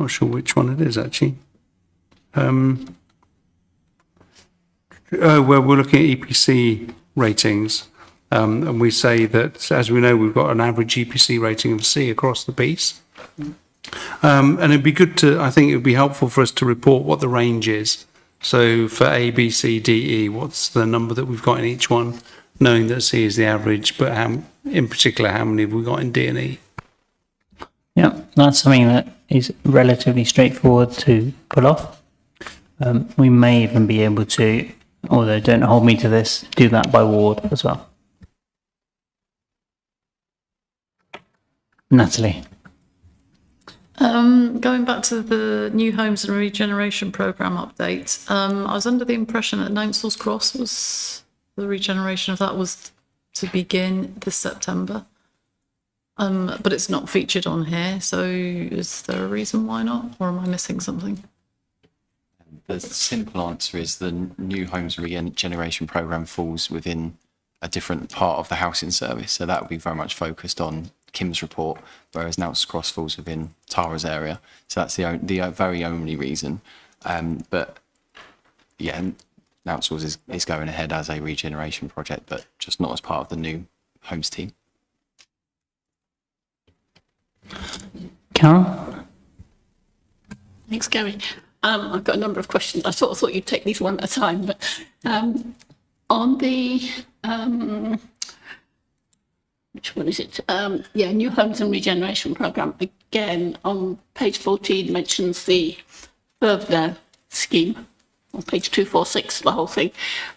sure which one it is actually. Where we're looking at EPC ratings, and we say that, as we know, we've got an average EPC rating of C across the piece. And it'd be good to, I think it would be helpful for us to report what the range is. So for A, B, C, D, E, what's the number that we've got in each one, knowing that C is the average, but in particular, how many have we got in D and E? Yeah, that's something that is relatively straightforward to pull off. We may even be able to, although don't hold me to this, do that by ward as well. Natalie. Going back to the New Homes and Regeneration Programme update, I was under the impression that Nantles Cross was, the regeneration of that was to begin this September. But it's not featured on here, so is there a reason why not, or am I missing something? The simple answer is the New Homes Regeneration Programme falls within a different part of the housing service, so that would be very much focused on Kim's report, whereas Nantles Cross falls within Tara's area. So that's the very only reason. But yeah, Nantles is going ahead as a regeneration project, but just not as part of the New Homes team. Carol? Thanks, Gary. I've got a number of questions. I sort of thought you'd take these one at a time, but on the which one is it? New Homes and Regeneration Programme. Again, on page 14 mentions the Further scheme. On page 246, the whole thing.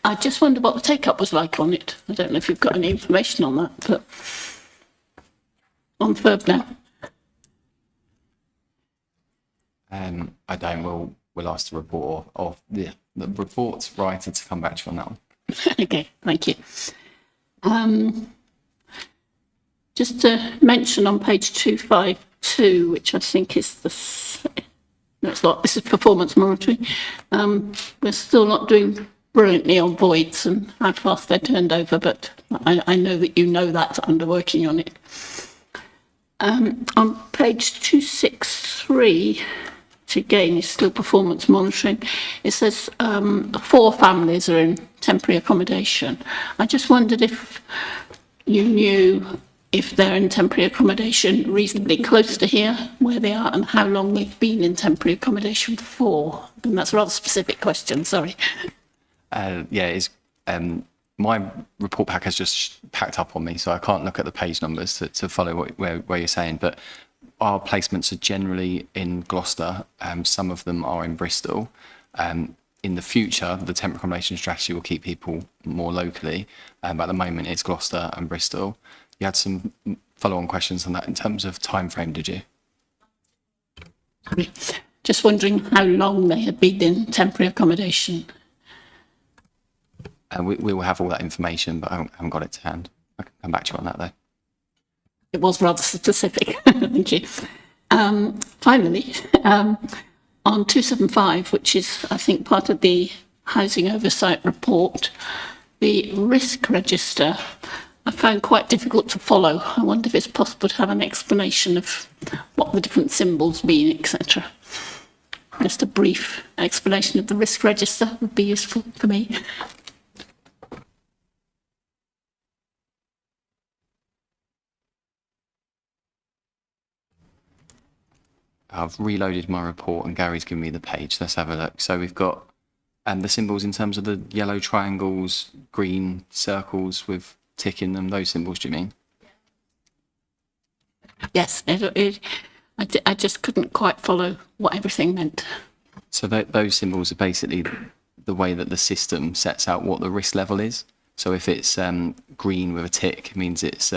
I just wonder what the take-up was like on it. I don't know if you've got any information on that, but on Further. I don't. We'll ask the report or the report's writer to come back to you on that one. Okay, thank you. Just to mention on page 252, which I think is no, it's not. This is performance monitoring. We're still not doing brilliantly on voids and how fast they're turned over, but I know that you know that under working on it. On page 263. Again, is still performance monitoring. It says 4 families are in temporary accommodation. I just wondered if you knew if they're in temporary accommodation reasonably close to here, where they are, and how long they've been in temporary accommodation for. And that's a rather specific question, sorry. My report pack has just packed up on me, so I can't look at the page numbers to follow where you're saying, but our placements are generally in Gloucester. Some of them are in Bristol. In the future, the temporary accommodation strategy will keep people more locally. But at the moment, it's Gloucester and Bristol. You had some follow-on questions on that in terms of time frame, did you? Just wondering how long they had been in temporary accommodation. We will have all that information, but I haven't got it to hand. I can come back to you on that, though. It was rather specific. Thank you. Finally, on 275, which is, I think, part of the Housing Oversight Report, the risk register, I found quite difficult to follow. I wonder if it's possible to have an explanation of what the different symbols mean, etc. Just a brief explanation of the risk register would be useful for me. I've reloaded my report and Gary's given me the page. Let's have a look. So we've got the symbols in terms of the yellow triangles, green circles with tick in them. Those symbols, do you mean? Yes, I just couldn't quite follow what everything meant. So those symbols are basically the way that the system sets out what the risk level is. So if it's green with a tick, it means it's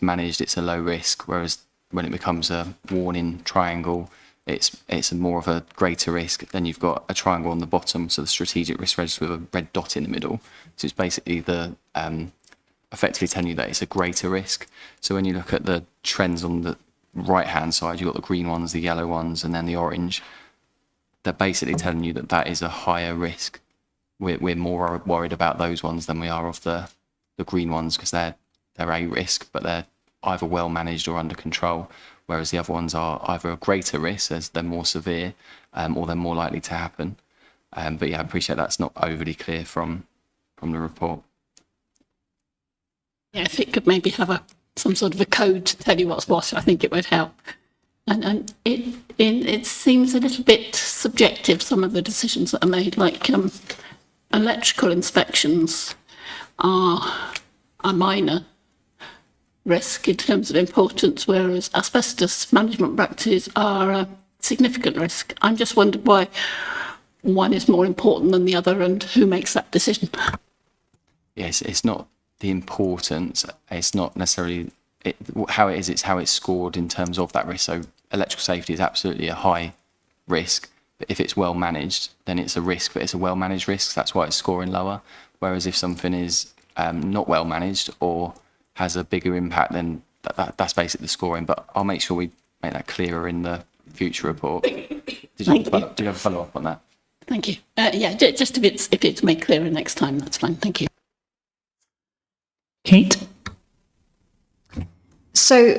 managed, it's a low risk, whereas when it becomes a warning triangle, it's more of a greater risk. Then you've got a triangle on the bottom, so the strategic risk register with a red dot in the middle. So it's basically effectively telling you that it's a greater risk. So when you look at the trends on the right-hand side, you've got the green ones, the yellow ones, and then the orange. They're basically telling you that that is a higher risk. we're more worried about those ones than we are of the green ones, because they're a risk, but they're either well managed or under control, whereas the other ones are either a greater risk as they're more severe, or they're more likely to happen. But yeah, I appreciate that's not overly clear from the report. Yeah, if it could maybe have some sort of a code to tell you what's what, I think it would help. And it seems a little bit subjective, some of the decisions that are made, like electrical inspections are a minor risk in terms of importance, whereas asbestos management practices are a significant risk. I'm just wondering why one is more important than the other and who makes that decision. Yes, it's not the importance, it's not necessarily how it is, it's how it's scored in terms of that risk. So electrical safety is absolutely a high risk, but if it's well managed, then it's a risk, but it's a well managed risk. That's why it's scoring lower. Whereas if something is not well managed or has a bigger impact, then that's basically the scoring. But I'll make sure we make that clearer in the future report. Did you have a follow up on that? Thank you. Yeah, just if it's made clearer next time, that's fine. Thank you. Kate? So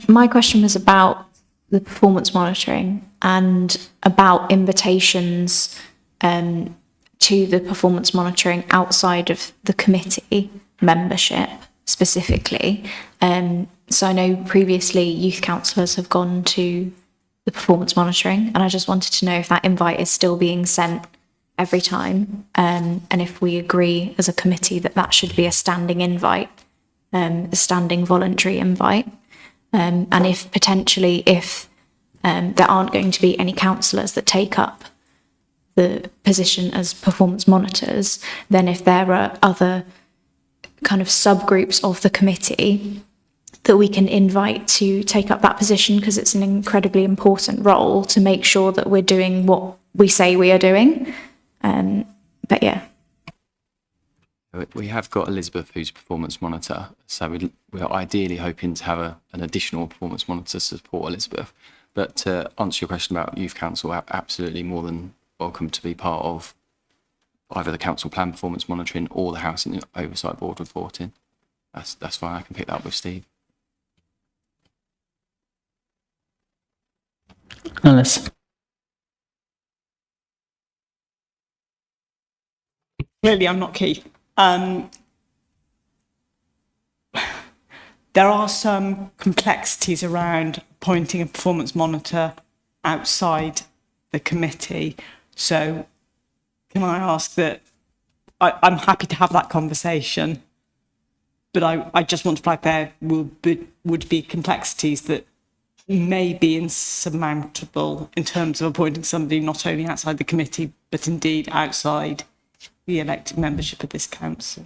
my question was about the performance monitoring and about invitations to the performance monitoring outside of the committee membership specifically. So I know previously youth councillors have gone to the performance monitoring, and I just wanted to know if that invite is still being sent every time, and if we agree as a committee that that should be a standing invite, a standing voluntary invite, and if potentially there aren't going to be any councillors that take up the position as performance monitors, then if there are other kind of subgroups of the committee that we can invite to take up that position, because it's an incredibly important role to make sure that we're doing what we say we are doing. But yeah. We have got Elizabeth, who's performance monitor, so we're ideally hoping to have an additional performance monitor to support Elizabeth. But to answer your question about youth council, absolutely more than welcome to be part of either the council plan performance monitoring or the housing oversight board reporting. That's fine. I can pick that up with Steve. Alice? Clearly, I'm not key. There are some complexities around appointing a performance monitor outside the committee. So can I ask that I'm happy to have that conversation, but I just want to flag there would be complexities that may be insurmountable in terms of appointing somebody not only outside the committee, but indeed outside the elected membership of this council.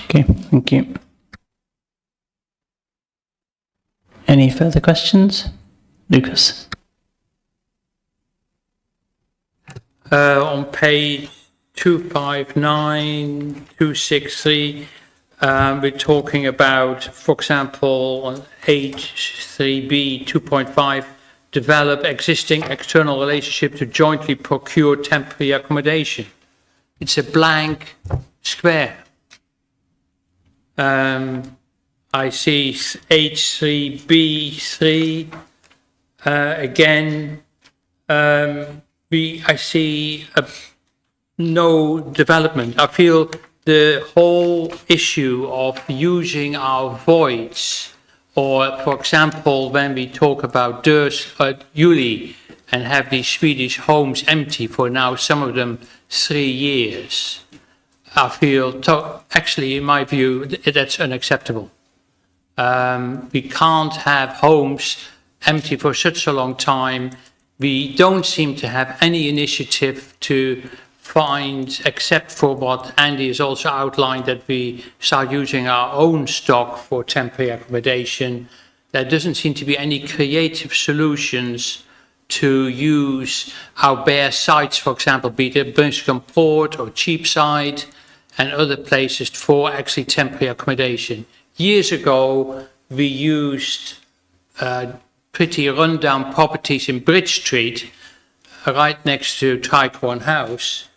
Okay, thank you. Any further questions? Lucas? On page 259, 263, we're talking about, for example, on H3B 2.5, develop existing external relationship to jointly procure temporary accommodation. It's a blank square. I see H3B3 again. I see no development. I feel the whole issue of using our voids, or for example, when we talk about Uli and have these Swedish homes empty for now, some of them 3 years, I feel, actually, in my view, that's unacceptable. We can't have homes empty for such a long time. We don't seem to have any initiative to find, except for what Andy has also outlined, that we start using our own stock for temporary accommodation. There doesn't seem to be any creative solutions to use our bare sites, for example, be it Brunssum Port or Cheapside and other places for actually temporary accommodation. Years ago, we used pretty rundown properties in Bridge Street right next to Tricorn House,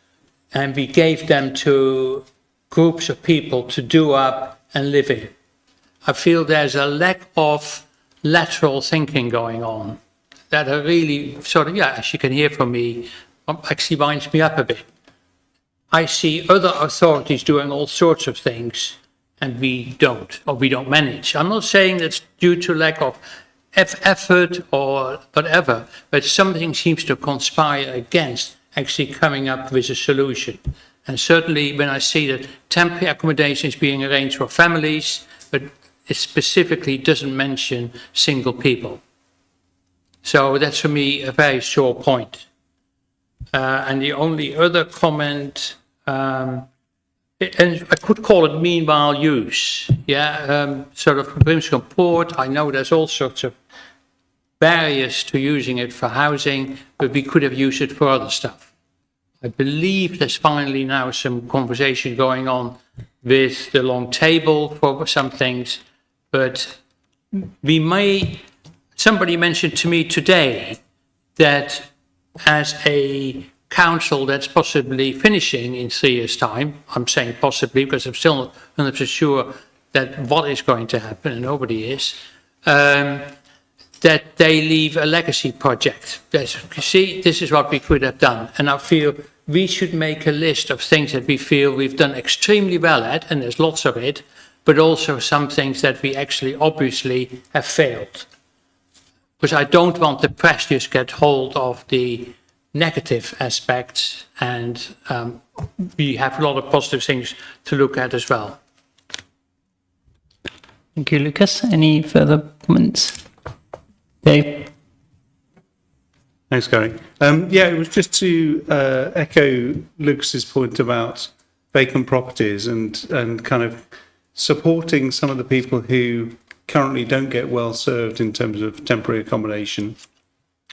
and we gave them to groups of people to do up and live in. I feel there's a lack of lateral thinking going on that are really sort of, yeah, as you can hear from me, actually winds me up a bit. I see other authorities doing all sorts of things and we don't, or we don't manage. I'm not saying that's due to lack of effort or whatever, but something seems to conspire against actually coming up with a solution. And certainly when I see that temporary accommodation is being arranged for families, but it specifically doesn't mention single people. So that's for me a very sore point. And the only other comment, and I could call it meanwhile use, yeah, sort of Brimscombe Port. I know there's all sorts of barriers to using it for housing, but we could have used it for other stuff. I believe there's finally now some conversation going on with the long table for some things, but we may, somebody mentioned to me today that as a council that's possibly finishing in 3 years' time, I'm saying possibly because I'm still not 100% sure that what is going to happen, and nobody is, that they leave a legacy project. That's, you see, this is what we could have done. And I feel we should make a list of things that we feel we've done extremely well at, and there's lots of it, but also some things that we actually obviously have failed. Because I don't want the press just get hold of the negative aspects, and we have a lot of positive things to look at as well. Thank you, Lucas. Any further comments? Dave? Thanks, Gary. Yeah, it was just to echo Lucas's point about vacant properties and kind of supporting some of the people who currently don't get well served in terms of temporary accommodation,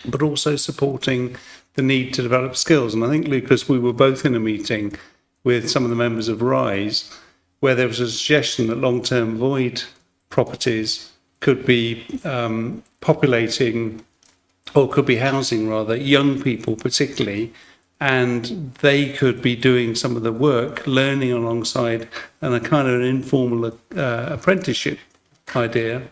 but also supporting the need to develop skills. And I think, Lucas, we were both in a meeting with some of the members of RISE where there was a suggestion that long-term void properties could be populating, or could be housing rather, young people particularly, and they could be doing some of the work, learning alongside, and a kind of an informal apprenticeship idea,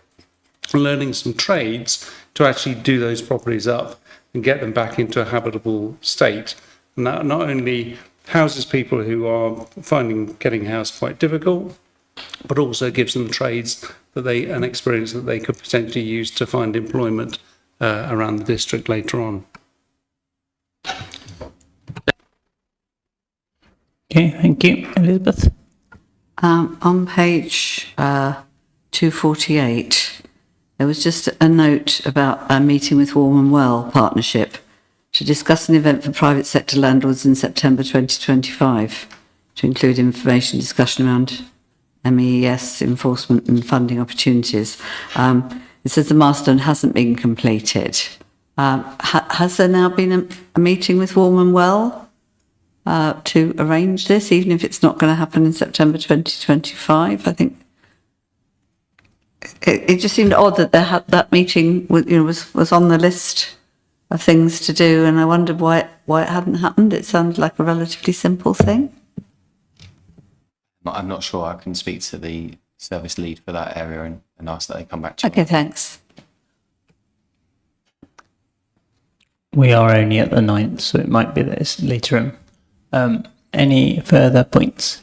learning some trades to actually do those properties up and get them back into a habitable state. And that not only houses people who are finding getting housed quite difficult, but also gives them trades that they, an experience that they could potentially use to find employment around the district later on. Okay, thank you. Elizabeth? On page 248, there was just a note about a meeting with Warm and Well Partnership to discuss an event for private sector landlords in September 2025, to include information discussion around MES enforcement and funding opportunities. It says the milestone hasn't been completed. Has there now been a meeting with Warm and Well to arrange this, even if it's not going to happen in September 2025? I think it just seemed odd that that meeting was on the list of things to do, and I wondered why it hadn't happened. It sounded like a relatively simple thing. I'm not sure. I can speak to the service lead for that area and ask that they come back to you. Okay, thanks. We are only at the 9th, so it might be that it's later in. Any further points?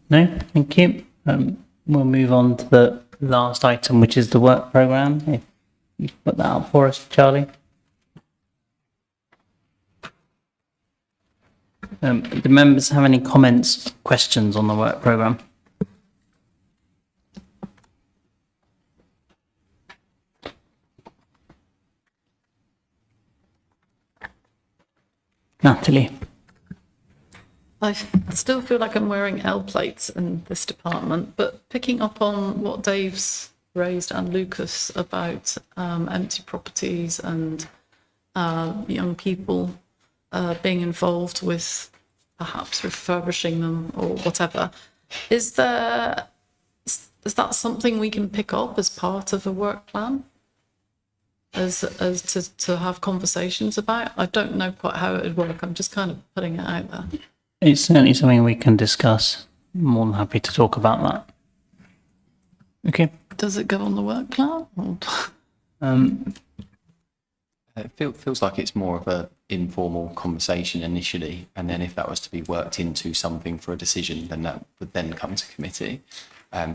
No? Thank you. We'll move on to the last item, which is the work programme. If you put that up for us, Charlie. Do members have any comments, questions on the work programme? Natalie? I still feel like I'm wearing L plates in this department, but picking up on what Dave's raised and Lucas about empty properties and young people being involved with perhaps refurbishing them or whatever, is that something we can pick up as part of a work plan? as to have conversations about. I don't know quite how it would work. I'm just kind of putting it out there. It's certainly something we can discuss. More than happy to talk about that. Okay. Does it go on the work plan? Or- It feels like it's more of a informal conversation initially, and then if that was to be worked into something for a decision, then that would then come to committee.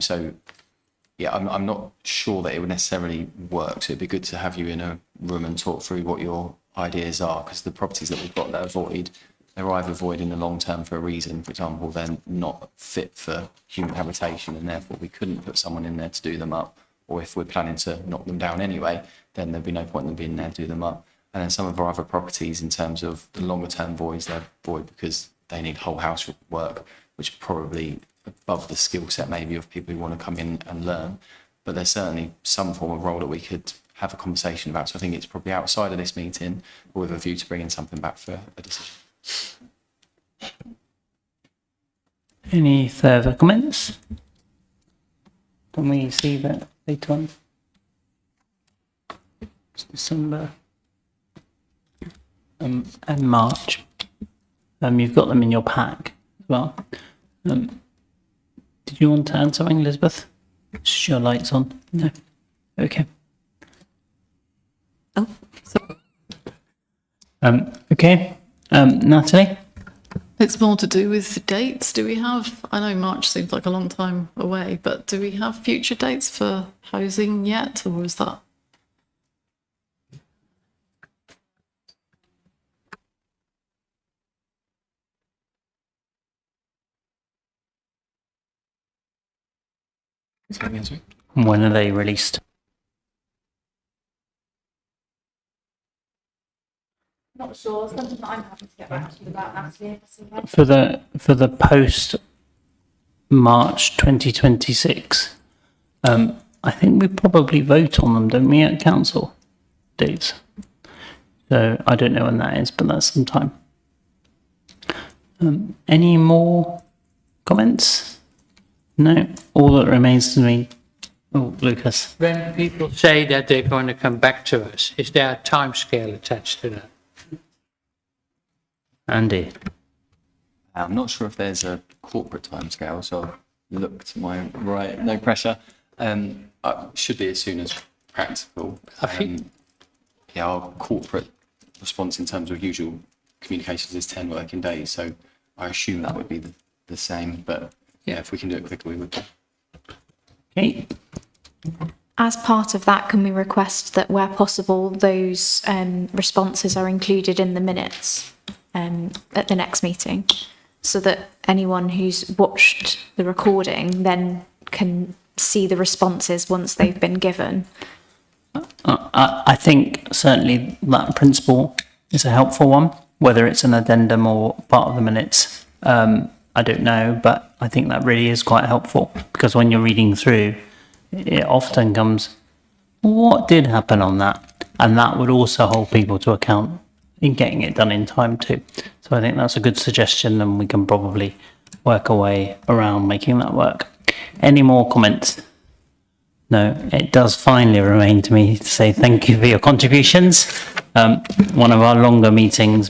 So, yeah, I'm not sure that it would necessarily work. So it'd be good to have you in a room and talk through what your ideas are, because the properties that we've got that are void, they're either void in the long term for a reason. For example, they're not fit for human habitation, and therefore we couldn't put someone in there to do them up. Or if we're planning to knock them down anyway, then there'd be no point in them being there to do them up. And then some of our other properties, in terms of the longer term voids, they're void because they need whole house work, which is probably above the skill set maybe of people who want to come in and learn. But there's certainly some form of role that we could have a conversation about. So I think it's probably outside of this meeting, but with a view to bringing something back for a decision. Any further comments? Can we see that later on? It's December and March. You've got them in your pack as well. Did you want to add something, Elizabeth? Just your lights on. No. Okay. Oh. Okay. Natalie? It's more to do with the dates. Do we have, I know March seems like a long time away, but do we have future dates for housing yet, or is that? When are they released? Not sure, something that I'm having to get back to you about, Natalie. For the post March 2026, I think we probably vote on them, don't we, at council dates? So I don't know when that is, but that's some time. Any more comments? No. All that remains to me. Oh, Lucas. When people say that they're going to come back to us, is there a timescale attached to that? Andy. I'm not sure if there's a corporate timescale, so I'll look to my right. No pressure. Should be as soon as practical. Yeah, our corporate response in terms of usual communications is 10 working days, so I assume that would be the same. But yeah, if we can do it quicker, we would. Okay. As part of that, can we request that where possible, those responses are included in the minutes at the next meeting, so that anyone who's watched the recording then can see the responses once they've been given? I think certainly that principle is a helpful one, whether it's an addendum or part of the minutes. I don't know, but I think that really is quite helpful, because when you're reading through, it often comes, what did happen on that? And that would also hold people to account in getting it done in time too. So I think that's a good suggestion, and we can probably work a way around making that work. Any more comments? No, it does finally remain to me to say thank you for your contributions. One of our longer meetings